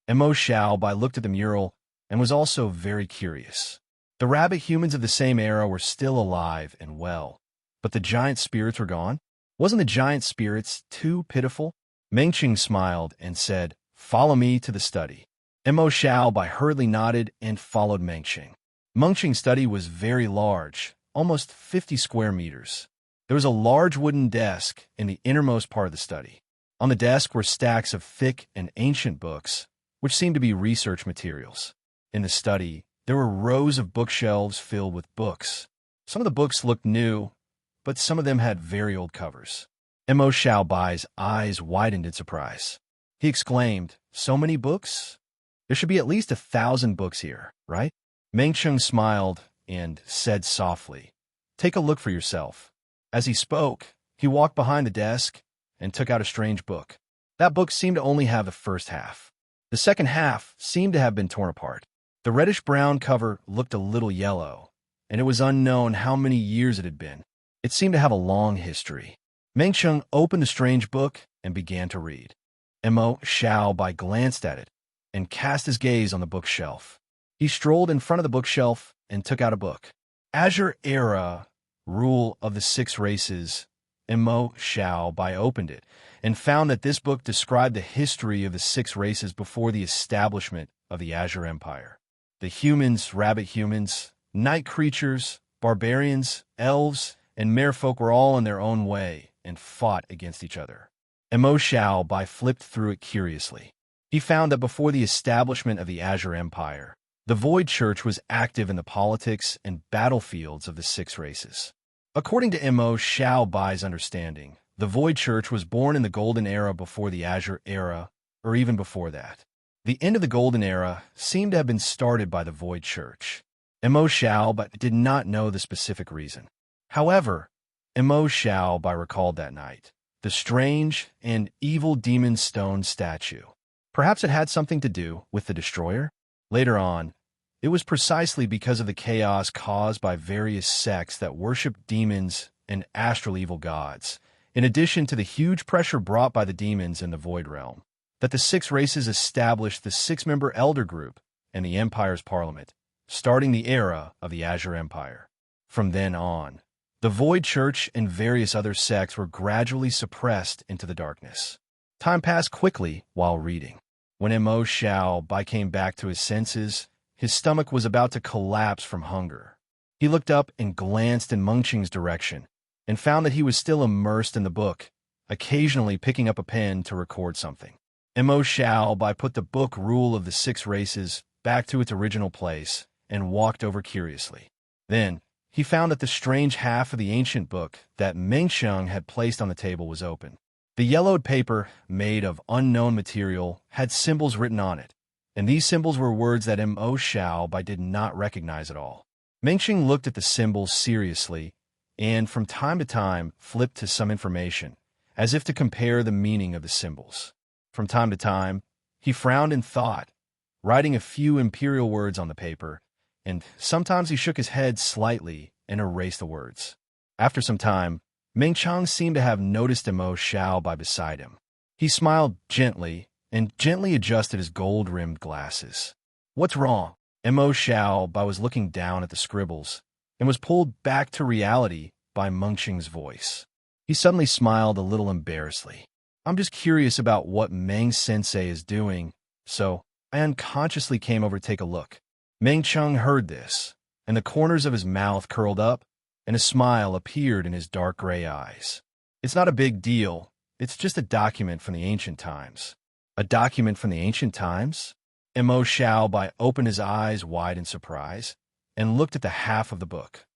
Mo Xiaobai looked at the mural and was also very curious. The rabbit humans of the same era were still alive and well, but the giant spirits were gone? Wasn't the giant spirits too pitiful? Meng Chang smiled and said, "Follow me to the study." Mo Xiaobai hurriedly nodded and followed Meng Chang. Meng Chang's study was very large, almost 50 square meters. There was a large wooden desk in the innermost part of the study. On the desk were stacks of thick and ancient books, which seemed to be research materials. In the study, there were rows of bookshelves filled with books. Some of the books looked new, but some of them had very old covers. Mo Xiaobai's eyes widened in surprise. He exclaimed, "So many books? There should be at least 1,000 books here, right?" Meng Chang smiled and said softly, "Take a look for yourself." As he spoke, he walked behind the desk and took out a strange book. That book seemed to only have the first half. The second half seemed to have been torn apart. The reddish-brown cover looked a little yellow, and it was unknown how many years it had been. It seemed to have a long history. Meng Chang opened the strange book and began to read. Mo Xiaobai glanced at it and cast his gaze on the bookshelf. He strolled in front of the bookshelf and took out a book. Azure Era, Rule of the Six Races. Mo Xiaobai opened it and found that this book described the history of the 6 races before the establishment of the Azure Empire. The humans, rabbit humans, night creatures, barbarians, elves, and merfolk were all in their own way and fought against each other. Mo Xiaobai flipped through it curiously. He found that before the establishment of the Azure Empire, the Void Church was active in the politics and battlefields of the six races. According to Mo Xiaobai's understanding, the Void Church was born in the Golden Era before the Azure Era, or even before that. The end of the Golden Era seemed to have been started by the Void Church. Mo Xiaobai did not know the specific reason. However, Mo Xiaobai recalled that night the strange and evil demon stone statue. Perhaps it had something to do with the Destroyer? Later on, it was precisely because of the chaos caused by various sects that worshipped demons and astral evil gods, in addition to the huge pressure brought by the demons in the Void Realm, that the six races established the six-member Elder Group and the Empire's Parliament, starting the era of the Azure Empire. From then on, the Void Church and various other sects were gradually suppressed into the darkness. Time passed quickly while reading. When Mo Xiaobai came back to his senses, his stomach was about to collapse from hunger. He looked up and glanced in Mengqing's direction, and found that he was still immersed in the book, occasionally picking up a pen to record something. Mo Xiaobai put the book Rule of the Six Races back to its original place and walked over curiously. Then, he found that the strange half of the ancient book that Mengqing had placed on the table was open. The yellowed paper, made of unknown material, had symbols written on it, and these symbols were words that Mo Xiaobai did not recognize at all. Mengqing looked at the symbols seriously and, from time to time, flipped to some information, as if to compare the meaning of the symbols. From time to time, he frowned in thought, writing a few imperial words on the paper, and sometimes he shook his head slightly and erased the words. After some time, Mengqing seemed to have noticed Mo Xiaobai beside him. He smiled gently and gently adjusted his gold-rimmed glasses. "What's wrong?" Mo Xiaobai was looking down at the scribbles and was pulled back to reality by Mengqing's voice. He suddenly smiled a little embarrassedly. "I'm just curious about what Meng-sensei is doing, so I unconsciously came over to take a look." Mengqing heard this, and the corners of his mouth curled up, and a smile appeared in his dark gray eyes. "It's not a big deal. It's just a document from the ancient times." "A document from the ancient times?" Mo Xiaobai opened his eyes wide in surprise and looked at the half of the book.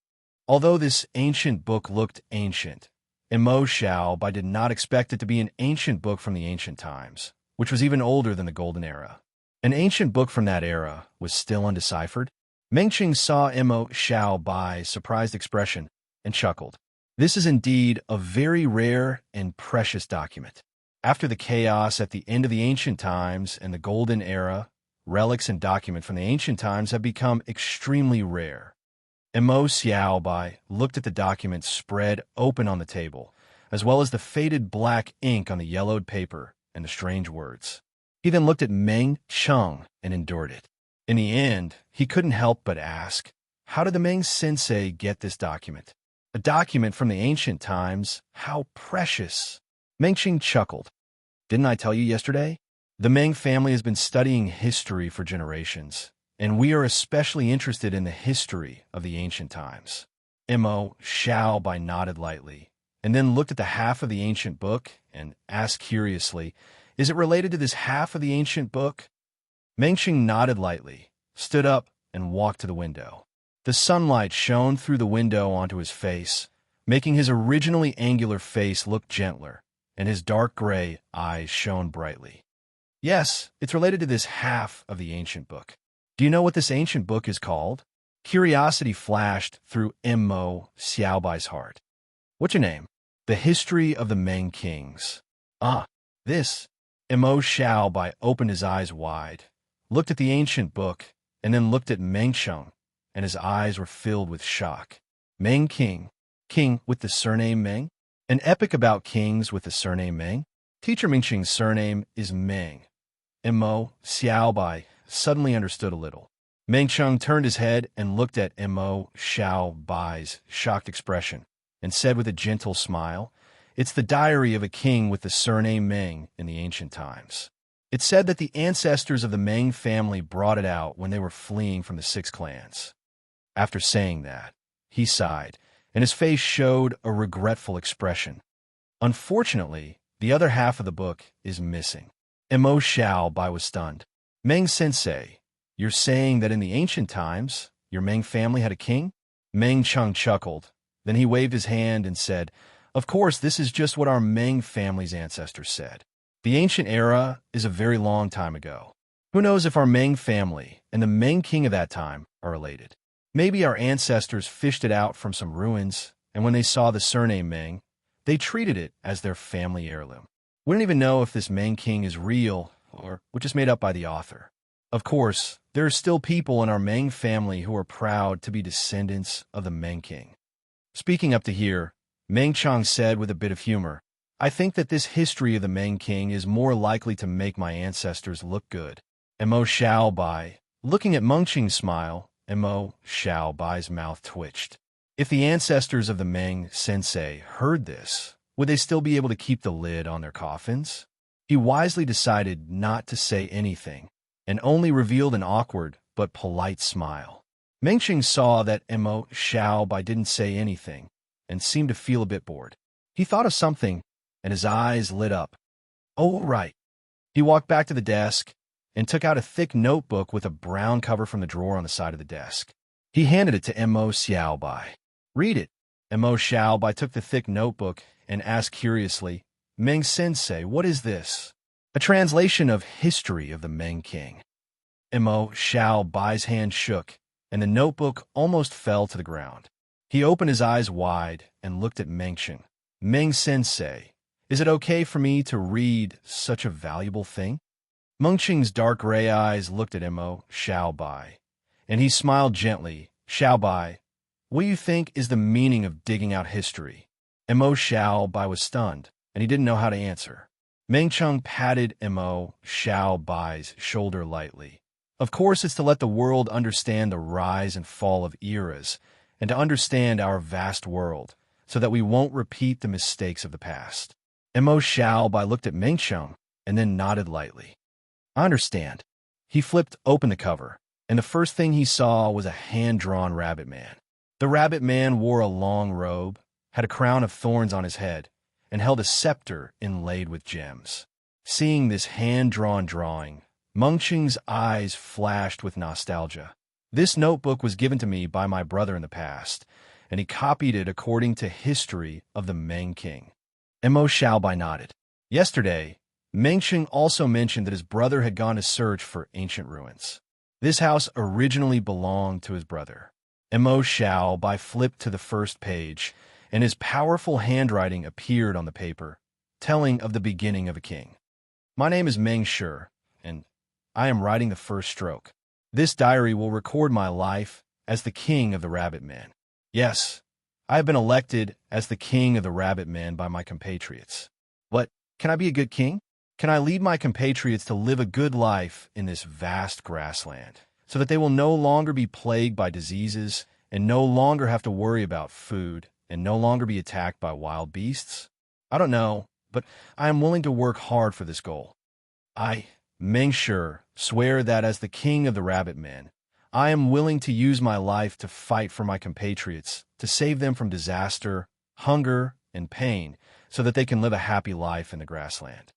Although this ancient book looked ancient, Mo Xiaobai did not expect it to be an ancient book from the ancient times, which was even older than the Golden Era. An ancient book from that era was still undeciphered. Mengqing saw Mo Xiaobai's surprised expression and chuckled. "This is indeed a very rare and precious document. After the chaos at the end of the ancient times and the Golden Era, relics and documents from the ancient times have become extremely rare." Mo Xiaobai looked at the document spread open on the table, as well as the faded black ink on the yellowed paper and the strange words. He then looked at Mengqing and endured it. In the end, he couldn't help but ask, how did the Meng-sensei get this document? A document from the ancient times? How precious! Mengqing chuckled. "Didn't I tell you yesterday? The Meng family has been studying history for generations, and we are especially interested in the history of the ancient times." Mo Xiaobai nodded lightly, and then looked at the half of the ancient book and asked curiously, "Is it related to this half of the ancient book?" Mengqing nodded lightly, stood up, and walked to the window. The sunlight shone through the window onto his face, making his originally angular face look gentler, and his dark gray eyes shone brightly. "Yes, it's related to this half of the ancient book. Do you know what this ancient book is called?" Curiosity flashed through Mo Xiaobai's heart. "What's your name?" "The History of the Meng Kings." "Ah, this." Mo Xiaobai opened his eyes wide, looked at the ancient book, and then looked at Mengqing, and his eyes were filled with shock. "Meng King? King with the surname Meng? An epic about kings with the surname Meng?" Teacher Mengqing's surname is Meng. Mo Xiaobai suddenly understood a little. Mengqing turned his head and looked at Mo Xiaobai's shocked expression, and said with a gentle smile, "It's the diary of a king with the surname Meng in the ancient times. It said that the ancestors of the Meng family brought it out when they were fleeing from the six clans." After saying that, he sighed, and his face showed a regretful expression. "Unfortunately, the other half of the book is missing." Mo Xiaobai was stunned. Meng-sensei, you're saying that in the ancient times, your Meng family had a king? Meng Cheng chuckled. Then he waved his hand and said, Of course, this is just what our Meng family's ancestors said. The ancient era is a very long time ago. Who knows if our Meng family and the Meng king of that time are related? Maybe our ancestors fished it out from some ruins, and when they saw the surname Meng, they treated it as their family heirloom. We don't even know if this Meng king is real or just made up by the author. Of course, there are still people in our Meng family who are proud to be descendants of the Meng king. Speaking up to here, Meng Chang said with a bit of humor, I think that this history of the Meng king is more likely to make my ancestors look good. Mo Xiaobai, looking at Meng Qing's smile, Mo Xiaobai's mouth twitched. If the ancestors of the Meng sensei heard this, would they still be able to keep the lid on their coffins? He wisely decided not to say anything, and only revealed an awkward but polite smile. Meng Qing saw that Mo Xiaobai didn't say anything, and seemed to feel a bit bored. He thought of something, and his eyes lit up. Oh, right. He walked back to the desk, and took out a thick notebook with a brown cover from the drawer on the side of the desk. He handed it to Mo Xiaobai. Read it. Mo Xiaobai took the thick notebook and asked curiously, Meng-sensei, what is this? A translation of History of the Meng King. Mo Xiaobai's hand shook, and the notebook almost fell to the ground. He opened his eyes wide and looked at Meng Qing. Meng-sensei, is it okay for me to read such a valuable thing? Meng Qing's dark gray eyes looked at Mo Xiaobai, and he smiled gently. Xiaobai, what do you think is the meaning of digging out history? Mo Xiaobai was stunned, and he didn't know how to answer. Meng Qing patted Mo Xiaobai's shoulder lightly. Of course, it's to let the world understand the rise and fall of eras, and to understand our vast world, so that we won't repeat the mistakes of the past. Mo Xiaobai looked at Meng Qing, and then nodded lightly. I understand. He flipped open the cover, and the first thing he saw was a hand-drawn rabbit man. The rabbit man wore a long robe, had a crown of thorns on his head, and held a scepter inlaid with gems. Seeing this hand-drawn drawing, Meng Qing's eyes flashed with nostalgia. This notebook was given to me by my brother in the past, and he copied it according to History of the Meng King. Mo Xiaobai nodded. Yesterday, Meng Qing also mentioned that his brother had gone to search for ancient ruins. This house originally belonged to his brother. Mo Xiaobai flipped to the first page, and his powerful handwriting appeared on the paper, telling of the beginning of a king. My name is Meng Shi, and I am writing the first stroke. This diary will record my life as the king of the rabbit men. Yes, I have been elected as the king of the rabbit men by my compatriots. What, can I be a good king? Can I lead my compatriots to live a good life in this vast grassland, so that they will no longer be plagued by diseases and no longer have to worry about food and no longer be attacked by wild beasts? I don't know, but I am willing to work hard for this goal. I, Meng Shi, swear that as the king of the rabbit men, I am willing to use my life to fight for my compatriots, to save them from disaster, hunger, and pain, so that they can live a happy life in the grassland.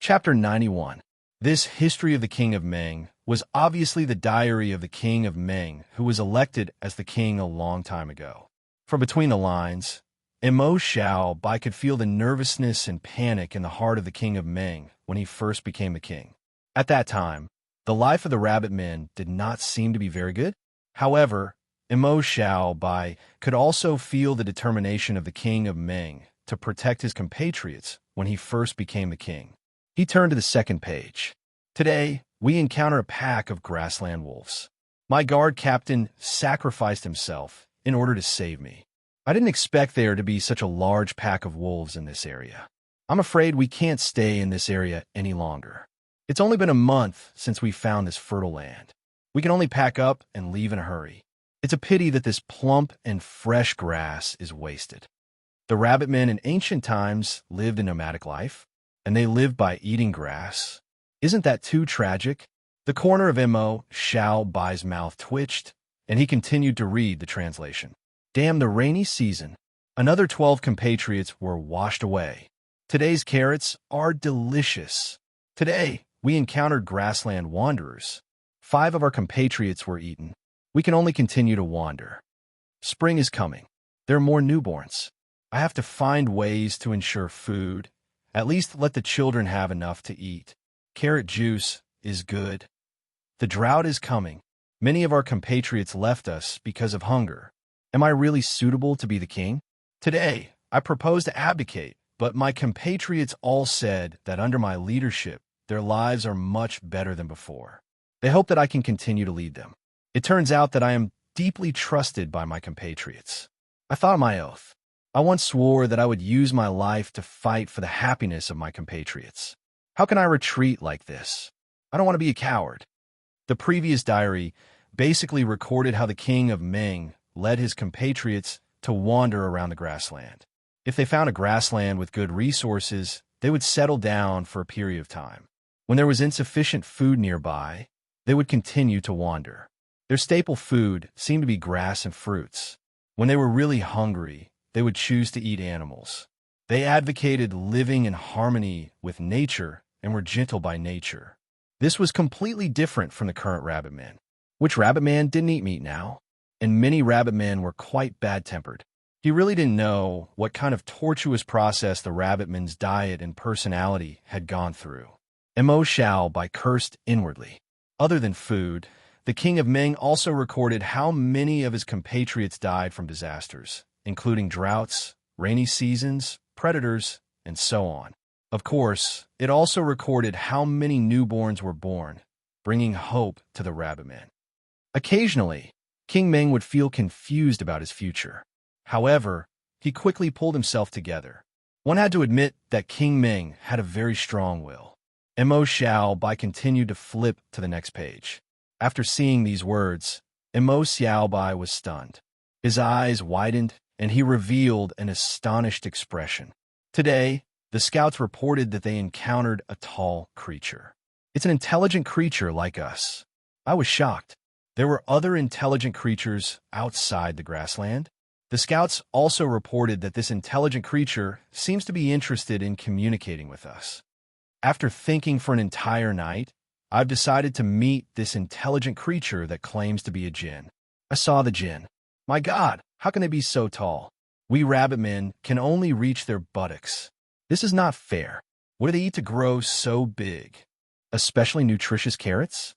Chapter 91. This History of the King of Meng was obviously the diary of the King of Meng, who was elected as the king a long time ago. From between the lines, Mo Xiaobai could feel the nervousness and panic in the heart of the King of Meng when he first became the king. At that time, the life of the rabbit men did not seem to be very good. However, Mo Xiaobai could also feel the determination of the King of Meng to protect his compatriots when he first became the king. He turned to the second page. Today, we encounter a pack of grassland wolves. My guard captain sacrificed himself in order to save me. I didn't expect there to be such a large pack of wolves in this area. I'm afraid we can't stay in this area any longer. It's only been a month since we found this fertile land. We can only pack up and leave in a hurry. It's a pity that this plump and fresh grass is wasted. The rabbit men in ancient times lived a nomadic life, and they lived by eating grass. Isn't that too tragic? The corner of Mo Xiaobai's mouth twitched, and he continued to read the translation. Damn the rainy season. Another 12 compatriots were washed away. Today's carrots are delicious. Today, we encountered grassland wanderers. 5 of our compatriots were eaten. We can only continue to wander. Spring is coming. There are more newborns. I have to find ways to ensure food. At least let the children have enough to eat. Carrot juice is good. The drought is coming. Many of our compatriots left us because of hunger. Am I really suitable to be the king? Today, I propose to abdicate, but my compatriots all said that under my leadership, their lives are much better than before. They hope that I can continue to lead them. It turns out that I am deeply trusted by my compatriots. I thought of my oath. I once swore that I would use my life to fight for the happiness of my compatriots. How can I retreat like this? I don't want to be a coward. The previous diary basically recorded how the king of Ming led his compatriots to wander around the grassland. If they found a grassland with good resources, they would settle down for a period of time. When there was insufficient food nearby, they would continue to wander. Their staple food seemed to be grass and fruits. When they were really hungry, they would choose to eat animals. They advocated living in harmony with nature and were gentle by nature. This was completely different from the current rabbit men, which rabbit man didn't eat meat now, and many rabbit men were quite bad-tempered. He really didn't know what kind of tortuous process the rabbit men's diet and personality had gone through. Mo Xiao by cursed inwardly. Other than food, the king of Ming also recorded how many of his compatriots died from disasters, including droughts, rainy seasons, predators, and so on. Of course, it also recorded how many newborns were born, bringing hope to the rabbit men. Occasionally, King Ming would feel confused about his future. However, he quickly pulled himself together. One had to admit that King Ming had a very strong will. Mo Xiao Bai continued to flip to the next page. After seeing these words, Mo Xiao Bai was stunned. His eyes widened, and he revealed an astonished expression. Today, the scouts reported that they encountered a tall creature. It's an intelligent creature like us. I was shocked. There were other intelligent creatures outside the grassland. The scouts also reported that this intelligent creature seems to be interested in communicating with us. After thinking for an entire night, I've decided to meet this intelligent creature that claims to be a jinn. I saw the jinn. My God, how can they be so tall? We rabbit men can only reach their buttocks. This is not fair. What do they eat to grow so big? Especially nutritious carrots?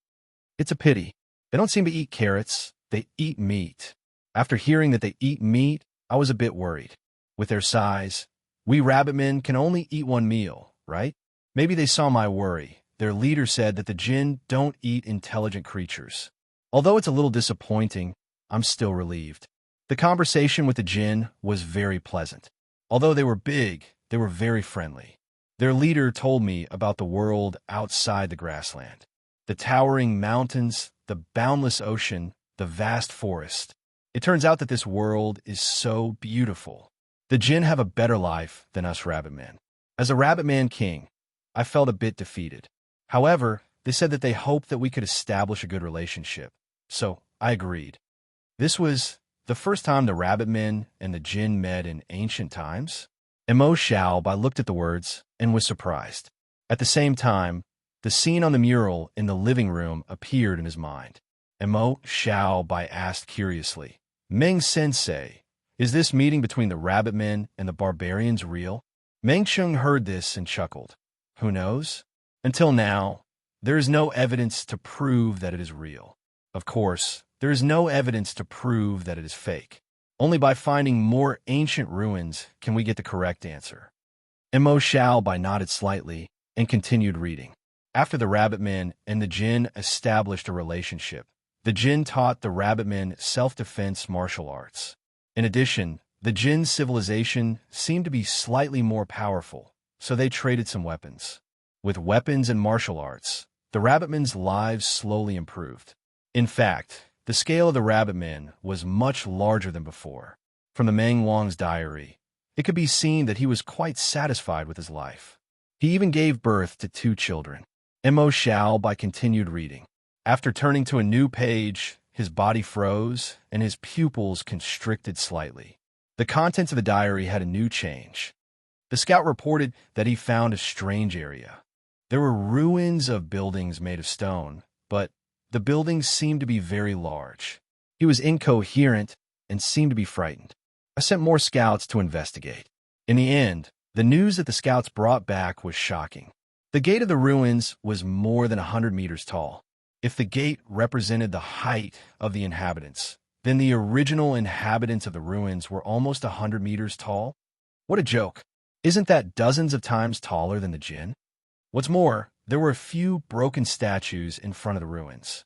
It's a pity. They don't seem to eat carrots. They eat meat. After hearing that they eat meat, I was a bit worried. With their size, we rabbit men can only eat one meal, right? Maybe they saw my worry. Their leader said that the jinn don't eat intelligent creatures. Although it's a little disappointing, I'm still relieved. The conversation with the jinn was very pleasant. Although they were big, they were very friendly. Their leader told me about the world outside the grassland. The towering mountains, the boundless ocean, the vast forest. It turns out that this world is so beautiful. The jinn have a better life than us rabbit men. As a rabbit man king, I felt a bit defeated. However, they said that they hoped that we could establish a good relationship. So I agreed. This was the first time the rabbit men and the jinn met in ancient times. Mo Xiao Bai looked at the words and was surprised. At the same time, the scene on the mural in the living room appeared in his mind. Mo Xiao Bai asked curiously, Ming Sensei, is this meeting between the rabbit men and the barbarians real? Meng Cheng heard this and chuckled. Who knows? Until now, there is no evidence to prove that it is real. Of course, there is no evidence to prove that it is fake. Only by finding more ancient ruins can we get the correct answer. Mo Xiao Bai nodded slightly and continued reading. After the rabbit men and the jinn established a relationship, the jinn taught the rabbit men self-defense martial arts. In addition, the jinn civilization seemed to be slightly more powerful, so they traded some weapons. With weapons and martial arts, the rabbit men's lives slowly improved. In fact, the scale of the rabbit men was much larger than before. From the Meng Wang's diary, it could be seen that he was quite satisfied with his life. He even gave birth to 2 children. Mo Xiao Bai continued reading. After turning to a new page, his body froze and his pupils constricted slightly. The contents of the diary had a new change. The scout reported that he found a strange area. There were ruins of buildings made of stone, but the buildings seemed to be very large. He was incoherent and seemed to be frightened. I sent more scouts to investigate. In the end, the news that the scouts brought back was shocking. The gate of the ruins was more than 100 meters tall. If the gate represented the height of the inhabitants, then the original inhabitants of the ruins were almost 100 meters tall? What a joke. Isn't that dozens of times taller than the Jinn? What's more, there were a few broken statues in front of the ruins.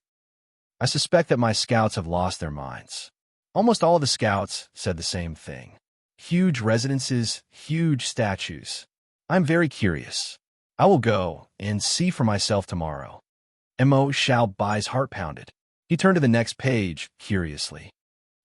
I suspect that my scouts have lost their minds. Almost all of the scouts said the same thing. Huge residences, huge statues. I'm very curious. I will go and see for myself tomorrow. Mo Xiaobai's heart pounded. He turned to the next page, curiously.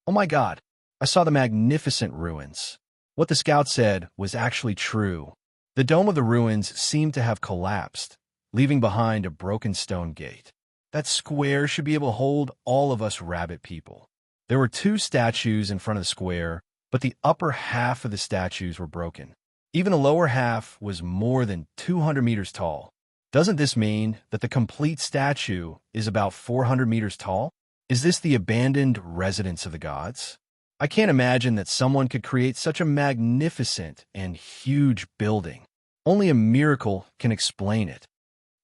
Oh my God, I saw the magnificent ruins. What the scout said was actually true. The dome of the ruins seemed to have collapsed, leaving behind a broken stone gate. That square should be able to hold all of us rabbit people. There were 2 statues in front of the square, but the upper half of the statues were broken. Even the lower half was more than 200 meters tall. Doesn't this mean that the complete statue is about 400 meters tall? Is this the abandoned residence of the gods? I can't imagine that someone could create such a magnificent and huge building. Only a miracle can explain it.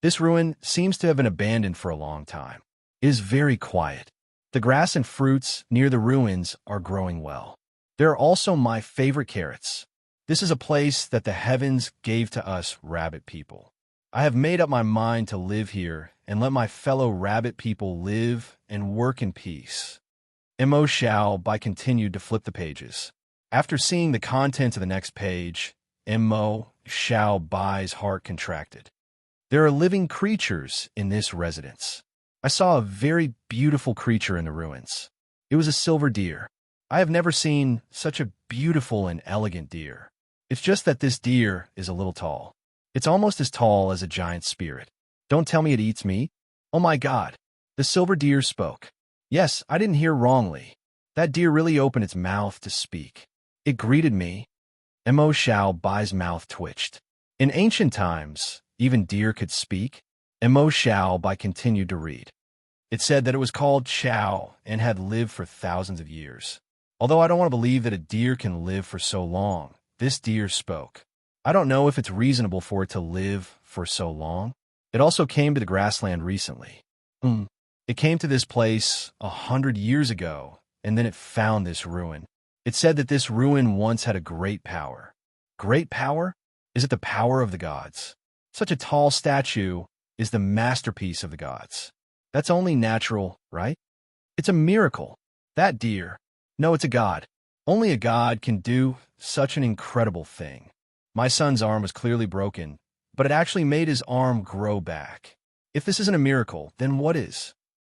This ruin seems to have been abandoned for a long time. It is very quiet. The grass and fruits near the ruins are growing well. There are also my favorite carrots. This is a place that the heavens gave to us rabbit people. I have made up my mind to live here and let my fellow rabbit people live and work in peace. Mo Xiaobai continued to flip the pages. After seeing the contents of the next page, Mo Xiaobai's heart contracted. There are living creatures in this residence. I saw a very beautiful creature in the ruins. It was a silver deer. I have never seen such a beautiful and elegant deer. It's just that this deer is a little tall. It's almost as tall as a giant spirit. Don't tell me it eats meat. Oh my God. The silver deer spoke. Yes, I didn't hear wrongly. That deer really opened its mouth to speak. It greeted me. Mo Xiaobai's mouth twitched. In ancient times, even deer could speak. Mo Xiaobai continued to read. It said that it was called Xiao and had lived for thousands of years. Although I don't want to believe that a deer can live for so long, this deer spoke. I don't know if it's reasonable for it to live for so long. It also came to the grassland recently. It came to this place 100 years ago, and then it found this ruin. It said that this ruin once had a great power. Great power? Is it the power of the gods? Such a tall statue is the masterpiece of the gods. That's only natural, right? It's a miracle. That deer. No, it's a god. Only a god can do such an incredible thing. My son's arm was clearly broken, but it actually made his arm grow back. If this isn't a miracle, then what is?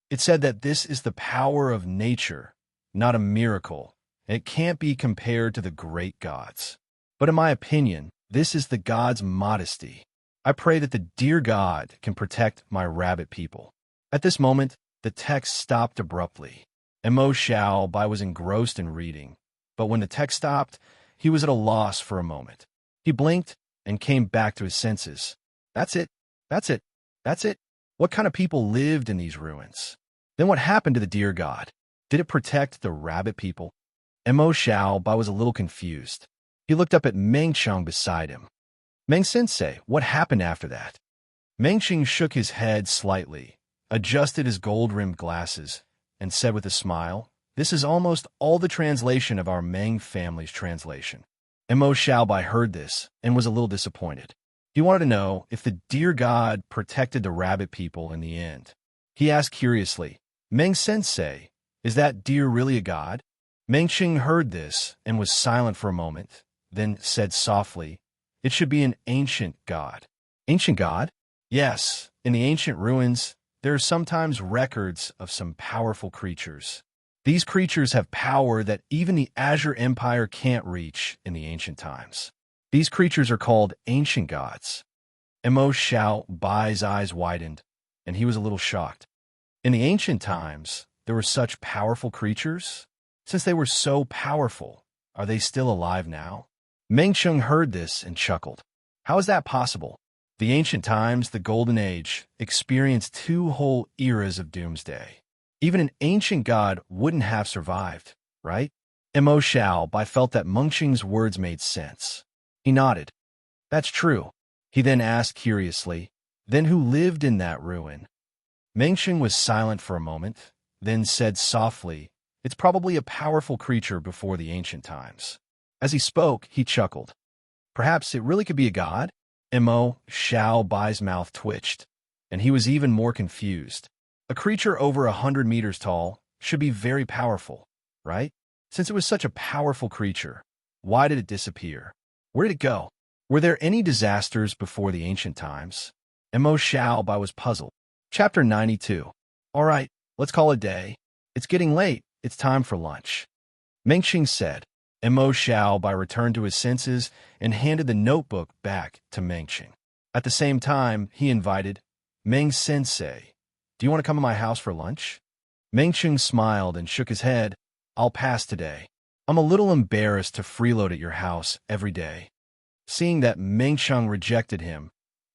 It said that this is the power of nature, not a miracle, and it can't be compared to the great gods. But in my opinion, this is the god's modesty. I pray that the dear God can protect my rabbit people. At this moment, the text stopped abruptly. Mo Xiaobai was engrossed in reading, but when the text stopped, he was at a loss for a moment. He blinked and came back to his senses. That's it. That's it. That's it. What kind of people lived in these ruins? Then what happened to the dear God? Did it protect the rabbit people? Mo Xiaobai was a little confused. He looked up at Meng Sheng beside him. Meng-sensei, what happened after that? Meng Sheng shook his head slightly, adjusted his gold-rimmed glasses, and said with a smile, "This is almost all the translation of our Meng family's translation." Mo Xiaobai heard this and was a little disappointed. He wanted to know if the dear God protected the rabbit people in the end. He asked curiously, "Meng-sensei, is that deer really a god?" Meng Sheng heard this and was silent for a moment, then said softly, "It should be an ancient god." Ancient god? Yes, in the ancient ruins, there are sometimes records of some powerful creatures. These creatures have power that even the Azure Empire can't reach in the ancient times. These creatures are called ancient gods. Mo Xiaobai's eyes widened, and he was a little shocked. In the ancient times, there were such powerful creatures? Since they were so powerful, are they still alive now? Meng Sheng heard this and chuckled. How is that possible? The ancient times, the Golden Age, experienced 2 whole eras of doomsday. Even an ancient god wouldn't have survived, right? Mo Xiaobai felt that Mengqing's words made sense. He nodded. That's true. He then asked curiously, then who lived in that ruin? Mengqing was silent for a moment, then said softly, it's probably a powerful creature before the ancient times. As he spoke, he chuckled. Perhaps it really could be a god? Mo Xiaobai's mouth twitched, and he was even more confused. A creature over 100 meters tall should be very powerful, right? Since it was such a powerful creature, why did it disappear? Where did it go? Were there any disasters before the ancient times? Mo Xiaobai was puzzled. Chapter 92. All right, let's call it a day. It's getting late. It's time for lunch. Mengqing said. Mo Xiaobai returned to his senses and handed the notebook back to Mengqing. At the same time, he invited, Meng-sensei, do you want to come to my house for lunch? Mengqing smiled and shook his head. I'll pass today. I'm a little embarrassed to freeload at your house every day. Seeing that Mengqing rejected him,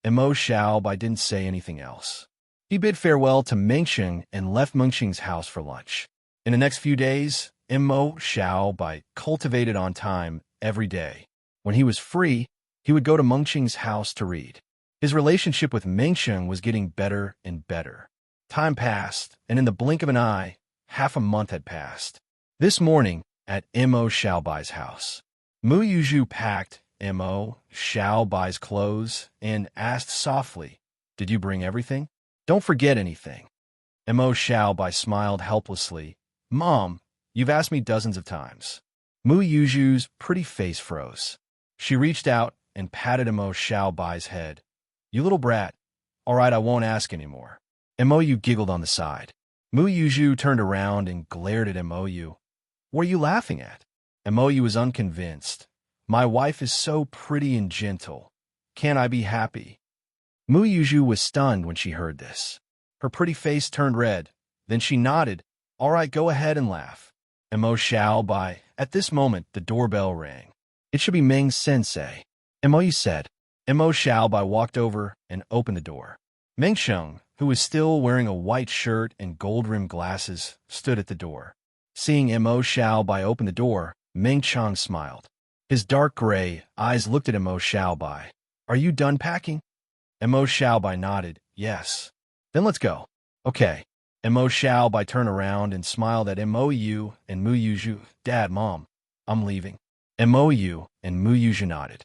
Mo Xiaobai didn't say anything else. He bid farewell to Mengqing and left Mengqing's house for lunch. In the next few days, Mo Xiaobai cultivated on time every day. When he was free, he would go to Mengqing's house to read. His relationship with Mengqing was getting better and better. Time passed, and in the blink of an eye, half a month had passed. This morning, at Mo Xiaobai's house, Mu Yuzhu packed Mo Xiaobai's clothes and asked softly, did you bring everything? Don't forget anything. Mo Xiaobai smiled helplessly. Mom, you've asked me dozens of times. Mu Yuzhu's pretty face froze. She reached out and patted Mo Xiaobai's head. You little brat. All right, I won't ask anymore. Mo Yu giggled on the side. Mu Yuzhu turned around and glared at Mo Yu. What are you laughing at? Mo Yu was unconvinced. My wife is so pretty and gentle. Can't I be happy? Mu Yuzhu was stunned when she heard this. Her pretty face turned red. Then she nodded. All right, go ahead and laugh. Mo Xiaobai. At this moment, the doorbell rang. It should be Meng-sensei. Mo Yu said. Mo Xiaobai walked over and opened the door. Mengqing, who was still wearing a white shirt and gold-rimmed glasses, stood at the door. Seeing Mo Xiaobai open the door, Mengqing smiled. His dark gray eyes looked at Mo Xiaobai. Are you done packing? Mo Xiaobai nodded. Yes. Then let's go. Okay. Mo Xiaobai turned around and smiled at Mo Yu and Mu Yuzhu. Dad, Mom, I'm leaving. Mo Yu and Mu Yuzhu nodded.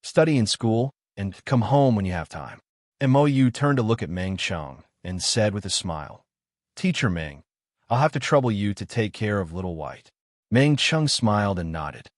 Study in school and come home when you have time. Mo Yu turned to look at Mengqing and said with a smile, Teacher Meng, I'll have to trouble you to take care of little White. Mengqing smiled and nodded.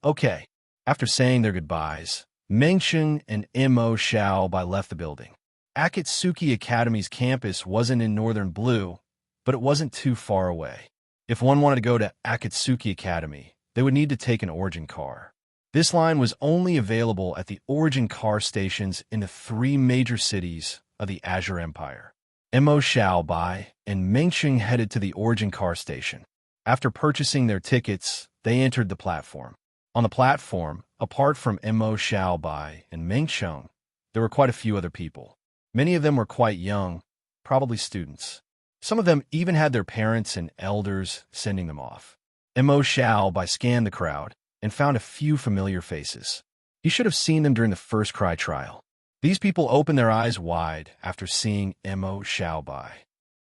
Okay. After saying their goodbyes, Mengqing and Mo Xiaobai left the building. Akatsuki Academy's campus wasn't in northern blue, but it wasn't too far away. If one wanted to go to Akatsuki Academy, they would need to take an origin car. This line was only available at the origin car stations in the 3 major cities of the Azure Empire. Mo Xiaobai and Mengqing headed to the origin car station. After purchasing their tickets, they entered the platform. On the platform, apart from Mo Xiaobai and Mengqing, there were quite a few other people. Many of them were quite young, probably students. Some of them even had their parents and elders sending them off. Mo Xiaobai scanned the crowd and found a few familiar faces. He should have seen them during the first cry trial. These people opened their eyes wide after seeing Mo Xiaobai.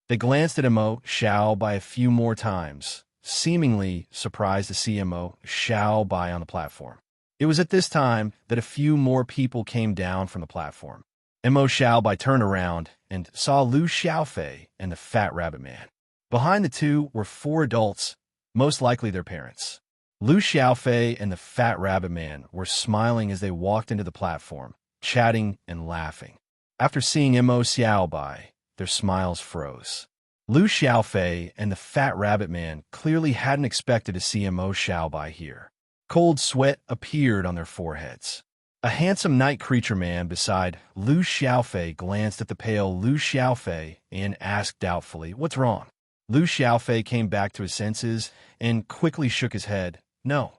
They glanced at Mo Xiaobai a few more times, seemingly surprised to see Mo Xiaobai on the platform. It was at this time that a few more people came down from the platform. Mo Xiaobai turned around and saw Lu Xiaofei and the Fat Rabbit Man. Behind the two were 4 adults, most likely their parents. Lu Xiaofei and the Fat Rabbit Man were smiling as they walked into the platform, chatting and laughing. After seeing Mo Xiaobai, their smiles froze. Lu Xiaofei and the Fat Rabbit Man clearly hadn't expected to see Mo Xiaobai here. Cold sweat appeared on their foreheads. A handsome night creature man beside Lu Xiaofei glanced at the pale Lu Xiaofei and asked doubtfully, "What's wrong?" Lu Xiaofei came back to his senses and quickly shook his head. "No,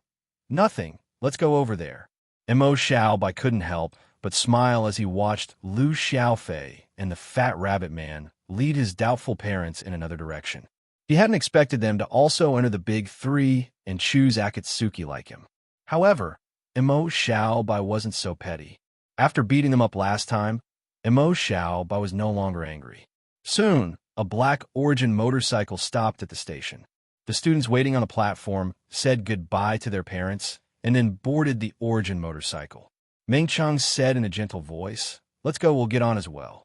nothing. Let's go over there." Mo Xiaobai couldn't help but smile as he watched Lu Xiaofei and the fat rabbit man lead his doubtful parents in another direction. He hadn't expected them to also enter the big three and choose Akatsuki like him. However, Emo Xiaobai wasn't so petty. After beating them up last time, Emo Xiaobai was no longer angry. Soon, a black Origin motorcycle stopped at the station. The students waiting on the platform said goodbye to their parents and then boarded the Origin motorcycle. Meng Chang said in a gentle voice, "Let's go, we'll get on as well."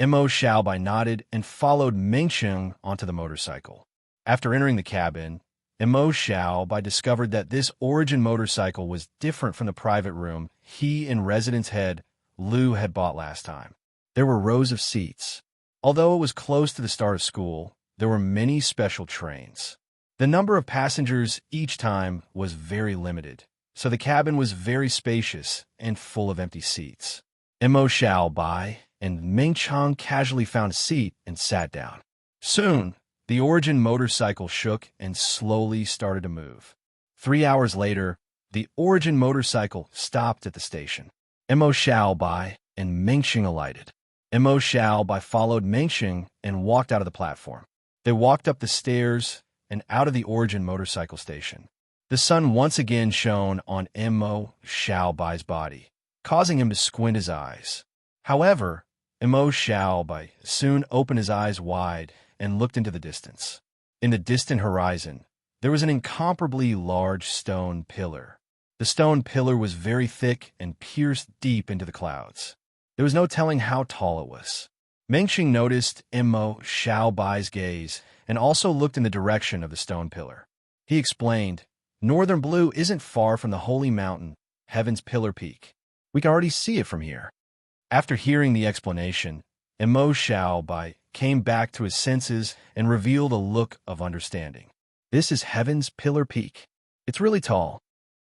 Mo Xiaobai nodded and followed Meng Chang onto the motorcycle. After entering the cabin, Mo Xiaobai discovered that this Origin motorcycle was different from the private room he and residence head Lu had bought last time. There were rows of seats. Although it was close to the start of school, there were many special trains. The number of passengers each time was very limited, so the cabin was very spacious and full of empty seats. Mo Xiaobai and Meng Chang casually found a seat and sat down. Soon, the Origin motorcycle shook and slowly started to move. 3 hours later, the Origin motorcycle stopped at the station. Mo Xiaobai and Meng Chang alighted. Mo Xiaobai followed Meng Chang and walked out of the platform. They walked up the stairs and out of the Origin motorcycle station. The sun once again shone on Mo Xiaobai's body, causing him to squint his eyes. However, Mo Xiaobai soon opened his eyes wide and looked into the distance. In the distant horizon, there was an incomparably large stone pillar. The stone pillar was very thick and pierced deep into the clouds. There was no telling how tall it was. Meng Chang noticed Mo Xiaobai's gaze and also looked in the direction of the stone pillar. He explained, "Northern Blue isn't far from the holy mountain, Heaven's Pillar Peak. We can already see it from here." After hearing the explanation, Mo Xiaobai came back to his senses and revealed a look of understanding. "This is Heaven's Pillar Peak. It's really tall."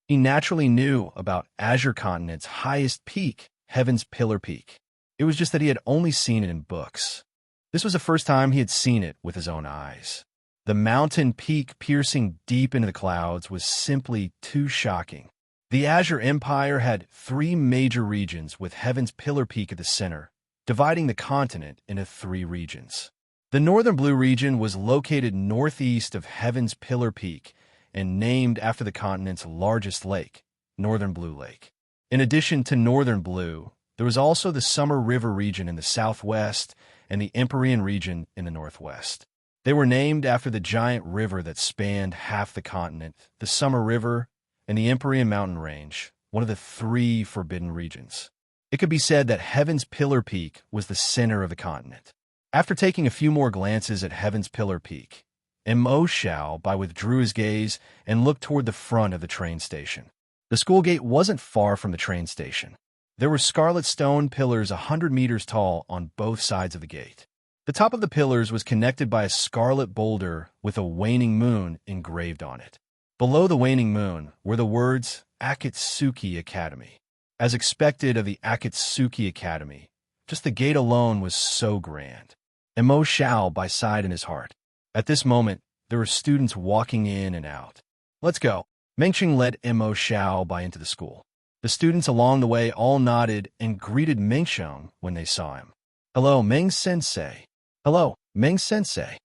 He naturally knew about Azure Continent's highest peak, Heaven's Pillar Peak. It was just that he had only seen it in books. This was the first time he had seen it with his own eyes. The mountain peak piercing deep into the clouds was simply too shocking. The Azure Empire had 3 major regions with Heaven's Pillar Peak at the center, dividing the continent into 3 regions. The Northern Blue region was located northeast of Heaven's Pillar Peak and named after the continent's largest lake, Northern Blue Lake. In addition to Northern Blue, there was also the Summer River region in the southwest and the Empyrean region in the northwest. They were named after the giant river that spanned half the continent, the Summer River and the Empyrean mountain range, one of the 3 forbidden regions. It could be said that Heaven's Pillar Peak was the center of the continent. After taking a few more glances at Heaven's Pillar Peak, Mo Xiaobai withdrew his gaze and looked toward the front of the train station. The school gate wasn't far from the train station. There were scarlet stone pillars 100 meters tall on both sides of the gate. The top of the pillars was connected by a scarlet boulder with a waning moon engraved on it. Below the waning moon were the words Akatsuki Academy. As expected of the Akatsuki Academy, just the gate alone was so grand. Mo Xiaobai sighed in his heart. At this moment, there were students walking in and out. "Let's go." Meng Chang led Mo Xiaobai into the school. The students along the way all nodded and greeted Meng Chang when they saw him. "Hello, Meng Sensei." "Hello, Meng Sensei."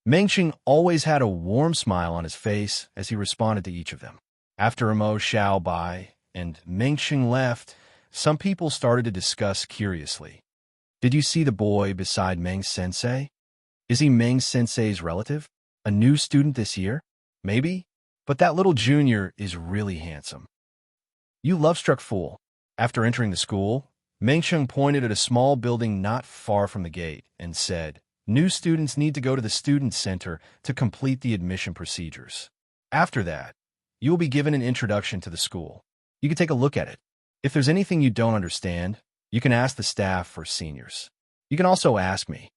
Meng Chang always had a warm smile on his face as he responded to each of them. After Mo Xiaobai and Meng Chang left, some people started to discuss curiously. "Did you see the boy beside Meng Sensei? Is he Meng Sensei's relative? A new student this year? Maybe? But that little junior is really handsome." "You love-struck fool." After entering the school, Meng Chang pointed at a small building not far from the gate and said, "New students need to go to the student center to complete the admission procedures. After that, you will be given an introduction to the school. You can take a look at it. If there's anything you don't understand, you can ask the staff or seniors. You can also ask me."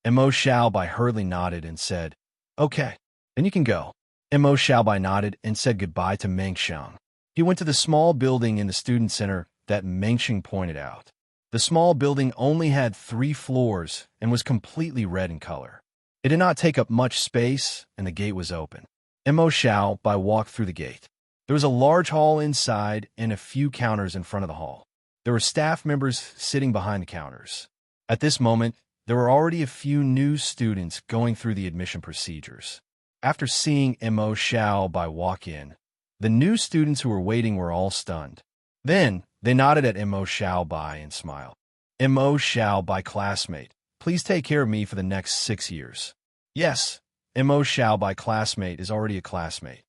Mo Xiaobai hurriedly nodded and said, "Okay, then you can go." Mo Xiaobai nodded and said goodbye to Meng Chang. He went to the small building in the student center that Meng Chang pointed out. The small building only had 3 floors and was completely red in color. It did not take up much space, and the gate was open. Mo Xiaobai walked through the gate. There was a large hall inside and a few counters in front of the hall. there were staff members sitting behind the counters. At this moment, there were already a few new students going through the admission procedures. After seeing Mo Xiao Bai walk in, the new students who were waiting were all stunned. Then, they nodded at Mo Xiao Bai and smiled. Mo Xiao Bai, classmate, please take care of me for the next 6 years. Yes, Mo Xiao Bai, classmate, is already a classmate.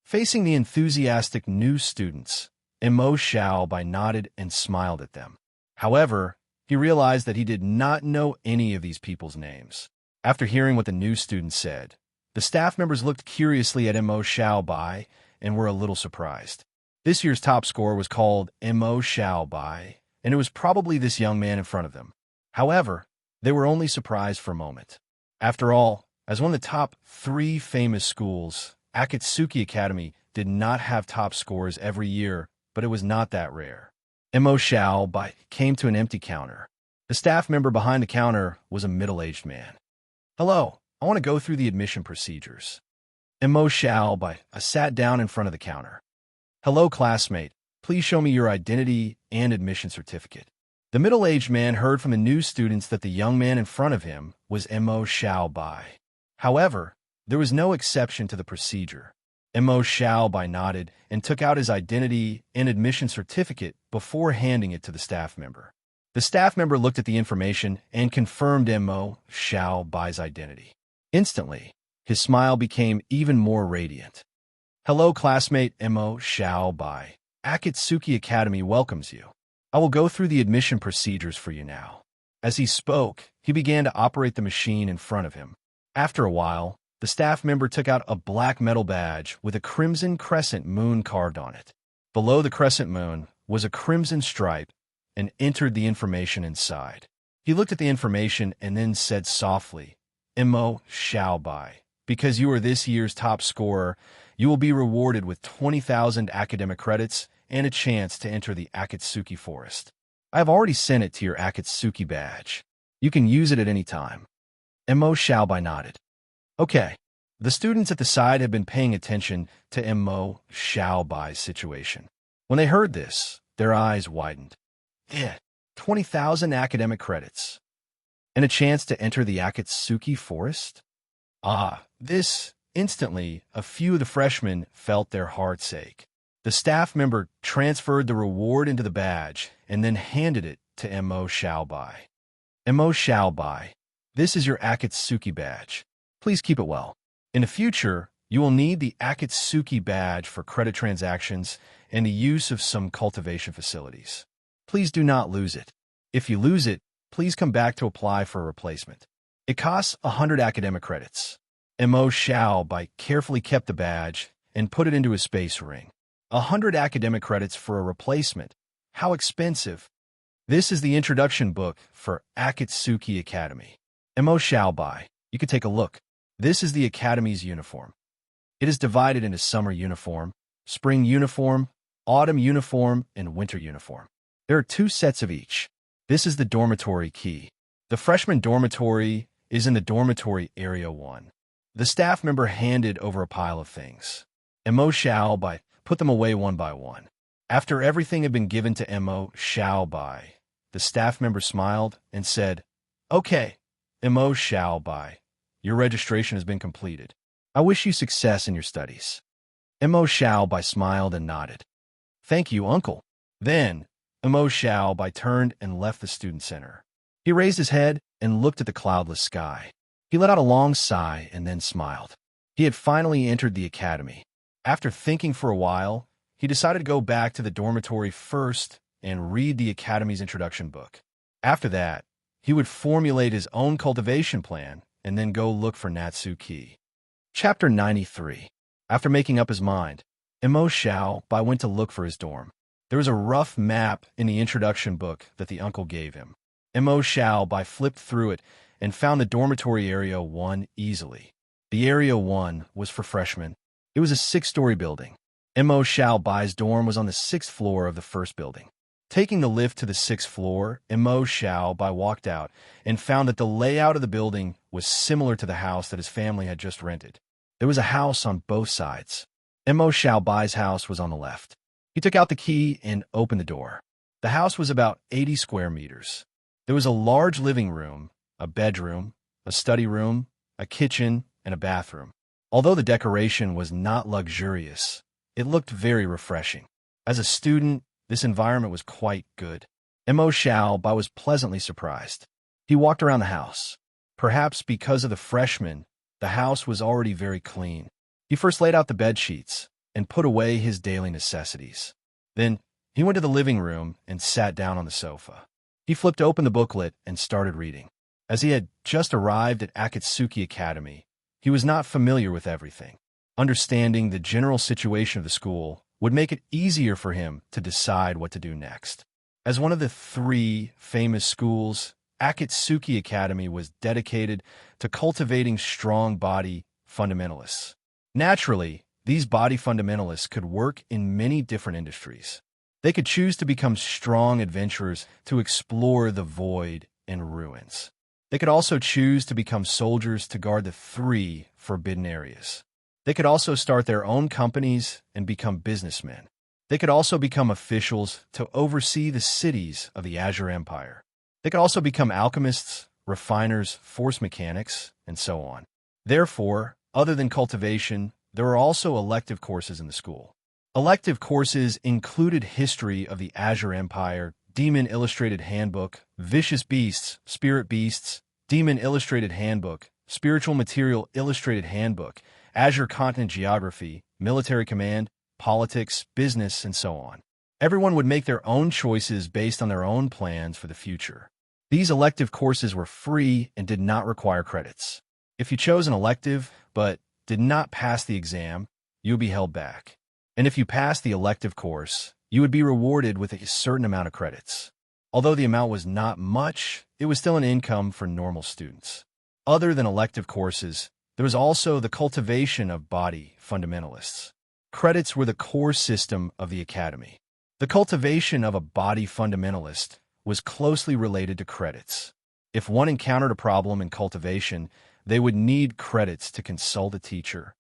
Facing the enthusiastic new students, Mo Xiao Bai nodded and smiled at them. However, he realized that he did not know any of these people's names. After hearing what the new students said, the staff members looked curiously at Mo Xiao Bai and were a little surprised. This year's top scorer was called Mo Xiao Bai, and it was probably this young man in front of them. However, they were only surprised for a moment. After all, as one of the top 3 famous schools, Akatsuki Academy did not have top scores every year, but it was not that rare. Mo Xiao Bai came to an empty counter. The staff member behind the counter was a middle-aged man. Hello, I want to go through the admission procedures. Mo Xiao Bai sat down in front of the counter. Hello, classmate. Please show me your identity and admission certificate. The middle-aged man heard from the new students that the young man in front of him was Mo Xiao Bai. However, there was no exception to the procedure. Mo Xiao Bai nodded and took out his identity and admission certificate before handing it to the staff member. The staff member looked at the information and confirmed Mo Xiao Bai's identity. Instantly, his smile became even more radiant. Hello, classmate Mo Xiao Bai. Akatsuki Academy welcomes you. I will go through the admission procedures for you now. As he spoke, he began to operate the machine in front of him. After a while, the staff member took out a black metal badge with a crimson crescent moon carved on it. Below the crescent moon was a crimson stripe and entered the information inside. He looked at the information and then said softly, Mo Xiao Bai, because you are this year's top scorer, you will be rewarded with 20,000 academic credits and a chance to enter the Akatsuki Forest. I have already sent it to your Akatsuki badge. You can use it at any time. Mo Xiao Bai nodded. Okay. The students at the side had been paying attention to Mo Xiao Bai's situation. When they heard this, their eyes widened. 20,000 academic credits. And a chance to enter the Akatsuki Forest? This. Instantly, a few of the freshmen felt their hearts ache. The staff member transferred the reward into the badge and then handed it to Mo Xiao Bai. Mo Xiao Bai, this is your Akatsuki badge. Please keep it well. In the future, you will need the Akatsuki badge for credit transactions and the use of some cultivation facilities. Please do not lose it. If you lose it, please come back to apply for a replacement. It costs 100 academic credits. Mo Xiao Bai carefully kept the badge and put it into his space ring. 100 academic credits for a replacement. How expensive. This is the introduction book for Akatsuki Academy. Mo Xiao Bai, you can take a look. This is the Academy's uniform. It is divided into summer uniform, spring uniform, autumn uniform, and winter uniform. There are 2 sets of each. This is the dormitory key. The freshman dormitory is in the dormitory area 1. The staff member handed over a pile of things. Mo Xiao Bai put them away one by one. After everything had been given to Mo Xiao Bai, the staff member smiled and said, Okay, Mo Xiao Bai, your registration has been completed. I wish you success in your studies. Mo Xiao Bai smiled and nodded. Thank you, uncle. Then, Mo Xiao Bai turned and left the student center. He raised his head and looked at the cloudless sky. He let out a long sigh and then smiled. He had finally entered the academy. After thinking for a while, he decided to go back to the dormitory first and read the academy's introduction book. After that, he would formulate his own cultivation plan and then go look for Natsuki. Chapter 93. After making up his mind, Mo Xiao Bai went to look for his dorm. There was a rough map in the introduction book that the uncle gave him. Mo Xiao Bai flipped through it and found the dormitory area 1 easily. The area 1 was for freshmen. It was a 6-story building. Mo Xiao Bai's dorm was on the 6th floor of the first building. Taking the lift to the 6th floor, Mo Xiao Bai walked out and found that the layout of the building was similar to the house that his family had just rented. There was a house on both sides. Mo Xiao Bai's house was on the left. He took out the key and opened the door. The house was about 80 square meters. There was a large living room, a bedroom, a study room, a kitchen, and a bathroom. Although the decoration was not luxurious, it looked very refreshing. As a student, this environment was quite good. Mo Xiaobai was pleasantly surprised. He walked around the house. Perhaps because of the freshmen, the house was already very clean. He first laid out the bed sheets and put away his daily necessities. Then, he went to the living room and sat down on the sofa. He flipped open the booklet and started reading. As he had just arrived at Akatsuki Academy, he was not familiar with everything. Understanding the general situation of the school would make it easier for him to decide what to do next. As one of the 3 famous schools, Akatsuki Academy was dedicated to cultivating strong body fundamentalists. Naturally, these body fundamentalists could work in many different industries. They could choose to become strong adventurers to explore the void and ruins. They could also choose to become soldiers to guard the 3 forbidden areas. They could also start their own companies and become businessmen. They could also become officials to oversee the cities of the Azure Empire. They could also become alchemists, refiners, force mechanics, and so on. Therefore, other than cultivation, there were also elective courses in the school. Elective courses included history of the Azure Empire, Demon Illustrated Handbook, Vicious Beasts, Spirit Beasts, Demon Illustrated Handbook, Spiritual Material Illustrated Handbook, Azure Continent Geography, Military Command, Politics, Business, and so on. Everyone would make their own choices based on their own plans for the future. These elective courses were free and did not require credits. If you chose an elective but did not pass the exam, you would be held back. And if you passed the elective course, you would be rewarded with a certain amount of credits. Although the amount was not much, it was still an income for normal students. Other than elective courses, there was also the cultivation of body fundamentalists. Credits were the core system of the academy. The cultivation of a body fundamentalist was closely related to credits. If one encountered a problem in cultivation, they would need credits to consult a teacher.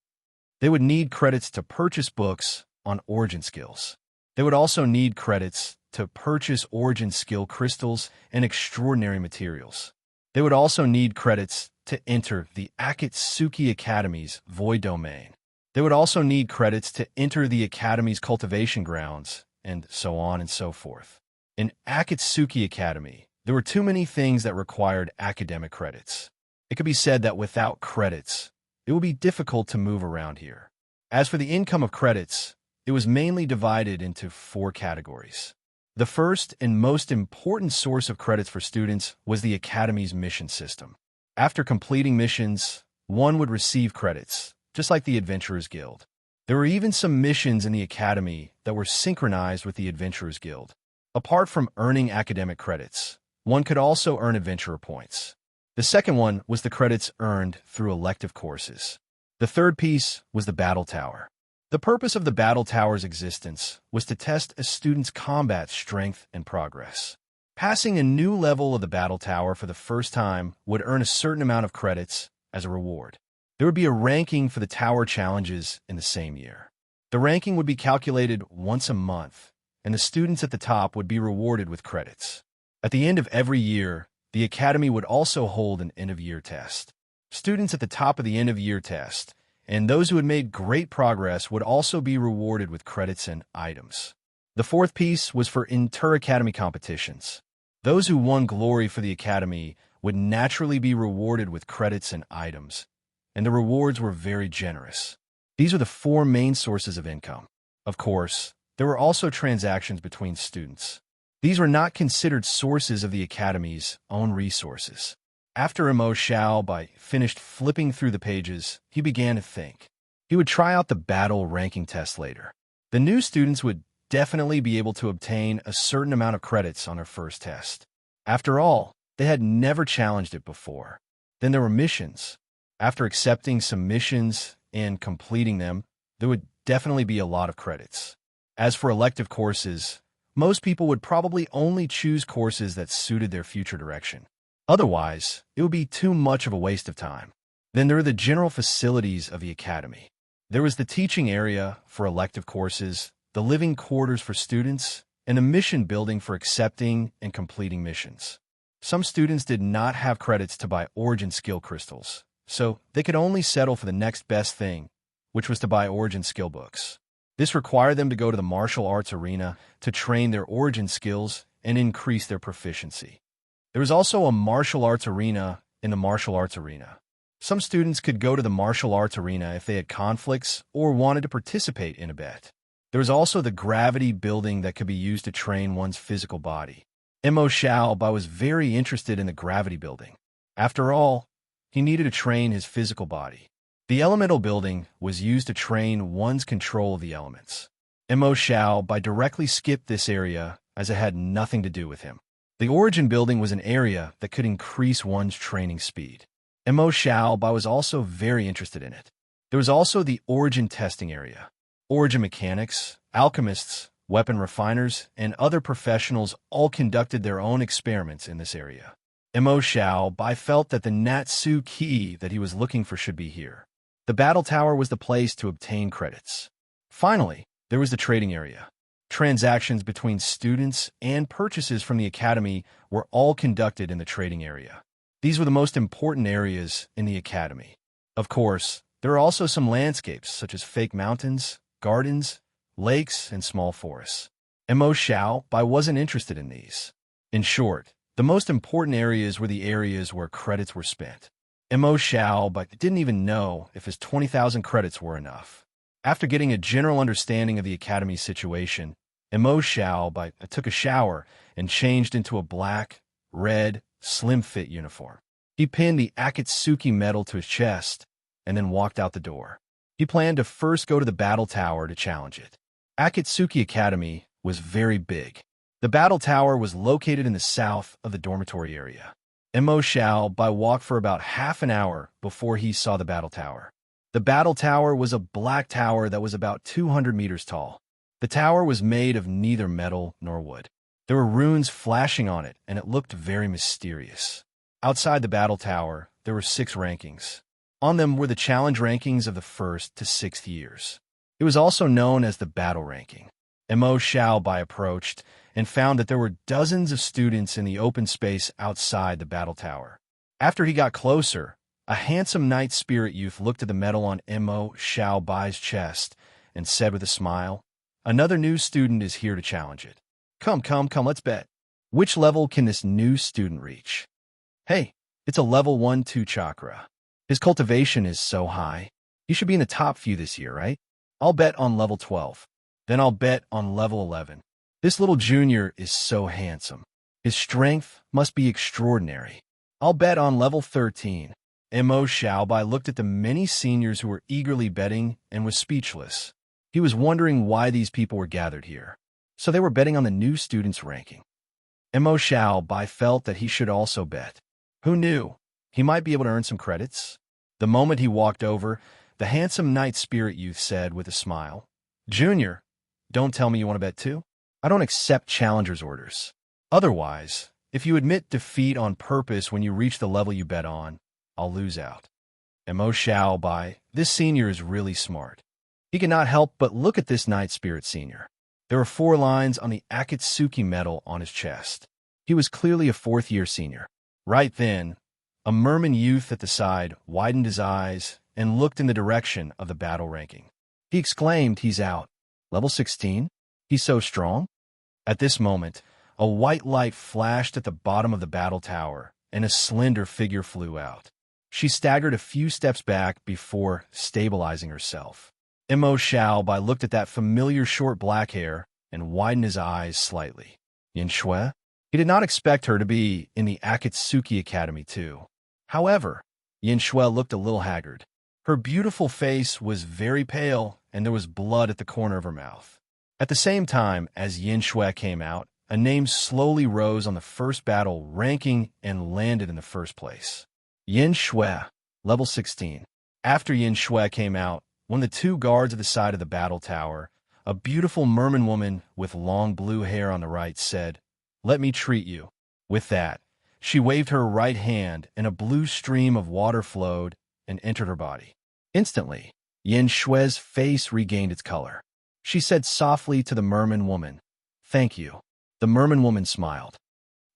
They would need credits to purchase books on origin skills. They would also need credits to purchase origin skill crystals and extraordinary materials. They would also need credits to enter the Akatsuki Academy's void domain. They would also need credits to enter the Academy's cultivation grounds, and so on and so forth. In Akatsuki Academy, there were too many things that required academic credits. It could be said that without credits, it would be difficult to move around here. As for the income of credits, it was mainly divided into 4 categories. The first and most important source of credits for students was the Academy's mission system. After completing missions, one would receive credits, just like the Adventurers Guild. There were even some missions in the Academy that were synchronized with the Adventurers Guild. Apart from earning academic credits, one could also earn adventurer points. The second one was the credits earned through elective courses. The third piece was the Battle Tower. The purpose of the Battle Tower's existence was to test a student's combat strength and progress. Passing a new level of the Battle Tower for the first time would earn a certain amount of credits as a reward. There would be a ranking for the tower challenges in the same year. The ranking would be calculated once a month, and the students at the top would be rewarded with credits. At the end of every year, the Academy would also hold an end-of-year test. Students at the top of the end-of-year test, and those who had made great progress, would also be rewarded with credits and items. The fourth piece was for inter-academy competitions. Those who won glory for the Academy would naturally be rewarded with credits and items, and the rewards were very generous. These are the 4 main sources of income. Of course, there were also transactions between students. These were not considered sources of the Academy's own resources. After Mo Xiaobai finished flipping through the pages, he began to think. He would try out the battle ranking test later. The new students would definitely be able to obtain a certain amount of credits on their first test. After all, they had never challenged it before. Then there were missions. After accepting some missions and completing them, there would definitely be a lot of credits. As for elective courses, most people would probably only choose courses that suited their future direction. Otherwise, it would be too much of a waste of time. Then there are the general facilities of the Academy. There was the teaching area for elective courses, the living quarters for students, and a mission building for accepting and completing missions. Some students did not have credits to buy Origin skill crystals, so they could only settle for the next best thing, which was to buy Origin skill books. This required them to go to the martial arts arena to train their Origin skills and increase their proficiency. There was also a martial arts arena in the martial arts arena. Some students could go to the martial arts arena if they had conflicts or wanted to participate in a bet. There was also the gravity building that could be used to train one's physical body. Mo Xiaobai was very interested in the gravity building. After all, he needed to train his physical body. The elemental building was used to train one's control of the elements. Mo Xiaobai directly skipped this area as it had nothing to do with him. The origin building was an area that could increase one's training speed. Mo Xiaobai was also very interested in it. There was also the origin testing area. Origin mechanics, alchemists, weapon refiners, and other professionals all conducted their own experiments in this area. Mo Xiaobai felt that the Natsu key that he was looking for should be here. The battle tower was the place to obtain credits. Finally, there was the trading area. Transactions between students and purchases from the academy were all conducted in the trading area. These were the most important areas in the academy. Of course, there are also some landscapes such as fake mountains, gardens, lakes, and small forests. Mo Xiaobai wasn't interested in these. In short, the most important areas were the areas where credits were spent. Mo Xiaobai didn't even know if his 20,000 credits were enough. After getting a general understanding of the academy's situation, Mo Xiaobai took a shower and changed into a black, red, slim-fit uniform. He pinned the Akatsuki medal to his chest and then walked out the door. He planned to first go to the battle tower to challenge it. Akatsuki Academy was very big. The battle tower was located in the south of the dormitory area. Mo Xiaobai walked for about half an hour before he saw the battle tower. The battle tower was a black tower that was about 200 meters tall. The tower was made of neither metal nor wood. There were runes flashing on it, and it looked very mysterious. Outside the battle tower, there were 6 rankings. On them were the challenge rankings of the 1st to 6th years. It was also known as the battle ranking. Mo Xiaobai approached and found that there were dozens of students in the open space outside the battle tower. After he got closer, a handsome knight spirit youth looked at the medal on Mo Xiaobai's chest and said with a smile, "Another new student is here to challenge it. Come, let's bet. Which level can this new student reach?" "Hey, it's a level 1-2 chakra. His cultivation is so high. He should be in the top few this year, right? I'll bet on level 12. Then I'll bet on level 11. This little junior is so handsome. His strength must be extraordinary. I'll bet on level 13. Mo Xiaobai looked at the many seniors who were eagerly betting and was speechless. He was wondering why these people were gathered here. So they were betting on the new student's ranking. Mo Xiaobai felt that he should also bet. Who knew? He might be able to earn some credits. The moment he walked over, the handsome knight spirit youth said with a smile, "Junior, don't tell me you want to bet too? I don't accept challengers' orders. Otherwise, if you admit defeat on purpose when you reach the level you bet on, I'll lose out." Mo Xiaobai, this senior is really smart. He could not help but look at this knight spirit senior. There were 4 lines on the Akatsuki medal on his chest. He was clearly a 4th-year senior. Right then, a merman youth at the side widened his eyes and looked in the direction of the battle ranking. He exclaimed, "He's out. Level 16? He's so strong?" At this moment, a white light flashed at the bottom of the battle tower, and a slender figure flew out. She staggered a few steps back before stabilizing herself. Mo Xiaobai looked at that familiar short black hair and widened his eyes slightly. Yin Shui? He did not expect her to be in the Akatsuki Academy too. However, Yin Shui looked a little haggard. Her beautiful face was very pale, and there was blood at the corner of her mouth. At the same time as Yin Shui came out, a name slowly rose on the first battle ranking and landed in the first place. Yin Shui, level 16. After Yin Shui came out, one of the 2 guards at the side of the battle tower, a beautiful merman woman with long blue hair on the right, said, "Let me treat you." With that, she waved her right hand, and a blue stream of water flowed and entered her body. Instantly, Yin Shui's face regained its color. She said softly to the merman woman, Thank you. The merman woman smiled.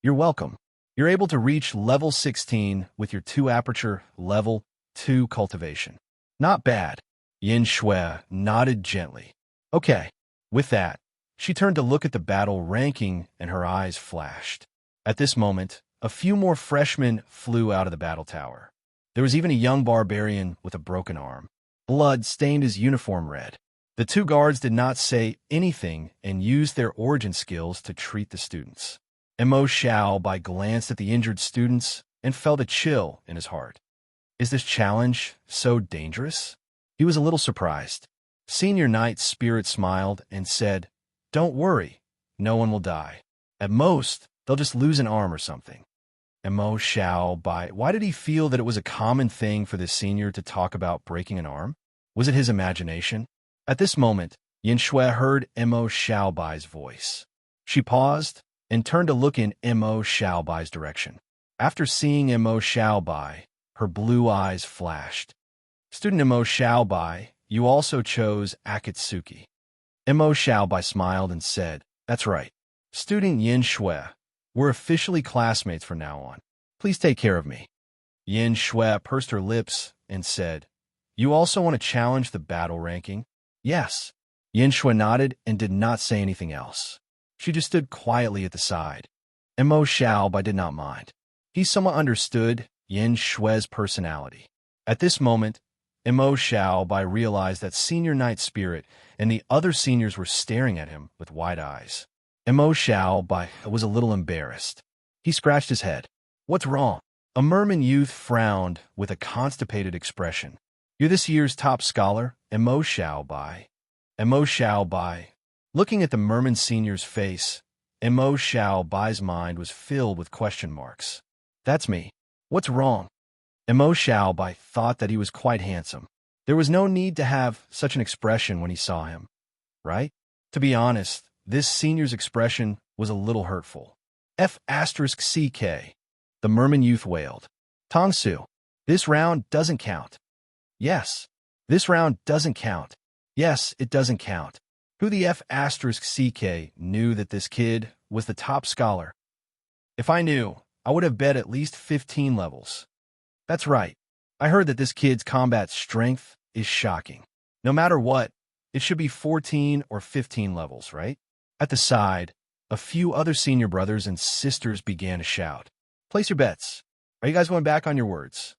You're welcome. You're able to reach level 16 with your 2 aperture level 2 cultivation. Not bad. Yin Shui nodded gently. Okay. With that, she turned to look at the battle ranking and her eyes flashed. At this moment, a few more freshmen flew out of the battle tower. There was even a young barbarian with a broken arm. Blood stained his uniform red. The 2 guards did not say anything and used their origin skills to treat the students. Mo Xiaobai glanced at the injured students and felt a chill in his heart. Is this challenge so dangerous? He was a little surprised. Senior Knight's spirit smiled and said, Don't worry, no one will die. At most, they'll just lose an arm or something. Mo Xiaobai, why did he feel that it was a common thing for this senior to talk about breaking an arm? Was it his imagination? At this moment, Yin Shui heard Mo Xiaobai's voice. She paused and turned to look in Mo Xiaobai's direction. After seeing Mo Xiaobai, her blue eyes flashed. Student Mo Xiaobai, you also chose Akatsuki. Mo Xiaobai smiled and said, That's right. Student Yin Shui, we're officially classmates from now on. Please take care of me. Yin Shui pursed her lips and said, You also want to challenge the battle ranking? Yes. Yin Shui nodded and did not say anything else. She just stood quietly at the side. Mo Xiaobai did not mind. He somewhat understood Yin Shui's personality. At this moment, Mo Xiaobai realized that Senior Knight Spirit and the other seniors were staring at him with wide eyes. Mo Xiaobai was a little embarrassed. He scratched his head. What's wrong? A merman youth frowned with a constipated expression. You're this year's top scholar, Mo Xiaobai. Mo Xiaobai. Looking at the merman senior's face, Mo Xiaobai's mind was filled with question marks. That's me. What's wrong? Mo Xiaobai thought that he was quite handsome. There was no need to have such an expression when he saw him, right? To be honest, this senior's expression was a little hurtful. F*CK. The merman youth wailed. Tongsu, this round doesn't count. Yes. This round doesn't count. Yes, it doesn't count. Who the F*CK knew that this kid was the top scholar? If I knew, I would have bet at least 15 levels. That's right. I heard that this kid's combat strength is shocking. No matter what, it should be 14 or 15 levels, right? At the side, a few other senior brothers and sisters began to shout. Place your bets. Are you guys going back on your words?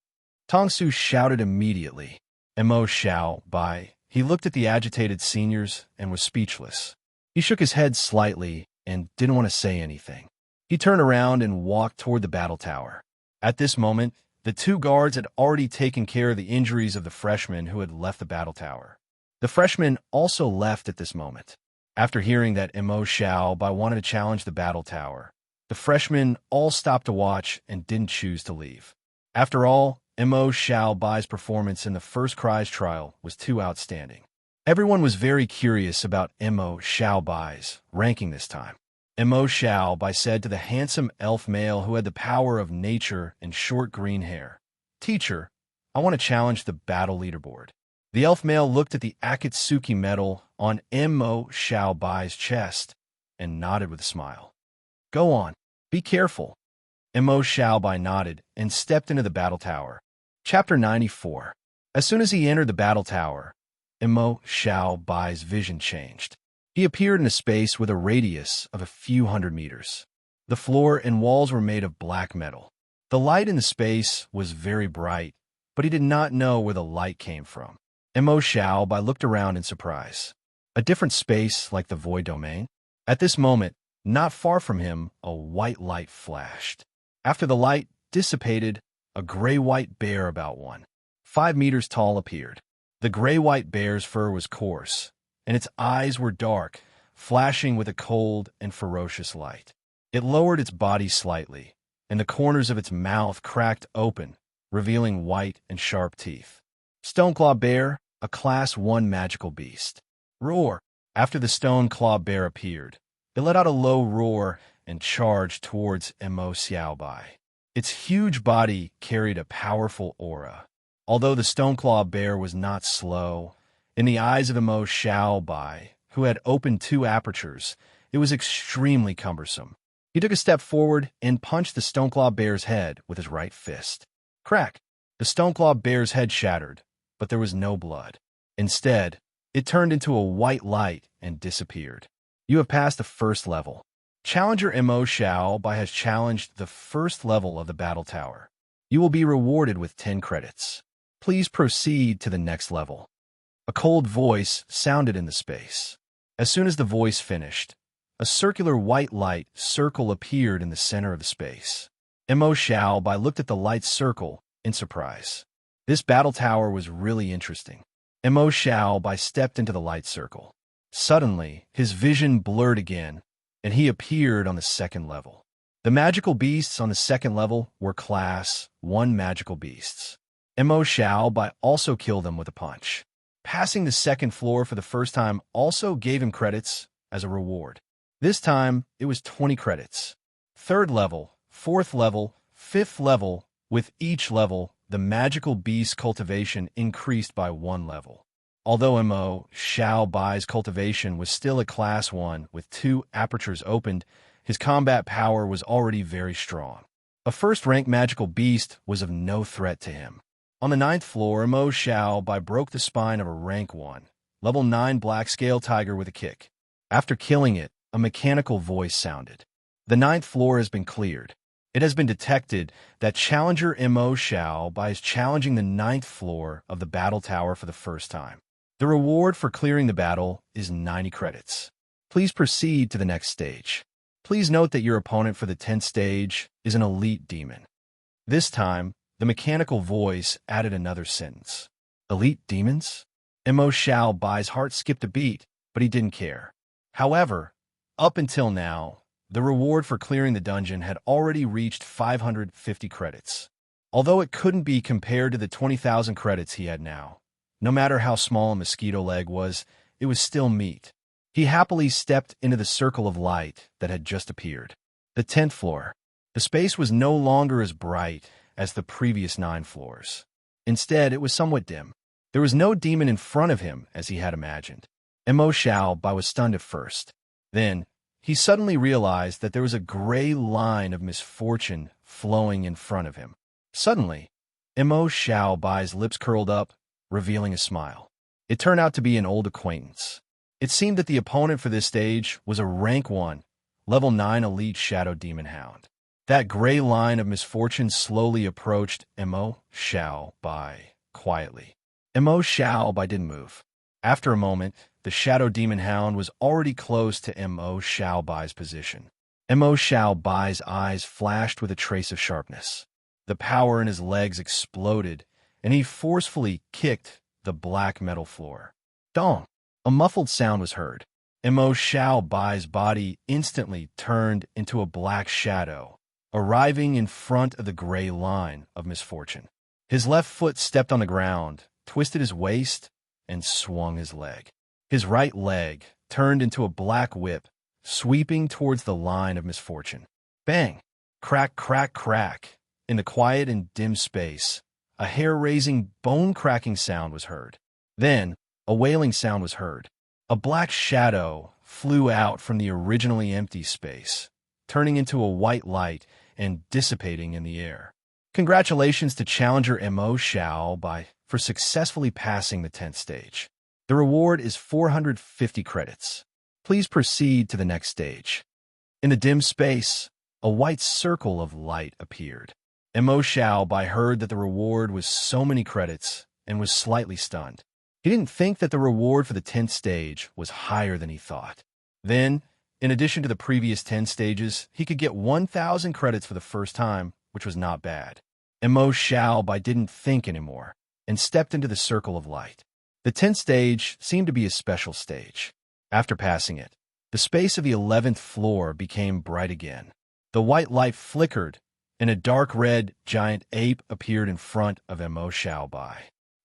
Tongsu shouted immediately. Mo Xiaobai. He looked at the agitated seniors and was speechless. He shook his head slightly and didn't want to say anything. He turned around and walked toward the battle tower. At this moment, the 2 guards had already taken care of the injuries of the freshmen who had left the battle tower. The freshmen also left at this moment. After hearing that Mo Xiaobai wanted to challenge the battle tower, the freshmen all stopped to watch and didn't choose to leave. After all, Mo Xiaobai's performance in the first Cries trial was too outstanding. Everyone was very curious about Mo Xiaobai's ranking this time. Mo Xiaobai said to the handsome elf male who had the power of nature and short green hair, Teacher, I want to challenge the battle leaderboard. The elf male looked at the Akatsuki medal on Mo Xiaobai's chest and nodded with a smile. Go on. Be careful. Mo Xiaobai nodded and stepped into the battle tower. Chapter 94. As soon as he entered the battle tower, Mo Xiaobai's vision changed. He appeared in a space with a radius of a few hundred meters. The floor and walls were made of black metal. The light in the space was very bright, but he did not know where the light came from. Mo Xiaobai looked around in surprise. A different space like the void domain? At this moment, not far from him, a white light flashed. After the light dissipated, a gray-white bear about 5 meters tall appeared. The gray-white bear's fur was coarse, and its eyes were dark, flashing with a cold and ferocious light. It lowered its body slightly, and the corners of its mouth cracked open, revealing white and sharp teeth. Stoneclaw Bear, a Class 1 magical beast. Roar! After the Stoneclaw Bear appeared, it let out a low roar and charged towards Mo Xiaobai. Its huge body carried a powerful aura. Although the Stoneclaw Bear was not slow, in the eyes of Mo Xiaobai, who had opened 2 apertures, It was extremely cumbersome. He took a step forward and punched the Stoneclaw Bear's head with his right fist. Crack! The Stoneclaw Bear's head shattered, but there was no blood. Instead, it turned into a white light and disappeared. You have passed the first level. Challenger Mo Xiaobai has challenged the first level of the battle tower. You will be rewarded with 10 credits. Please proceed to the next level. A cold voice sounded in the space. As soon as the voice finished, a circular white light circle appeared in the center of the space. Mo Xiaobai looked at the light circle in surprise. This battle tower was really interesting. Mo Xiaobai stepped into the light circle. Suddenly, his vision blurred again, and he appeared on the second level. The magical beasts on the second level were Class 1 magical beasts. Mo Xiaobai also killed them with a punch. Passing the second floor for the first time also gave him credits as a reward. This time, it was 20 credits. Third level, fourth level, fifth level. With each level, the magical beast cultivation increased by 1 level. Although Mo Xiaobai's cultivation was still a Class 1 with 2 apertures opened, his combat power was already very strong. A first-rank magical beast was of no threat to him. On the 9th floor, Mo Xiaobai broke the spine of a rank 1, level 9 black scale tiger with a kick. After killing it, a mechanical voice sounded. The 9th floor has been cleared. It has been detected that Challenger Mo Xiaobai is challenging the 9th floor of the battle tower for the first time. The reward for clearing the battle is 90 credits. Please proceed to the next stage. Please note that your opponent for the 10th stage is an elite demon. This time, the mechanical voice added another sentence. Elite demons? Mo Xiaobai's heart skipped a beat, but he didn't care. However, up until now, the reward for clearing the dungeon had already reached 550 credits. Although it couldn't be compared to the 20,000 credits he had now, no matter how small a mosquito leg was, it was still meat. He happily stepped into the circle of light that had just appeared. The 10th floor. The space was no longer as bright as the previous 9 floors. Instead, it was somewhat dim. There was no demon in front of him as he had imagined. Mo Xiaobai was stunned at first. Then, he suddenly realized that there was a gray line of misfortune flowing in front of him. Suddenly, Mo Xiaobai's lips curled up, revealing a smile. It turned out to be an old acquaintance. It seemed that the opponent for this stage was a rank 1, level 9 elite shadow demon hound. That gray line of misfortune slowly approached Mo Xiaobai quietly. Mo Xiaobai didn't move. After a moment, the shadow demon hound was already close to Mo Xiaobai's position. Mo Xiaobai's eyes flashed with a trace of sharpness. The power in his legs exploded, and he forcefully kicked the black metal floor. Dong! A muffled sound was heard. Mo Xiaobai's body instantly turned into a black shadow, arriving in front of the gray line of misfortune. His left foot stepped on the ground, twisted his waist, and swung his leg. His right leg turned into a black whip, sweeping towards the line of misfortune. Bang! Crack, crack, crack. In the quiet and dim space, a hair-raising, bone-cracking sound was heard. Then, a wailing sound was heard. A black shadow flew out from the originally empty space, turning into a white light and dissipating in the air. Congratulations to Challenger Mo Xiaobai for successfully passing the 10th stage. The reward is 450 credits. Please proceed to the next stage. In the dim space, a white circle of light appeared. Mo Xiaobai heard that the reward was so many credits and was slightly stunned. He didn't think that the reward for the 10th stage was higher than he thought. Then, in addition to the previous 10 stages, he could get 1,000 credits for the first time, which was not bad. Mo Xiaobai didn't think anymore and stepped into the circle of light. The 10th stage seemed to be a special stage. After passing it, the space of the 11th floor became bright again. The white light flickered, and a dark red giant ape appeared in front of Mo Xiaobai.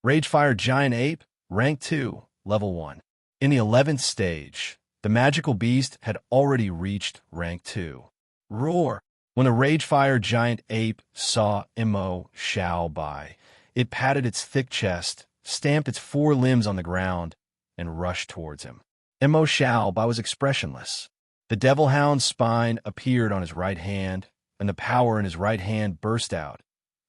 Ragefire Giant Ape, Rank 2, Level 1. In the 11th stage, the magical beast had already reached Rank 2. Roar! When the Ragefire Giant Ape saw Mo Xiaobai, it patted its thick chest, stamped its 4 limbs on the ground, and rushed towards him. Mo Xiaobai was expressionless. The devil hound's spine appeared on his right hand, and the power in his right hand burst out,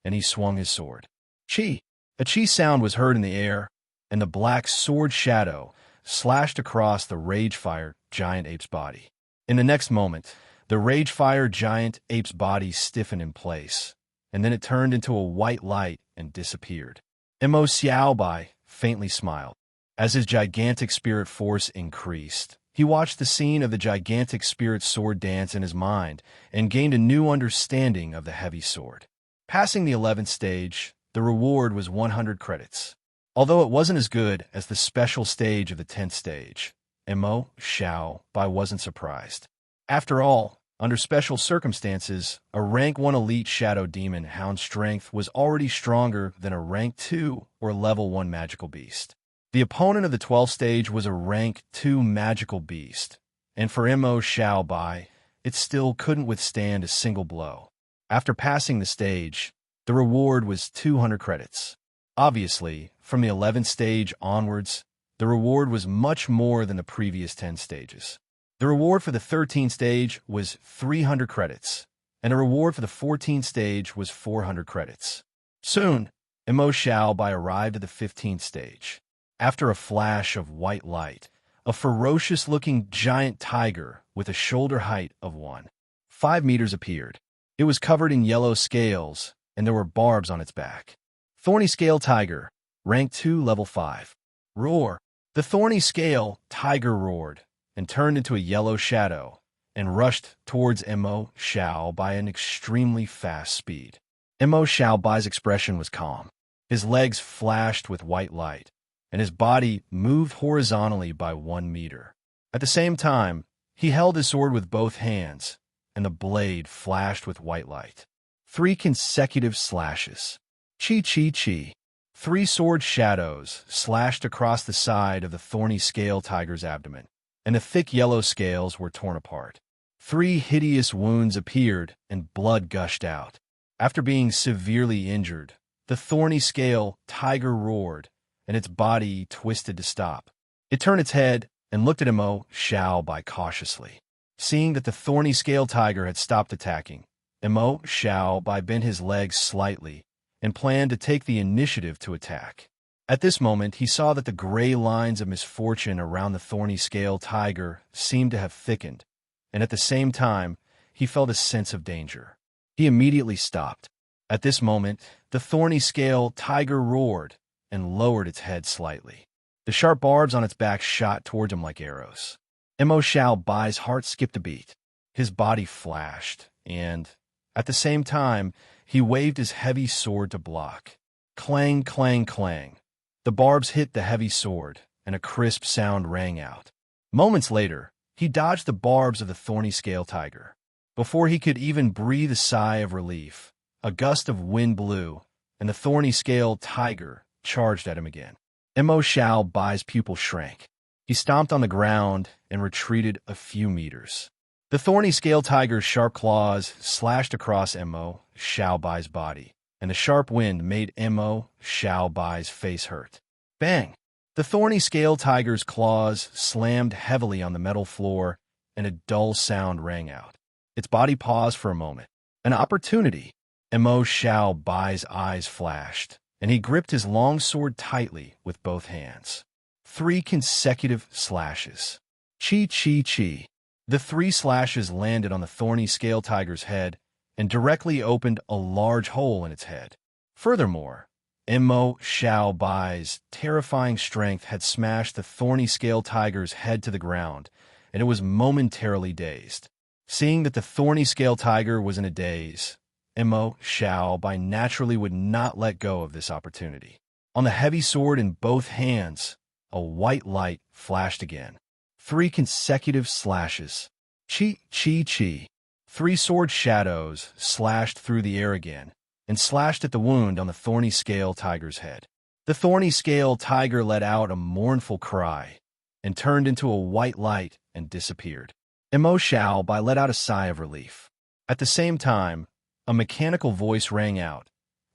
and he swung his sword. Chi! A chi sound was heard in the air, and the black sword shadow slashed across the rage-fire giant ape's body. In the next moment, the rage-fire giant ape's body stiffened in place, and then it turned into a white light and disappeared. Mo Xiaobai faintly smiled. As his gigantic spirit force increased, he watched the scene of the gigantic spirit sword dance in his mind and gained a new understanding of the heavy sword. Passing the 11th stage, the reward was 100 credits. Although it wasn't as good as the special stage of the 10th stage, Mo Xiaobai wasn't surprised. After all, under special circumstances, a rank 1 elite shadow demon hound's strength was already stronger than a rank 2 or level 1 magical beast. The opponent of the 12th stage was a rank 2 magical beast, and for Mo Xiaobai, it still couldn't withstand a single blow. After passing the stage, the reward was 200 credits. Obviously, from the 11th stage onwards, the reward was much more than the previous 10 stages. The reward for the 13th stage was 300 credits, and the reward for the 14th stage was 400 credits. Soon, Mo Xiaobai arrived at the 15th stage. After a flash of white light, a ferocious-looking giant tiger with a shoulder height of 1.5 meters appeared. It was covered in yellow scales, and there were barbs on its back. Thorny Scale Tiger, Rank 2, Level 5. Roar! The thorny scale tiger roared, and turned into a yellow shadow, and rushed towards Mo Xiao by an extremely fast speed. Mo Xiaobai's expression was calm. His legs flashed with white light, and his body moved horizontally by 1 meter. At the same time, he held his sword with both hands, and the blade flashed with white light. 3 consecutive slashes. Chi chi chi. 3 sword shadows slashed across the side of the thorny scale tiger's abdomen, and the thick yellow scales were torn apart. 3 hideous wounds appeared, and blood gushed out. After being severely injured, the thorny scale tiger roared, and its body twisted to stop. It turned its head and looked at Mo Xiaobai cautiously. Seeing that the thorny scale tiger had stopped attacking, Mo Xiaobai bent his legs slightly and planned to take the initiative to attack. At this moment, he saw that the gray lines of misfortune around the thorny scale tiger seemed to have thickened, and at the same time, he felt a sense of danger. He immediately stopped. At this moment, the thorny scale tiger roared and lowered its head slightly. The sharp barbs on its back shot toward him like arrows. Mo Xiaobai's heart skipped a beat. His body flashed, and, at the same time, he waved his heavy sword to block. Clang, clang, clang. The barbs hit the heavy sword, and a crisp sound rang out. Moments later, he dodged the barbs of the thorny scale tiger. Before he could even breathe a sigh of relief, a gust of wind blew, and the thorny scale tiger charged at him again. Mo Xiaobai's pupil shrank. He stomped on the ground and retreated a few meters. The thorny scale tiger's sharp claws slashed across Mo Xiaobai's body, and the sharp wind made Mo Xiaobai's face hurt. Bang! The thorny scale tiger's claws slammed heavily on the metal floor, and a dull sound rang out. Its body paused for a moment. An opportunity! Mo Xiaobai's eyes flashed, and he gripped his long sword tightly with both hands. 3 consecutive slashes. Chi chi chi. The 3 slashes landed on the thorny scale tiger's head and directly opened a large hole in its head. Furthermore, Mo Xiaobai's terrifying strength had smashed the thorny scale tiger's head to the ground, and it was momentarily dazed. Seeing that the thorny scale tiger was in a daze, Mo Xiaobai naturally would not let go of this opportunity. On the heavy sword in both hands, a white light flashed again. 3 consecutive slashes. Chi, chi, chi. 3 sword shadows slashed through the air again and slashed at the wound on the thorny scale tiger's head. The thorny scale tiger let out a mournful cry and turned into a white light and disappeared. Mo Xiaobai let out a sigh of relief. At the same time, a mechanical voice rang out,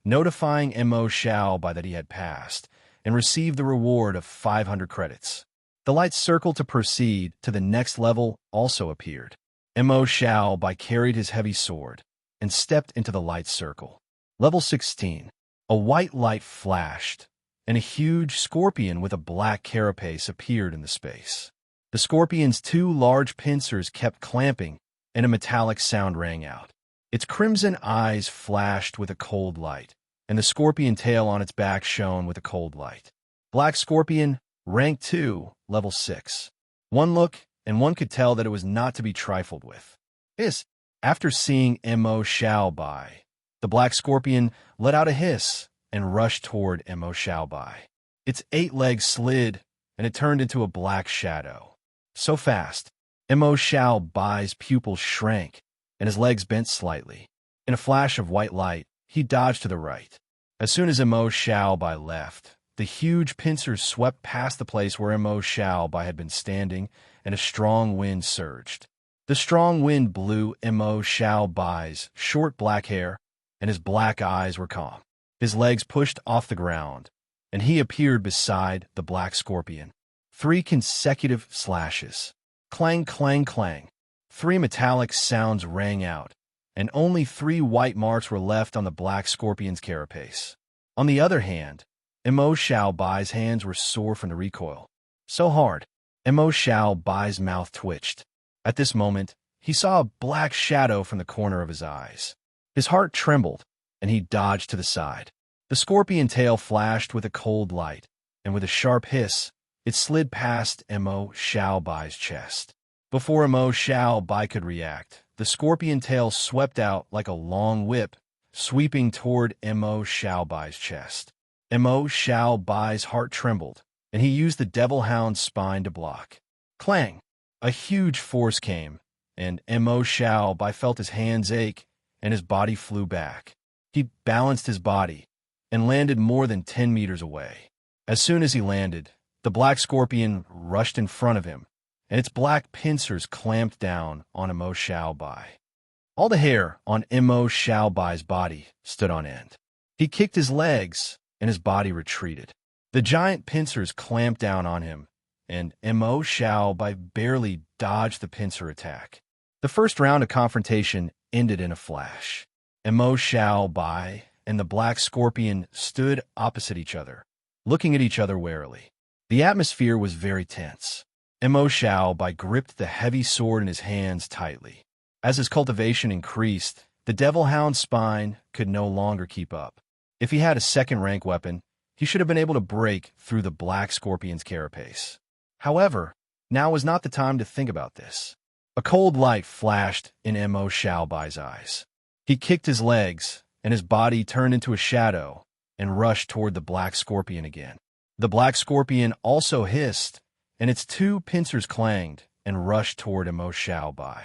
notifying Mo Xiaobai that he had passed and received the reward of 500 credits. The light circle to proceed to the next level also appeared. Mo Xiaobai carried his heavy sword and stepped into the light circle. Level 16. A white light flashed, and a huge scorpion with a black carapace appeared in the space. The scorpion's two large pincers kept clamping, and a metallic sound rang out. Its crimson eyes flashed with a cold light, and the scorpion tail on its back shone with a cold light. Black Scorpion, Rank 2, Level 6. One look, and one could tell that it was not to be trifled with. After seeing Mo Xiaobai, the Black Scorpion let out a hiss and rushed toward Mo Xiaobai. Its 8 legs slid, and it turned into a black shadow. So fast, Mo Xiaobai's pupils shrank, and his legs bent slightly. In a flash of white light, he dodged to the right. As soon as Mo Xiaobai left, the huge pincers swept past the place where Mo Xiaobai had been standing, and a strong wind surged. The strong wind blew Mo Xiaobai's short black hair, and his black eyes were calm. His legs pushed off the ground, and he appeared beside the Black Scorpion. 3 consecutive slashes. Clang, clang, clang. 3 metallic sounds rang out, and only 3 white marks were left on the Black Scorpion's carapace. On the other hand, Mo Xiaobai's hands were sore from the recoil. So hard, Mo Xiaobai's mouth twitched. At this moment, he saw a black shadow from the corner of his eyes. His heart trembled, and he dodged to the side. The scorpion tail flashed with a cold light, and with a sharp hiss, it slid past Mo Xiaobai's chest. Before Mo Xiaobai could react, the scorpion tail swept out like a long whip, sweeping toward Mo Xiaobai's chest. Mo Xiaobai's heart trembled, and he used the devil hound's spine to block. Clang! A huge force came, and Mo Xiaobai felt his hands ache, and his body flew back. He balanced his body and landed more than 10 meters away. As soon as he landed, the Black Scorpion rushed in front of him, and its black pincers clamped down on Mo Xiaobai. All the hair on Mo Xiaobai's body stood on end. He kicked his legs, and his body retreated. The giant pincers clamped down on him, and Mo Xiaobai barely dodged the pincer attack. The first round of confrontation ended in a flash. Mo Xiaobai and the Black Scorpion stood opposite each other, looking at each other warily. The atmosphere was very tense. Mo Xiaobai gripped the heavy sword in his hands tightly. As his cultivation increased, the devil hound's spine could no longer keep up. If he had a second-rank weapon, he should have been able to break through the Black Scorpion's carapace. However, now was not the time to think about this. A cold light flashed in Mo Xiaobai's eyes. He kicked his legs, and his body turned into a shadow and rushed toward the Black Scorpion again. The Black Scorpion also hissed, and its 2 pincers clanged and rushed toward Mo Xiaobai.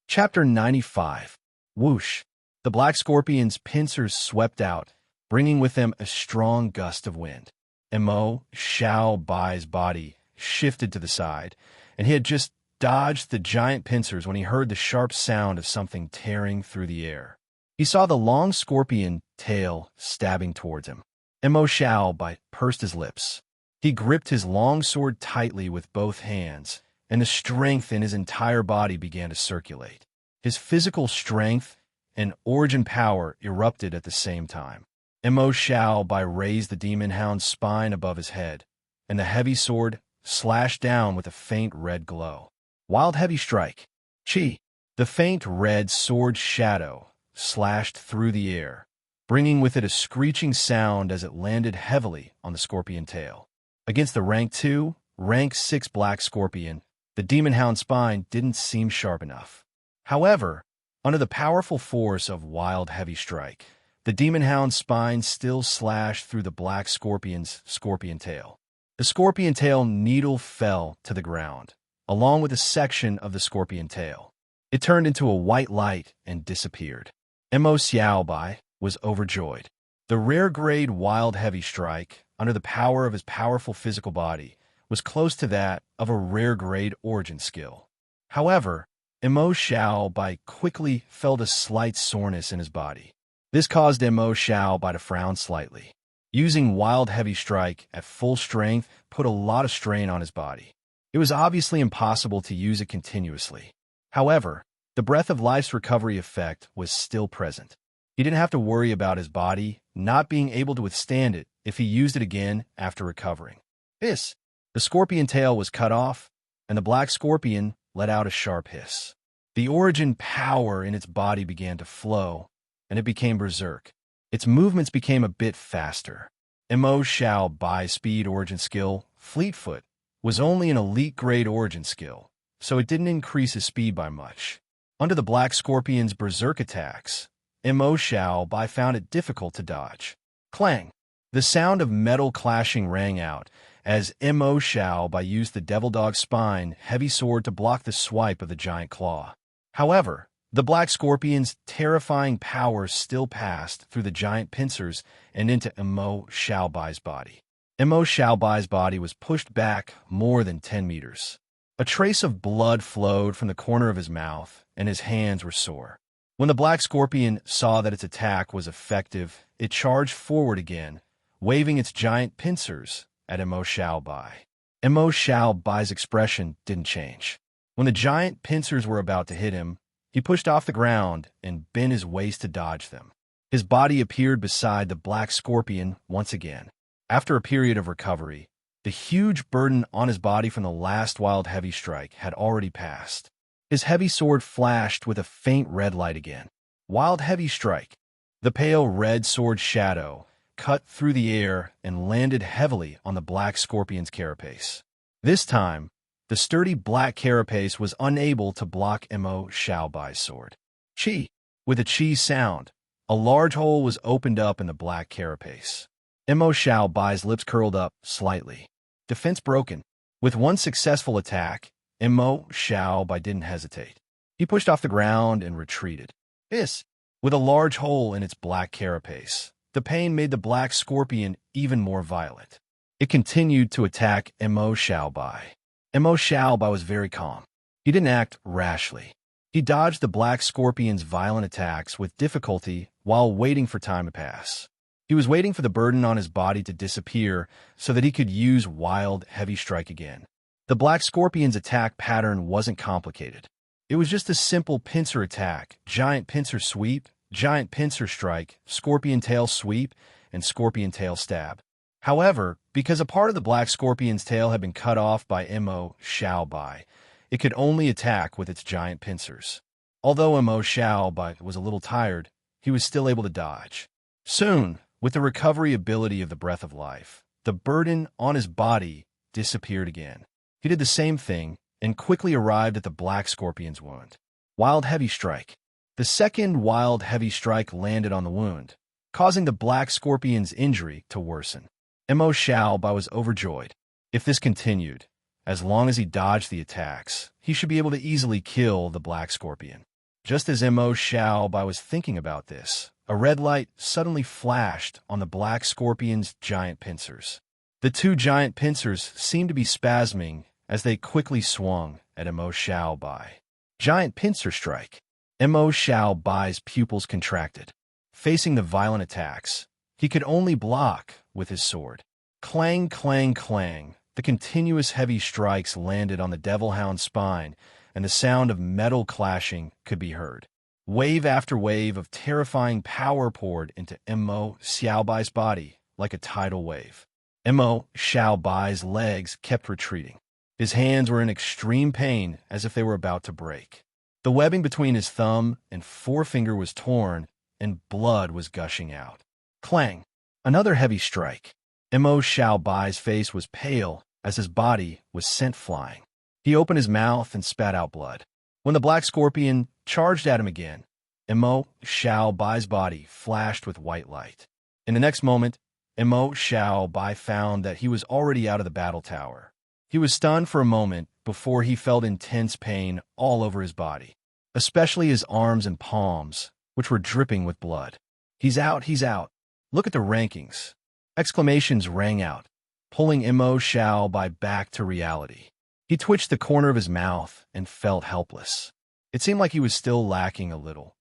Chapter 95. Whoosh! The Black Scorpion's pincers swept out, bringing with them a strong gust of wind. Mo Xiaobai's body shifted to the side, and he had just dodged the giant pincers when he heard the sharp sound of something tearing through the air. He saw the long scorpion tail stabbing towards him. Mo Xiaobai pursed his lips. He gripped his long sword tightly with both hands, and the strength in his entire body began to circulate. His physical strength and origin power erupted at the same time. Mo Xiaobai raised the demon hound's spine above his head, and the heavy sword slashed down with a faint red glow. Wild Heavy Strike. Chi! The faint red sword shadow slashed through the air, bringing with it a screeching sound as it landed heavily on the scorpion tail. Against the Rank 2, Rank 6 Black Scorpion, the demon hound's spine didn't seem sharp enough. However, under the powerful force of Wild Heavy Strike, the demon hound's spine still slashed through the Black Scorpion's scorpion tail. The scorpion tail needle fell to the ground, along with a section of the scorpion tail. It turned into a white light and disappeared. Mo Xiaobai was overjoyed. The rare-grade Wild Heavy Strike, under the power of his powerful physical body, was close to that of a rare-grade origin skill. However, Mo Xiaobai quickly felt a slight soreness in his body. This caused Mo Xiaobai to frown slightly. Using Wild Heavy Strike at full strength put a lot of strain on his body. It was obviously impossible to use it continuously. However, the breath of life's recovery effect was still present. He didn't have to worry about his body not being able to withstand it if he used it again after recovering. Hiss! The scorpion tail was cut off, and the black scorpion let out a sharp hiss. The origin power in its body began to flow, and it became berserk. Its movements became a bit faster. Mo Shao Bai's speed origin skill, Fleetfoot, was only an elite-grade origin skill, so it didn't increase his speed by much. Under the black scorpion's berserk attacks, Mo Shao Bai found it difficult to dodge. Clang! The sound of metal clashing rang out as Mo Shao Bai used the Devil Dog's spine heavy sword to block the swipe of the giant claw. However, the black scorpion's terrifying power still passed through the giant pincers and into Mo Shao Bai's body. Mo Shao Bai's body was pushed back more than 10 meters. A trace of blood flowed from the corner of his mouth, and his hands were sore. When the black scorpion saw that its attack was effective, it charged forward again, waving its giant pincers at Mo Shao Bai. Mo Shao Bai's expression didn't change. When the giant pincers were about to hit him, he pushed off the ground and bent his waist to dodge them. His body appeared beside the black scorpion once again. After a period of recovery, the huge burden on his body from the last wild heavy strike had already passed. His heavy sword flashed with a faint red light again. Wild heavy strike. The pale red sword shadow cut through the air and landed heavily on the black scorpion's carapace. This time, the sturdy black carapace was unable to block Mo Shao Bai's sword. Chi! With a chi sound, a large hole was opened up in the black carapace. Mo Shao Bai's lips curled up slightly. Defense broken. With one successful attack, Mo Shao Bai didn't hesitate. He pushed off the ground and retreated. Hiss! With a large hole in its black carapace, the pain made the black scorpion even more violent. It continued to attack Mo Shao Bai. Mo Shao Bai was very calm. He didn't act rashly. He dodged the black scorpion's violent attacks with difficulty while waiting for time to pass. He was waiting for the burden on his body to disappear so that he could use wild, heavy strike again. The black scorpion's attack pattern wasn't complicated. It was just a simple pincer attack, giant pincer sweep, giant pincer strike, scorpion tail sweep, and scorpion tail stab. However, because a part of the black scorpion's tail had been cut off by Mo Shao Bai, it could only attack with its giant pincers. Although Mo Shao Bai was a little tired, he was still able to dodge. Soon, with the recovery ability of the breath of life, the burden on his body disappeared again. He did the same thing and quickly arrived at the black scorpion's wound. Wild heavy strike. The second wild heavy strike landed on the wound, causing the black scorpion's injury to worsen. Mo Shao Bai was overjoyed. If this continued, as long as he dodged the attacks, he should be able to easily kill the black scorpion. Just as Mo Shao Bai was thinking about this, a red light suddenly flashed on the black scorpion's giant pincers. The two giant pincers seemed to be spasming as they quickly swung at Mo Shao Bai. Giant pincer strike. Mo Shao Bai's pupils contracted. Facing the violent attacks, he could only block with his sword. Clang, clang, clang. The continuous heavy strikes landed on the devil hound's spine, and the sound of metal clashing could be heard. Wave after wave of terrifying power poured into Mo Shao Bai's body like a tidal wave. Mo Shao Bai's legs kept retreating. His hands were in extreme pain as if they were about to break. The webbing between his thumb and forefinger was torn, and blood was gushing out. Clang! Another heavy strike. Mo Shao Bai's face was pale as his body was sent flying. He opened his mouth and spat out blood. When the black scorpion charged at him again, Mo Shao Bai's body flashed with white light. In the next moment, Mo Shao Bai found that he was already out of the battle tower. He was stunned for a moment before he felt intense pain all over his body, especially his arms and palms, which were dripping with blood. He's out, he's out. Look at the rankings. Exclamations rang out, pulling Mo Shao Bai back to reality. He twitched the corner of his mouth and felt helpless. It seemed like he was still lacking a little.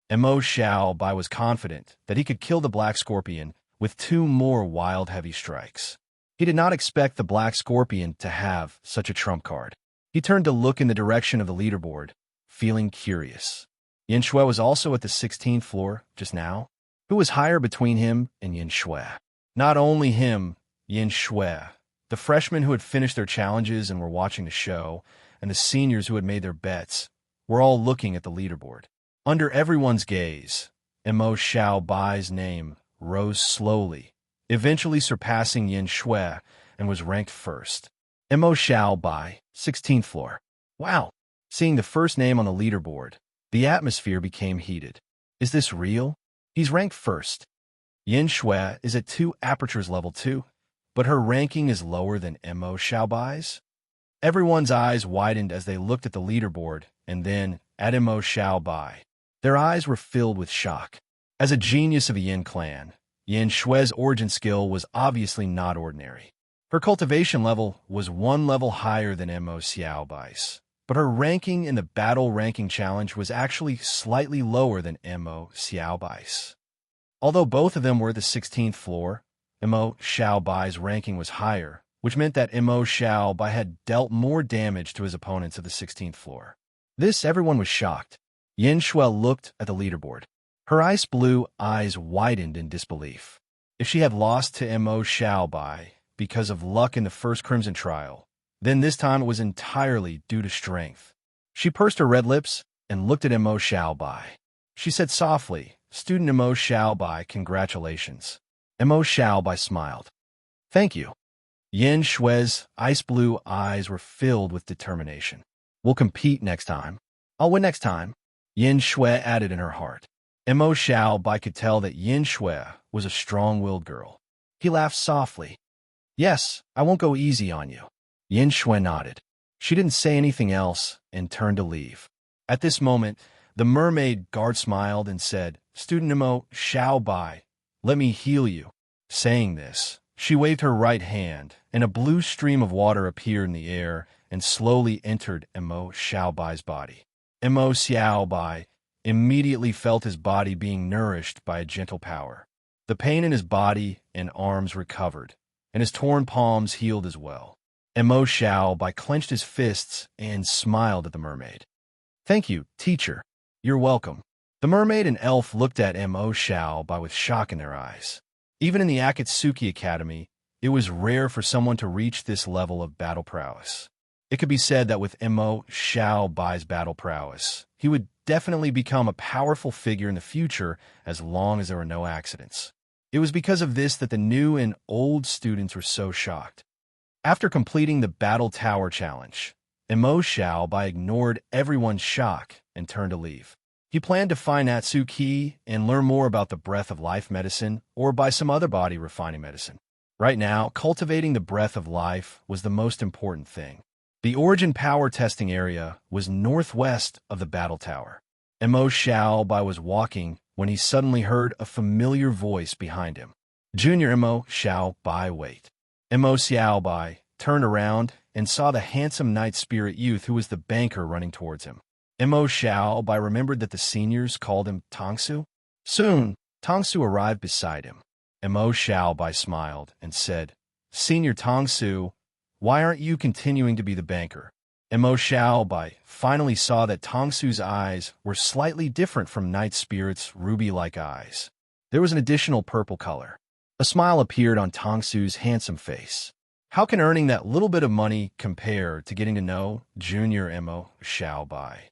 Mo Shao Bai was confident that he could kill the black scorpion with two more wild heavy strikes. He did not expect the Black Scorpion to have such a trump card. He turned to look in the direction of the leaderboard, feeling curious. Yin Shui was also at the 16th floor just now. Who was higher between him and Yin Shui? Not only him, Yin Shui, the freshmen who had finished their challenges and were watching the show, and the seniors who had made their bets, were all looking at the leaderboard. Under everyone's gaze, Mo Xiaobai's name rose slowly, eventually surpassing Yin Shui, and was ranked first. Mo Xiaobai, 16th floor. Wow! Seeing the first name on the leaderboard, the atmosphere became heated. Is this real? He's ranked first. Yin Shui is at 2 apertures level 2, but her ranking is lower than Mo Xiaobai's. Everyone's eyes widened as they looked at the leaderboard and then at Mo Xiaobai. Their eyes were filled with shock. As a genius of a Yin clan, Yin Shui's origin skill was obviously not ordinary. Her cultivation level was 1 level higher than Mo Xiaobai's, but her ranking in the Battle Ranking Challenge was actually slightly lower than Mo Xiaobai's. Although both of them were at the 16th floor, Mo Xiaobai's ranking was higher, which meant that Mo Xiaobai had dealt more damage to his opponents at the 16th floor. Everyone was shocked. Yin Shui looked at the leaderboard. Her ice blue eyes widened in disbelief. If she had lost to Mo Xiaobai because of luck in the first Crimson Trial, then this time it was entirely due to strength. She pursed her red lips and looked at Mo Xiaobai. She said softly, "Student Mo Xiaobai, congratulations." Mo Xiaobai smiled. "Thank you." Yin Shui's ice blue eyes were filled with determination. "We'll compete next time. I'll win next time," Yin Shui added in her heart. Mo Xiaobai could tell that Yin Shui was a strong-willed girl. He laughed softly. "Yes, I won't go easy on you." Yin Shui nodded. She didn't say anything else and turned to leave. At this moment, the mermaid guard smiled and said, "Student Mo Xiaobai, let me heal you." Saying this, she waved her right hand, and a blue stream of water appeared in the air and slowly entered Mo Xiaobai's body. Mo Xiaobai immediately felt his body being nourished by a gentle power. The pain in his body and arms recovered, and his torn palms healed as well. Mo Xiaobai clenched his fists and smiled at the mermaid. "Thank you, teacher. You're welcome." The mermaid and elf looked at Mo Xiaobai with shock in their eyes. Even in the Akatsuki Academy, it was rare for someone to reach this level of battle prowess. It could be said that with Mo Xiaobai's battle prowess, he would definitely become a powerful figure in the future as long as there were no accidents. It was because of this that the new and old students were so shocked. After completing the Battle Tower Challenge, Mo Xiaobai ignored everyone's shock and turned to leave. He planned to find Atsuki and learn more about the breath of life medicine or by some other body refining medicine. Right now, cultivating the breath of life was the most important thing. The origin power testing area was northwest of the battle tower. Mo Xiaobai was walking when he suddenly heard a familiar voice behind him. "Junior Mo Xiaobai, wait." Mo Xiaobai turned around and saw the handsome night spirit youth who was the banker running towards him. Mo Xiaobai remembered that the seniors called him Tongsu. Soon, Tongsu arrived beside him. Mo Xiaobai smiled and said, "Senior Tongsu, why aren't you continuing to be the banker?" Mo Xiaobai finally saw that Tongsu's eyes were slightly different from Night Spirit's ruby-like eyes. There was an additional purple color. A smile appeared on Tongsu's handsome face. How can earning that little bit of money compare to getting to know Junior Mo Xiaobai?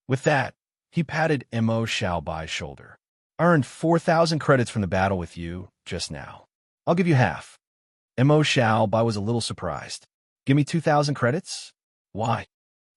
With that, he patted Mo Xiaobai's shoulder. "I earned 4,000 credits from the battle with you just now. I'll give you half." Mo Xiaobai was a little surprised. "Give me 2,000 credits? Why?"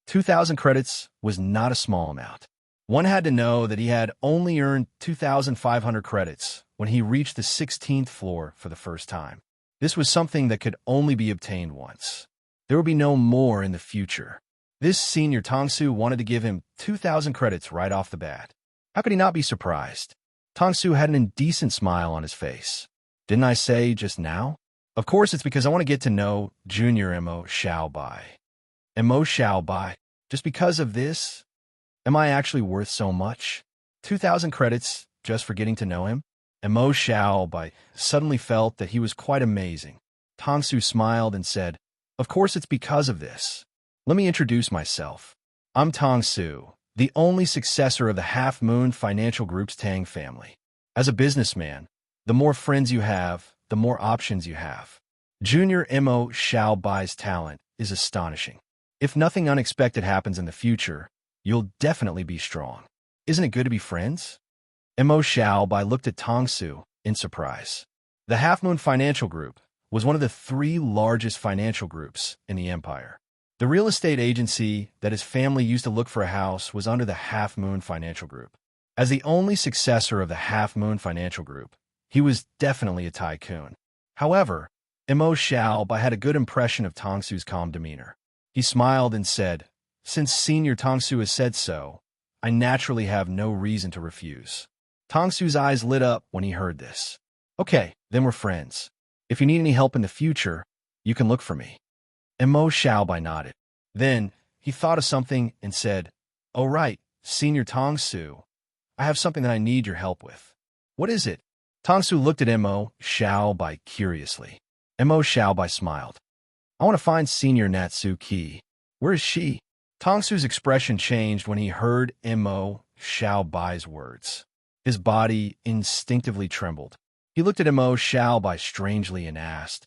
2,000 credits was not a small amount. One had to know that he had only earned 2,500 credits when he reached the 16th floor for the first time. This was something that could only be obtained once. There would be no more in the future. This senior Tongsu wanted to give him 2,000 credits right off the bat. How could he not be surprised? Tongsu had an indecent smile on his face. "Didn't I say just now?" "Of course it's because I want to get to know Junior Mo Xiaobai." Mo Xiaobai, just because of this? Am I actually worth so much? 2,000 credits just for getting to know him? Mo Xiaobai suddenly felt that he was quite amazing. Tongsu smiled and said, "Of course it's because of this. Let me introduce myself. I'm Tongsu, the only successor of the Half Moon Financial Group's Tang family. As a businessman, the more friends you have, the more options you have. Junior Mo Xiaobai's talent is astonishing. If nothing unexpected happens in the future, you'll definitely be strong. Isn't it good to be friends?" Mo Xiaobai looked at Tongsu in surprise. The Half Moon Financial Group was one of the 3 largest financial groups in the empire. The real estate agency that his family used to look for a house was under the Half Moon Financial Group. As the only successor of the Half Moon Financial Group, he was definitely a tycoon. However, Mo Xiaobai had a good impression of Tongsu's calm demeanor. He smiled and said, "Since Senior Tongsu has said so, I naturally have no reason to refuse." Tongsu's eyes lit up when he heard this. "Okay, then we're friends. If you need any help in the future, you can look for me." And Mo Xiaobai nodded. Then he thought of something and said, "Oh right, Senior Tongsu, I have something that I need your help with." "What is it?" Tongsu looked at Mo Xiaobai curiously. Mo Xiaobai smiled. "I want to find Senior Natsu Ki. Where is she?" Tongsu's expression changed when he heard Mo Xiaobai's words. His body instinctively trembled. He looked at Mo Xiaobai strangely and asked,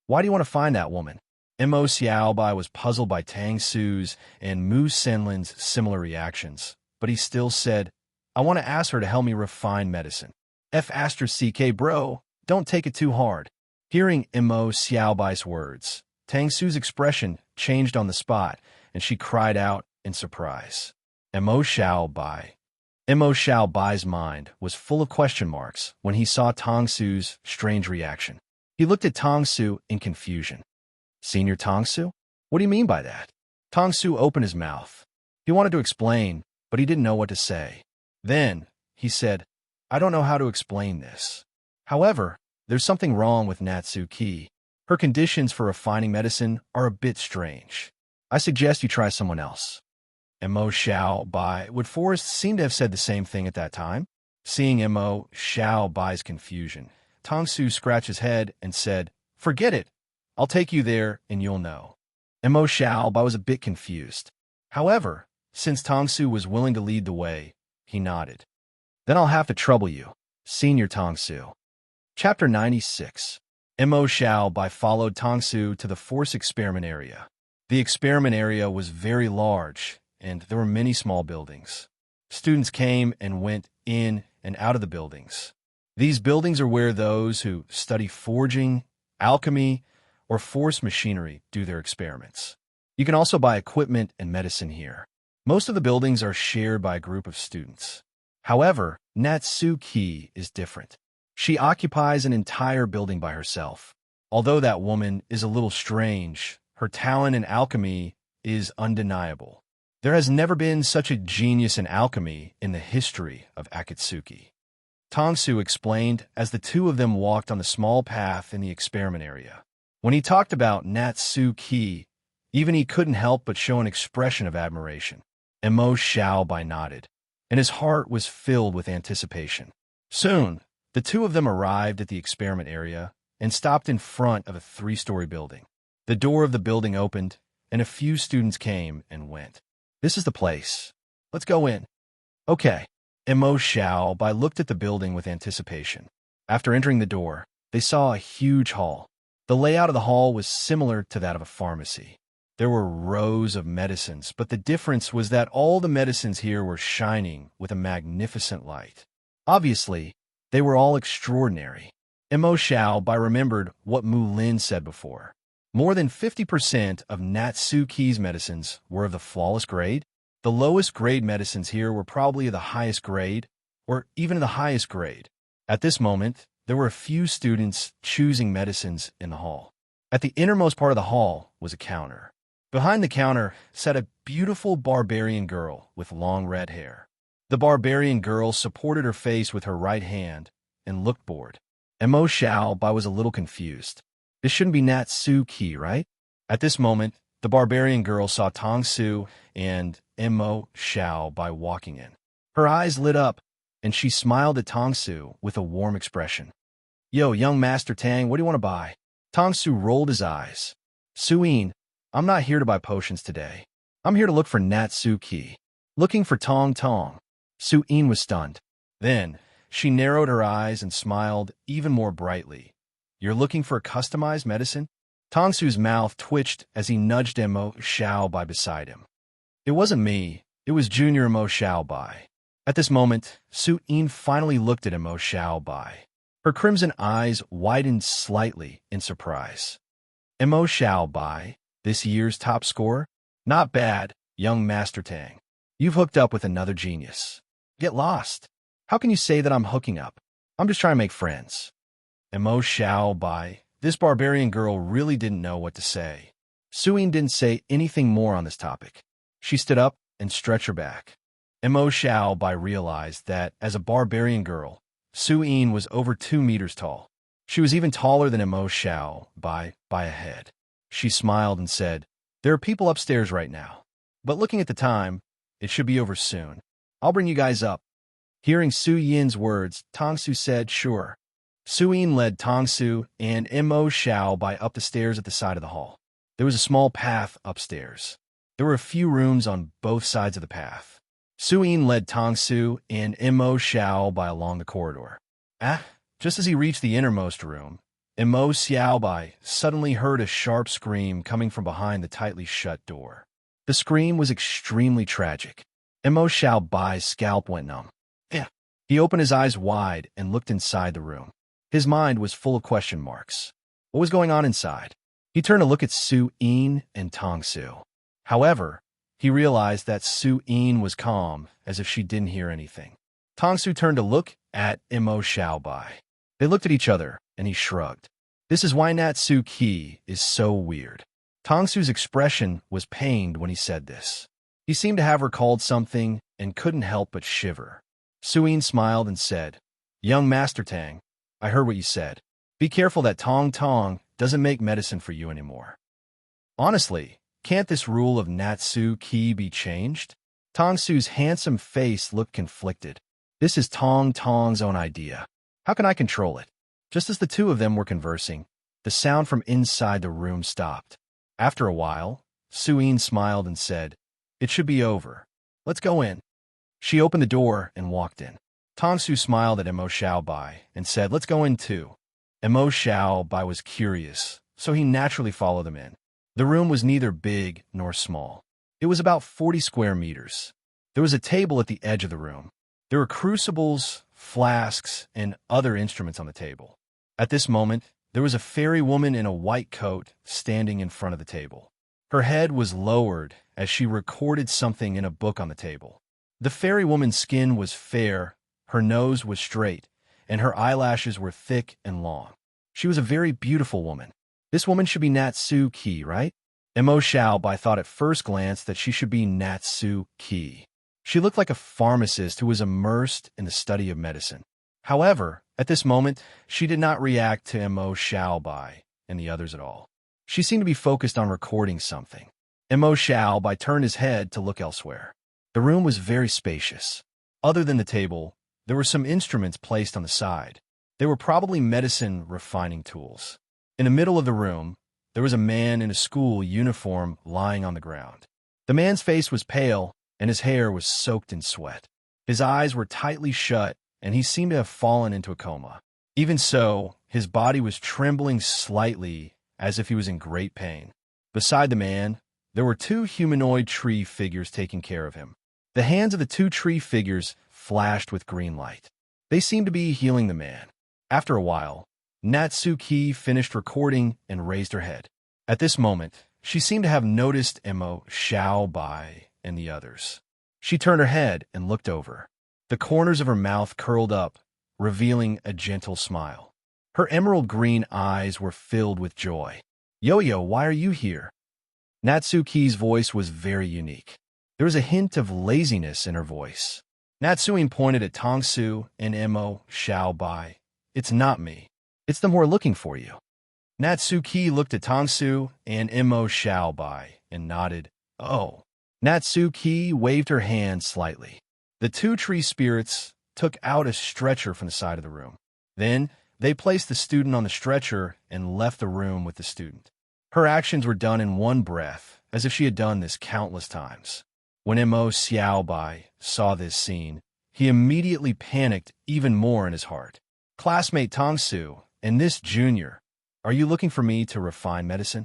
"Why do you want to find that woman?" Mo Xiaobai was puzzled by Tang Su's and Mu Senlin's similar reactions, but he still said, "I want to ask her to help me refine medicine." CK bro, don't take it too hard. Hearing Mo Xiaobai's words, Tang Su's expression changed on the spot, and she cried out in surprise. Mo Xiaobai. Mo Xiaobai's mind was full of question marks when he saw Tang Su's strange reaction. He looked at Tang Su in confusion. "Senior Tongsu? What do you mean by that?" Tongsu opened his mouth. He wanted to explain, but he didn't know what to say. Then he said, "I don't know how to explain this. However, there's something wrong with Natsu Ki. Her conditions for refining medicine are a bit strange. I suggest you try someone else." And Mo Xiaobai, would Forrest seem to have said the same thing at that time? Seeing Mo Xiaobai's confusion, Tongsu scratched his head and said, "Forget it. I'll take you there and you'll know." And Mo Xiaobai was a bit confused. However, since Tongsu was willing to lead the way, he nodded. "Then I'll have to trouble you, Senior Tongsu." Chapter 96. Mo Xiaobai followed Tongsu to the force experiment area. The experiment area was very large, and there were many small buildings. Students came and went in and out of the buildings. These buildings are where those who study forging, alchemy, or force machinery do their experiments. You can also buy equipment and medicine here. Most of the buildings are shared by a group of students. However, Natsu Ki is different. She occupies an entire building by herself. Although that woman is a little strange, her talent in alchemy is undeniable. There has never been such a genius in alchemy in the history of Akatsuki. Tongsu explained as the two of them walked on the small path in the experiment area. When he talked about Natsu Ki, even he couldn't help but show an expression of admiration. Mo Xiaobai nodded, and his heart was filled with anticipation. Soon, the two of them arrived at the experiment area and stopped in front of a 3-story building. The door of the building opened, and a few students came and went. "This is the place. Let's go in." "Okay." Mo Xiaobai looked at the building with anticipation. After entering the door, they saw a huge hall. The layout of the hall was similar to that of a pharmacy. There were rows of medicines, but the difference was that all the medicines here were shining with a magnificent light. Obviously, they were all extraordinary. Mo Xiaobai remembered what Mu Lin said before. More than 50% of Natsu Ki's medicines were of the flawless grade. The lowest grade medicines here were probably of the highest grade, or even the highest grade. At this moment, there were a few students choosing medicines in the hall. At the innermost part of the hall was a counter. Behind the counter sat a beautiful barbarian girl with long red hair. The barbarian girl supported her face with her right hand and looked bored. Mo Xiaobai was a little confused. This shouldn't be Natsu Ki, right? At this moment, the barbarian girl saw Tongsu and Mo Xiaobai walking in. Her eyes lit up, and she smiled at Tongsu with a warm expression. "Yo, young Master Tang, what do you want to buy?" Tongsu rolled his eyes. Suyin, I'm not here to buy potions today. I'm here to look for Natsuki. Looking for Tong Tong. Suyin was stunned. Then, she narrowed her eyes and smiled even more brightly. You're looking for a customized medicine? Tongsu's mouth twitched as he nudged Mo Xiao by beside him. It wasn't me. It was Junior Mo Xiao Bai. At this moment, Suyin finally looked at Mo Xiao Bai. Her crimson eyes widened slightly in surprise. Mo Xiao Bai, this year's top scorer? Not bad, young Master Tang. You've hooked up with another genius. Get lost. How can you say that I'm hooking up? I'm just trying to make friends. Mo Xiao Bai, this barbarian girl really didn't know what to say. Suyin didn't say anything more on this topic. She stood up and stretched her back. Mo Xiao Bai realized that, as a barbarian girl, Suyin was over 2 meters tall. She was even taller than Mo Xiao Bai by a head. She smiled and said, there are people upstairs right now. But looking at the time, it should be over soon. I'll bring you guys up. Hearing Su Yin's words, Tongsu said, sure. Suyin led Tongsu and Mo Xiao Bai up the stairs at the side of the hall. There was a small path upstairs. There were a few rooms on both sides of the path. Suyin led Tongsu and Mo Xiao Bai along the corridor. Just as he reached the innermost room, Mo Xiao Bai suddenly heard a sharp scream coming from behind the tightly shut door. The scream was extremely tragic. Mo Xiao Bai's scalp went numb. He opened his eyes wide and looked inside the room. His mind was full of question marks. What was going on inside? He turned to look at Suyin and Tongsu. However, he realized that Suyin was calm, as if she didn't hear anything. Tongsu turned to look at Mo Xiao Bai. They looked at each other, and he shrugged. This is why Natsuki is so weird. Tongsu's expression was pained when he said this. He seemed to have recalled something and couldn't help but shiver. Suyin smiled and said, young Master Tang, I heard what you said. Be careful that Tong Tong doesn't make medicine for you anymore. Honestly, can't this rule of Natsuki be changed? Tongsu's handsome face looked conflicted. This is Tong Tong's own idea. How can I control it? Just as the two of them were conversing, the sound from inside the room stopped. After a while, Suyin smiled and said, it should be over. Let's go in. She opened the door and walked in. Tongsu smiled at Mo Xiao Bai and said, let's go in too. Mo Xiao Bai was curious, so he naturally followed them in. The room was neither big nor small. It was about 40 square meters. There was a table at the edge of the room. There were crucibles, flasks, and other instruments on the table. At this moment, there was a fairy woman in a white coat standing in front of the table. Her head was lowered as she recorded something in a book on the table. The fairy woman's skin was fair, her nose was straight, and her eyelashes were thick and long. She was a very beautiful woman. This woman should be Natsuki, right? Mo Xiao Bai thought at first glance that she should be Natsuki. She looked like a pharmacist who was immersed in the study of medicine. However, at this moment, she did not react to Mo Xiao Bai and the others at all. She seemed to be focused on recording something. Mo Xiao Bai turned his head to look elsewhere. The room was very spacious. Other than the table, there were some instruments placed on the side. They were probably medicine refining tools. In the middle of the room, there was a man in a school uniform lying on the ground. The man's face was pale, and his hair was soaked in sweat. His eyes were tightly shut, and he seemed to have fallen into a coma. Even so, his body was trembling slightly, as if he was in great pain. Beside the man, there were two humanoid tree figures taking care of him. The hands of the two tree figures flashed with green light. They seemed to be healing the man. After a while, Natsuki finished recording and raised her head. At this moment, she seemed to have noticed Mo Xiao Bai and the others. She turned her head and looked over. The corners of her mouth curled up, revealing a gentle smile. Her emerald green eyes were filled with joy. Yo-Yo, why are you here? Natsuki's voice was very unique. There was a hint of laziness in her voice. Natsuin pointed at Tongsu and Mo Xiao Bai. It's not me. It's them who are looking for you. Natsuki looked at Tongsu and Mo Xiao Bai and nodded. Oh. Natsuki waved her hand slightly. The two tree spirits took out a stretcher from the side of the room. Then, They placed the student on the stretcher and left the room with the student. Her actions were done in one breath, as if she had done this countless times. When Mo Xiaobai saw this scene, he immediately panicked even more in his heart. Classmate Tongsu, and this junior, are you looking for me to refine medicine?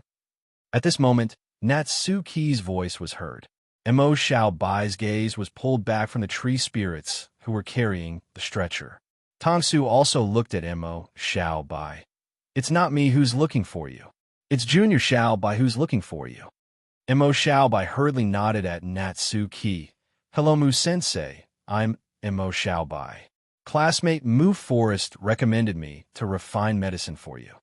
At this moment, Natsuki's voice was heard. Mo Xiaobai's gaze was pulled back from the tree spirits who were carrying the stretcher. Tongsu also looked at Mo Xiaobai. It's not me who's looking for you. It's Junior Xiaobai who's looking for you. Mo Xiaobai hurriedly nodded at Natsuki. Hello, Mu-sensei. I'm Mo Xiaobai. Classmate Mu Forest recommended me to refine medicine for you.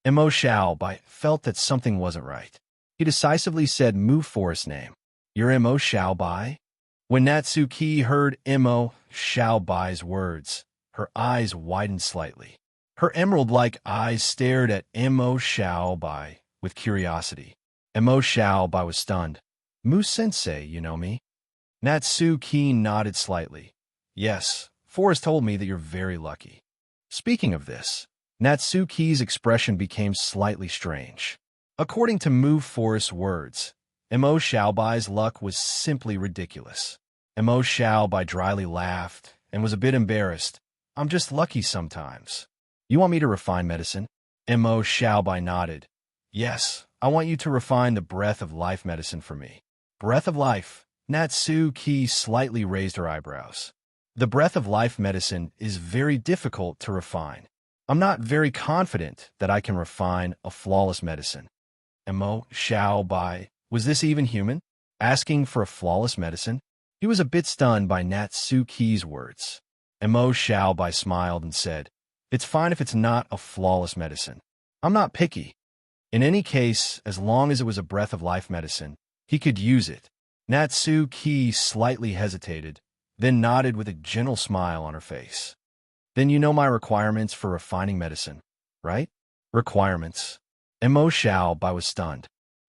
Mo Xiaobai felt that something wasn't right. He decisively said Mu Forest's name. You're Mo Xiaobai? When Natsuki heard Mo Xiaobai's words, her eyes widened slightly. Her emerald-like eyes stared at Mo Xiaobai with curiosity. Mo Xiaobai was stunned. Mu-sensei, you know me? Natsuki nodded slightly. Yes, Forrest told me that you're very lucky. Speaking of this, Natsuki's expression became slightly strange. According to Mu Forest's words, Mo Xiaobai's luck was simply ridiculous. Mo Xiaobai dryly laughed and was a bit embarrassed. I'm just lucky sometimes. You want me to refine medicine? Mo Xiaobai nodded. Yes, I want you to refine the breath of life medicine for me. Breath of life. Natsuki slightly raised her eyebrows. The breath of life medicine is very difficult to refine. I'm not very confident that I can refine a flawless medicine. Mo Xiaobai, was this even human? Asking for a flawless medicine? He was a bit stunned by Natsuki's words. Mo Xiaobai smiled and said, It's fine if it's not a flawless medicine. I'm not picky. In any case, as long as it was a breath of life medicine, he could use it. Natsuki slightly hesitated, then nodded with a gentle smile on her face. Then you know my requirements for refining medicine, right? Requirements. Mo Xiaobai was stunned.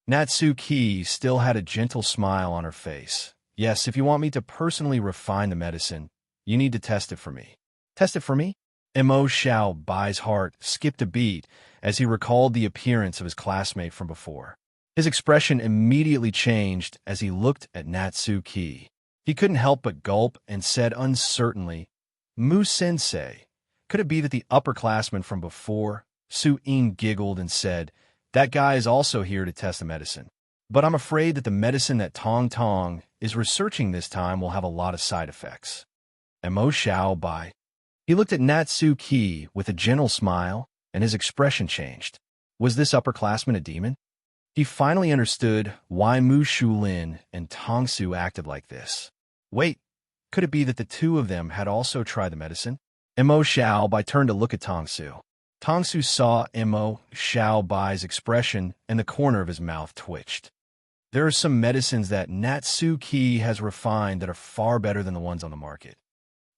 Natsuki still had a gentle smile on her face. Yes, if you want me to personally refine the medicine, you need to test it for me. Test it for me? Mo Xiaobai's heart skipped a beat as he recalled the appearance of his classmate from before. His expression immediately changed as he looked at Natsuki. He couldn't help but gulp and said uncertainly, Mu-sensei, could it be that the upperclassman from before? Su-in giggled and said, That guy is also here to test the medicine. But I'm afraid that the medicine that Tong Tong is researching this time will have a lot of side effects. Mo Xiaobai. He looked at Natsuki with a gentle smile, and his expression changed. Was this upperclassman a demon? He finally understood why Mu Shulin and Tongsu acted like this. Wait, could it be that the two of them had also tried the medicine? Mo Xiaobai turned to look at Tongsu. Tongsu saw Mo Xiaobai's expression, and the corner of his mouth twitched. There are some medicines that Natsuki has refined that are far better than the ones on the market.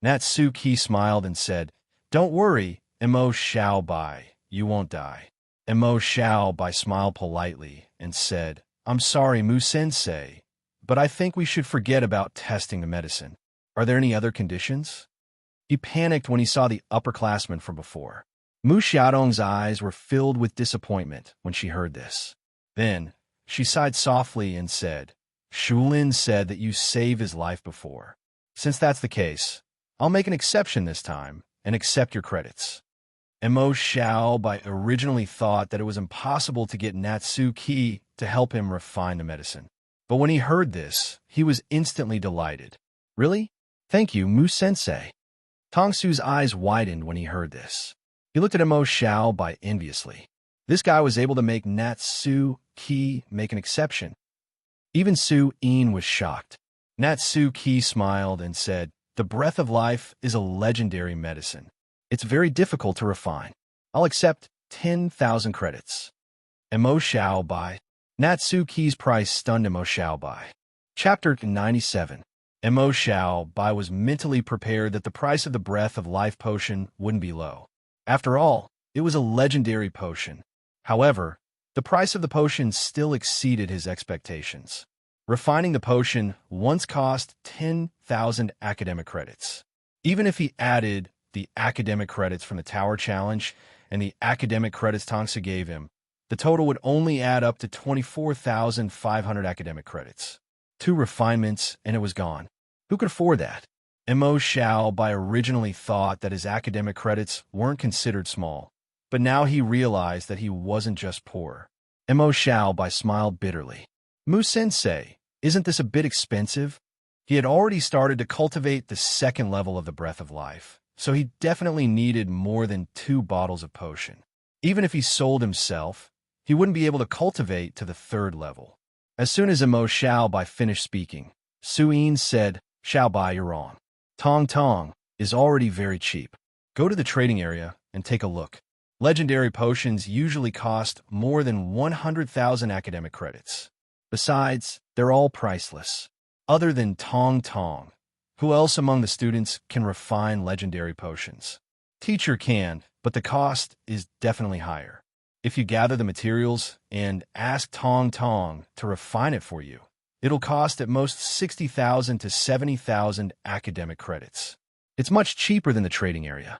Natsuki smiled and said, Don't worry, Mo Xiaobai, you won't die. Mo Xiaobai smiled politely and said, I'm sorry, Mu-sensei, but I think we should forget about testing the medicine. Are there any other conditions? He panicked when he saw the upperclassman from before. Mu Xiaodong's eyes were filled with disappointment when she heard this. Then, she sighed softly and said, Shulin said that you saved his life before. Since that's the case, I'll make an exception this time and accept your credits. Mo Xiaobai originally thought that it was impossible to get Natsuki to help him refine the medicine. But when he heard this, he was instantly delighted. Really? Thank you, Mu-sensei. Tongsu's eyes widened when he heard this. He looked at Mo Xiaobai enviously. This guy was able to make Natsuki make an exception. Even Su-in was shocked. Natsuki smiled and said, The breath of life is a legendary medicine. It's very difficult to refine. I'll accept 10,000 credits. Mo Xiaobai. Natsuki's price stunned Mo Xiaobai. Chapter 97. Mo Xiaobai was mentally prepared that the price of the breath of life potion wouldn't be low. After all, it was a legendary potion. However, the price of the potion still exceeded his expectations. Refining the potion once cost 10,000 academic credits. Even if he added the academic credits from the Tower Challenge and the academic credits Tongsu gave him, the total would only add up to 24,500 academic credits. 2 refinements, and it was gone. Who could afford that? Mo Xiaobai originally thought that his academic credits weren't considered small, but now he realized that he wasn't just poor. Mo Xiaobai smiled bitterly. Mu-sensei, isn't this a bit expensive? He had already started to cultivate the second level of the breath of life, so he definitely needed more than 2 bottles of potion. Even if he sold himself, he wouldn't be able to cultivate to the 3rd level. As soon as Mo Xiaobai finished speaking, Suyin said, "Xiaobai, you're wrong. Tong is already very cheap. Go to the trading area and take a look. Legendary potions usually cost more than 100,000 academic credits. Besides, they're all priceless. Other than Tong, who else among the students can refine legendary potions? Teacher can, but the cost is definitely higher. If you gather the materials and ask Tong to refine it for you, it'll cost at most 60,000 to 70,000 academic credits. It's much cheaper than the trading area."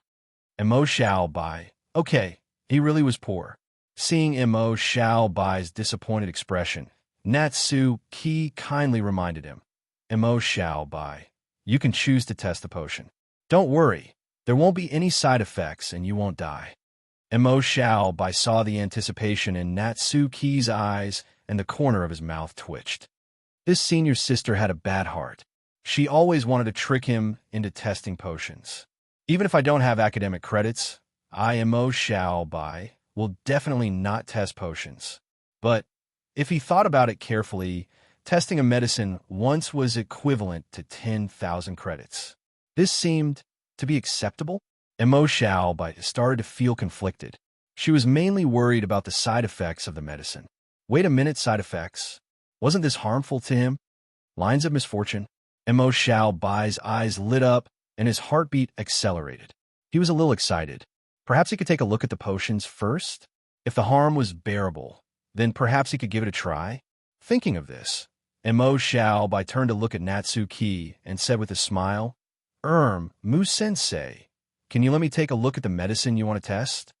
Mo Xiaobai. Okay, he really was poor. Seeing Mo Xiaobai's disappointed expression, Natsu Ki kindly reminded him, "Mo Xiaobai, you can choose to test the potion. Don't worry, there won't be any side effects and you won't die." Mo Xiaobai saw the anticipation in Natsu Ki's eyes and the corner of his mouth twitched. This senior sister had a bad heart. She always wanted to trick him into testing potions. Even if I don't have academic credits, I, Mo Xiaobai, will definitely not test potions. But if he thought about it carefully, testing a medicine once was equivalent to 10,000 credits. This seemed to be acceptable. Mo Xiaobai started to feel conflicted. She was mainly worried about the side effects of the medicine. Wait a minute, side effects? Wasn't this harmful to him? Lines of misfortune? Mo Xiaobai's eyes lit up and his heartbeat accelerated. He was a little excited. Perhaps he could take a look at the potions first? If the harm was bearable, then perhaps he could give it a try? Thinking of this, Mo Xiaobai turned to look at Natsu Ki and said with a smile, Mu-sensei, can you let me take a look at the medicine you want to test?"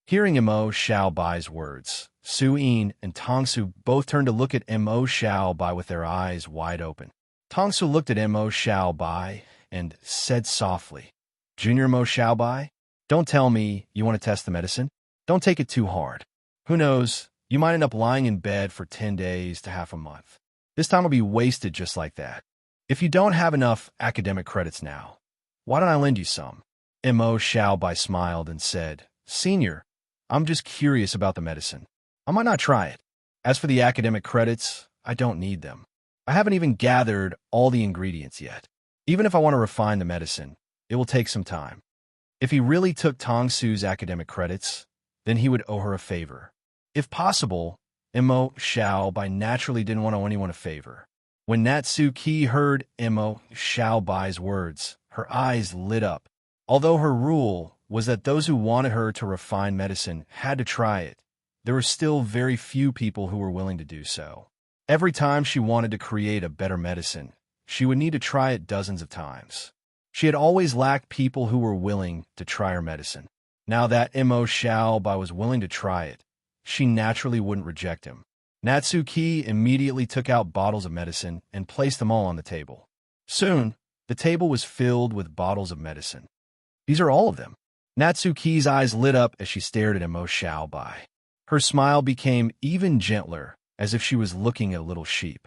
Hearing Mo Xiaobai's words, Suyin and Tongsu both turned to look at Mo Xiaobai with their eyes wide open. Tongsu looked at Mo Xiaobai and said softly, "Junior Mo Xiaobai, don't tell me you want to test the medicine. Don't take it too hard. Who knows, you might end up lying in bed for 10 days to half a month. This time will be wasted just like that. If you don't have enough academic credits now, why don't I lend you some?" Mo Xiaobai smiled and said, "Senior, I'm just curious about the medicine. I might not try it. As for the academic credits, I don't need them. I haven't even gathered all the ingredients yet. Even if I want to refine the medicine, it will take some time." If he really took Tongsu's academic credits, then he would owe her a favor. If possible, Mo Xiaobai naturally didn't want to owe anyone a favor. When Natsu Ki heard Mo Xiaobai's words, her eyes lit up. Although her rule was that those who wanted her to refine medicine had to try it, there were still very few people who were willing to do so. Every time she wanted to create a better medicine, she would need to try it dozens of times. She had always lacked people who were willing to try her medicine. Now that Mo Xiaobai was willing to try it, she naturally wouldn't reject him. Natsu Ki immediately took out bottles of medicine and placed them all on the table. Soon, the table was filled with bottles of medicine. "These are all of them." Natsu Ki's eyes lit up as she stared at Mo Xiaobai. Her smile became even gentler, as if she was looking at a little sheep.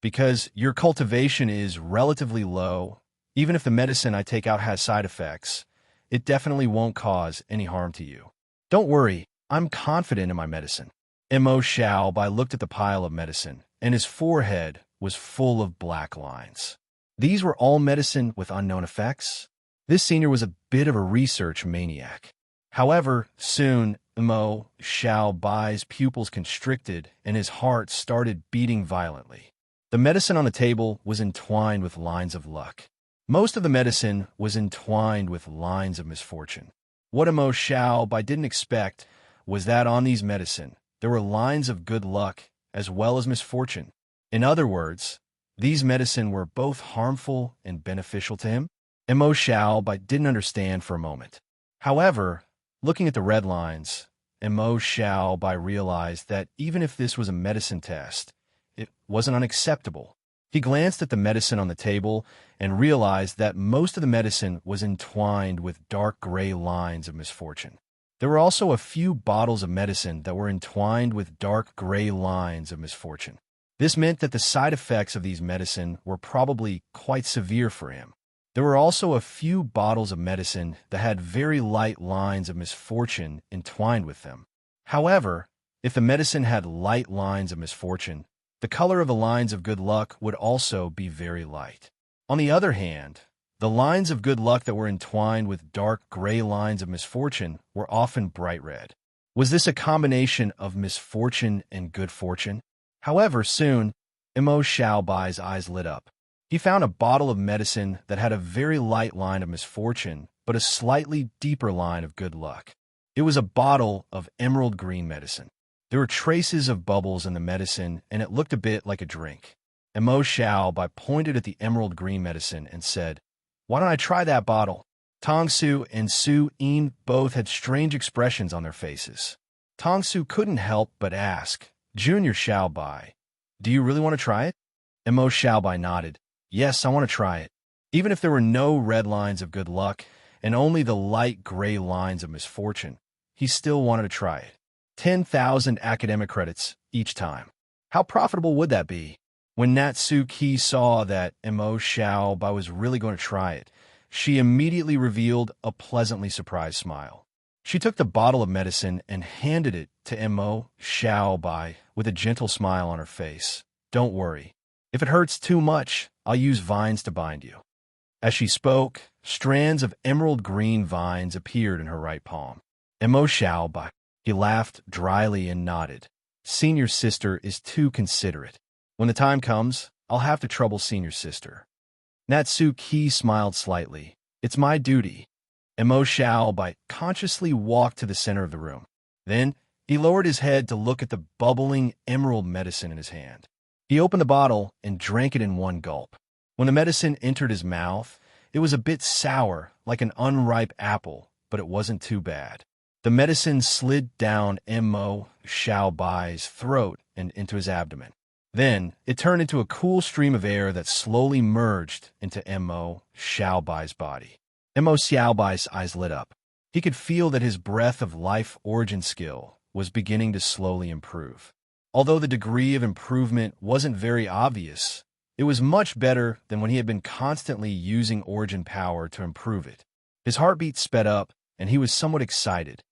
"Because your cultivation is relatively low, even if the medicine I take out has side effects, it definitely won't cause any harm to you. Don't worry, I'm confident in my medicine." Mo Xiaobai looked at the pile of medicine, and his forehead was full of black lines. These were all medicine with unknown effects? This senior was a bit of a research maniac. However, soon, Mo Xiaobai's pupils constricted and his heart started beating violently. The medicine on the table was entwined with lines of luck. Most of the medicine was entwined with lines of misfortune. What Mo Xiaobai didn't expect was that on these medicine, there were lines of good luck as well as misfortune. In other words, these medicine were both harmful and beneficial to him. Mo Xiaobai didn't understand for a moment. However, looking at the red lines, Mo Xiaobai realized that even if this was a medicine test, it wasn't unacceptable. He glanced at the medicine on the table and realized that most of the medicine was entwined with dark gray lines of misfortune. There were also a few bottles of medicine that were entwined with dark gray lines of misfortune. This meant that the side effects of these medicine were probably quite severe for him. There were also a few bottles of medicine that had very light lines of misfortune entwined with them. However, if the medicine had light lines of misfortune, the color of the lines of good luck would also be very light. On the other hand, the lines of good luck that were entwined with dark gray lines of misfortune were often bright red. Was this a combination of misfortune and good fortune? However, soon, Mo Xiaobai's eyes lit up. He found a bottle of medicine that had a very light line of misfortune, but a slightly deeper line of good luck. It was a bottle of emerald green medicine. There were traces of bubbles in the medicine, and it looked a bit like a drink. And Mo Xiaobai pointed at the emerald green medicine and said, "Why don't I try that bottle?" Tong Su and Su Yin both had strange expressions on their faces. Tong Su couldn't help but ask, "Junior Xiaobai, do you really want to try it?" And Mo Xiaobai nodded. "Yes, I want to try it." Even if there were no red lines of good luck and only the light gray lines of misfortune, he still wanted to try it. 10,000 academic credits each time. How profitable would that be? When Natsuki saw that Mo Xiaobai was really going to try it, she immediately revealed a pleasantly surprised smile. She took the bottle of medicine and handed it to Mo Xiaobai with a gentle smile on her face. "Don't worry. If it hurts too much, I'll use vines to bind you." As she spoke, strands of emerald green vines appeared in her right palm. Mo Xiaobai. He laughed dryly and nodded. "Senior sister is too considerate. When the time comes, I'll have to trouble senior sister." Natsuki smiled slightly. "It's my duty." Mo Xiaobai consciously walked to the center of the room. Then, he lowered his head to look at the bubbling emerald medicine in his hand. He opened the bottle and drank it in one gulp. When the medicine entered his mouth, it was a bit sour, like an unripe apple, but it wasn't too bad. The medicine slid down Mo Xiaobai's throat and into his abdomen. Then, it turned into a cool stream of air that slowly merged into Mo Xiaobai's body. Mo Xiaobai's eyes lit up. He could feel that his breath of life origin skill was beginning to slowly improve. Although the degree of improvement wasn't very obvious, it was much better than when he had been constantly using origin power to improve it. His heartbeat sped up, and he was somewhat excited.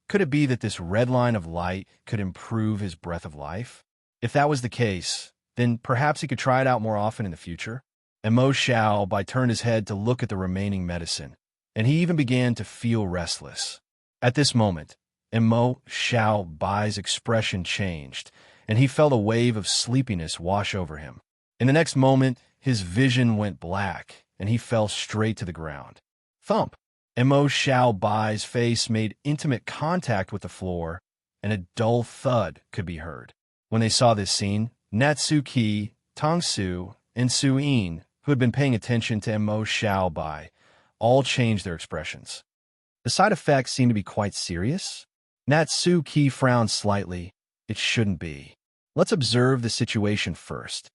Could it be that this red line of light could improve his breath of life? If that was the case, then perhaps he could try it out more often in the future. And Mo Xiaobai turned his head to look at the remaining medicine, and he even began to feel restless. At this moment, Mo Xiaobai's expression changed, and he felt a wave of sleepiness wash over him. In the next moment, his vision went black, and he fell straight to the ground. Thump! Mo Xiaobai's face made intimate contact with the floor, and a dull thud could be heard. When they saw this scene, Natsuki, Tong Su, and Su Yin, who had been paying attention to Mo Xiaobai, all changed their expressions. The side effects seemed to be quite serious. Natsuki frowned slightly. It shouldn't be. Let's observe the situation first.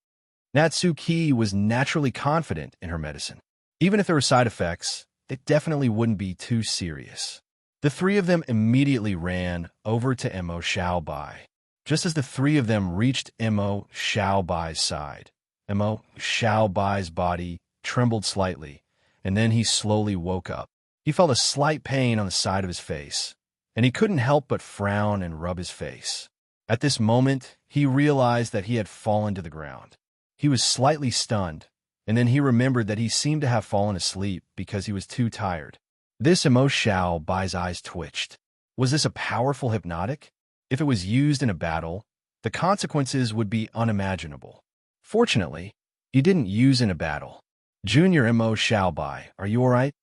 Natsuki was naturally confident in her medicine. Even if there were side effects, they definitely wouldn't be too serious. The three of them immediately ran over to Mo Xiaobai. Just as the three of them reached Mo Xiaobai's side, Mo Xiaobai's body trembled slightly, and then he slowly woke up. He felt a slight pain on the side of his face, and he couldn't help but frown and rub his face. At this moment, he realized that he had fallen to the ground. He was slightly stunned, and then he remembered that he seemed to have fallen asleep because he was too tired. This Mo Xiaobai's eyes twitched. Was this a powerful hypnotic? If it was used in a battle, the consequences would be unimaginable. Fortunately, he didn't use in a battle. Junior Mo Xiaobai, are you all right?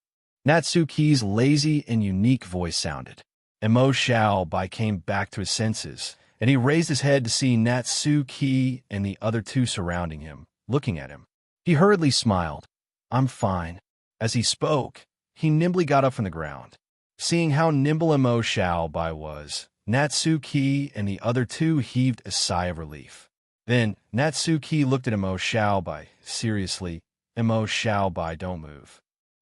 Natsuki's lazy and unique voice sounded. Mo Xiaobai came back to his senses, and he raised his head to see Natsuki and the other two surrounding him, looking at him. He hurriedly smiled. "I'm fine." As he spoke, he nimbly got up from the ground. Seeing how nimble Emo Xiaobai was, Natsuki and the other two heaved a sigh of relief. Then Natsuki looked at Emo Xiaobai seriously. Emo Xiaobai, don't move.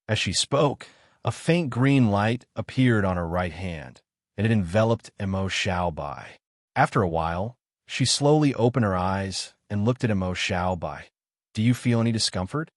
As she spoke, a faint green light appeared on her right hand, and it enveloped Emo Xiaobai. After a while, she slowly opened her eyes and looked at Emo Xiaobai. Do you feel any discomfort?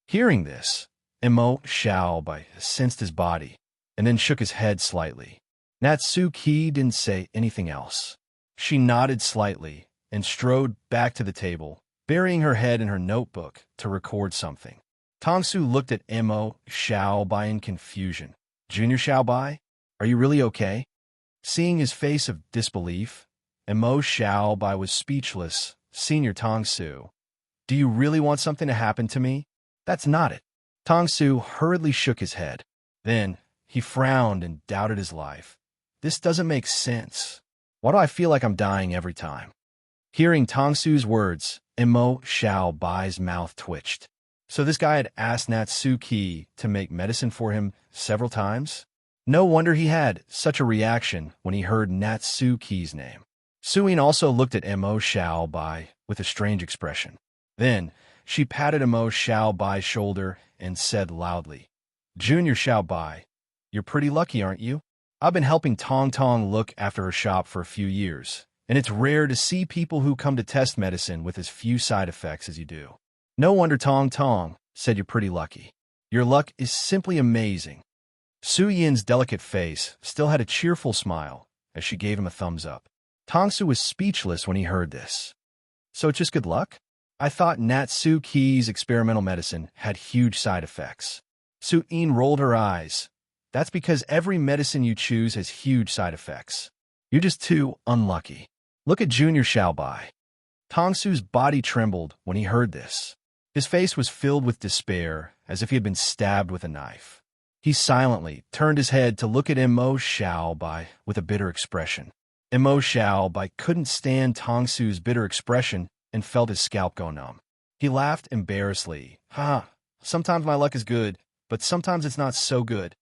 Hearing this, Emo Xiaobai sensed his body, and then shook his head slightly. Natsuki didn't say anything else. She nodded slightly and strode back to the table, burying her head in her notebook to record something. Tongsu looked at Emo Xiaobai in confusion. Junior Xiaobai, are you really okay? Seeing his face of disbelief, Emo Xiaobai was speechless. Senior Tongsu, do you really want something to happen to me? That's not it. Tongsu hurriedly shook his head. Then he frowned and doubted his life. This doesn't make sense. Why do I feel like I'm dying every time? Hearing Tongsu's words, Emo Xiaobai's mouth twitched. So this guy had asked Natsuki to make medicine for him several times? No wonder he had such a reaction when he heard Natsuki's name. Suyin also looked at Emo Xiaobai with a strange expression. Then she patted Emo Xiaobai's shoulder and said loudly, Junior Xiaobai, you're pretty lucky, aren't you? I've been helping Tong Tong look after her shop for a few years, and it's rare to see people who come to test medicine with as few side effects as you do. No wonder Tong Tong said you're pretty lucky. Your luck is simply amazing. Su Yin's delicate face still had a cheerful smile as she gave him a thumbs up. Tongsu was speechless when he heard this. So it's just good luck? I thought Natsuki's experimental medicine had huge side effects. Su Yin rolled her eyes. That's because every medicine you choose has huge side effects. You're just too unlucky. Look at Junior Xiaobai. Tongsu's body trembled when he heard this. His face was filled with despair, as if he had been stabbed with a knife. He silently turned his head to look at Emo Xiaobai with a bitter expression. Emo Xiaobai couldn't stand Tongsu's bitter expression and felt his scalp go numb. He laughed embarrassedly. Sometimes my luck is good, but sometimes it's not so good.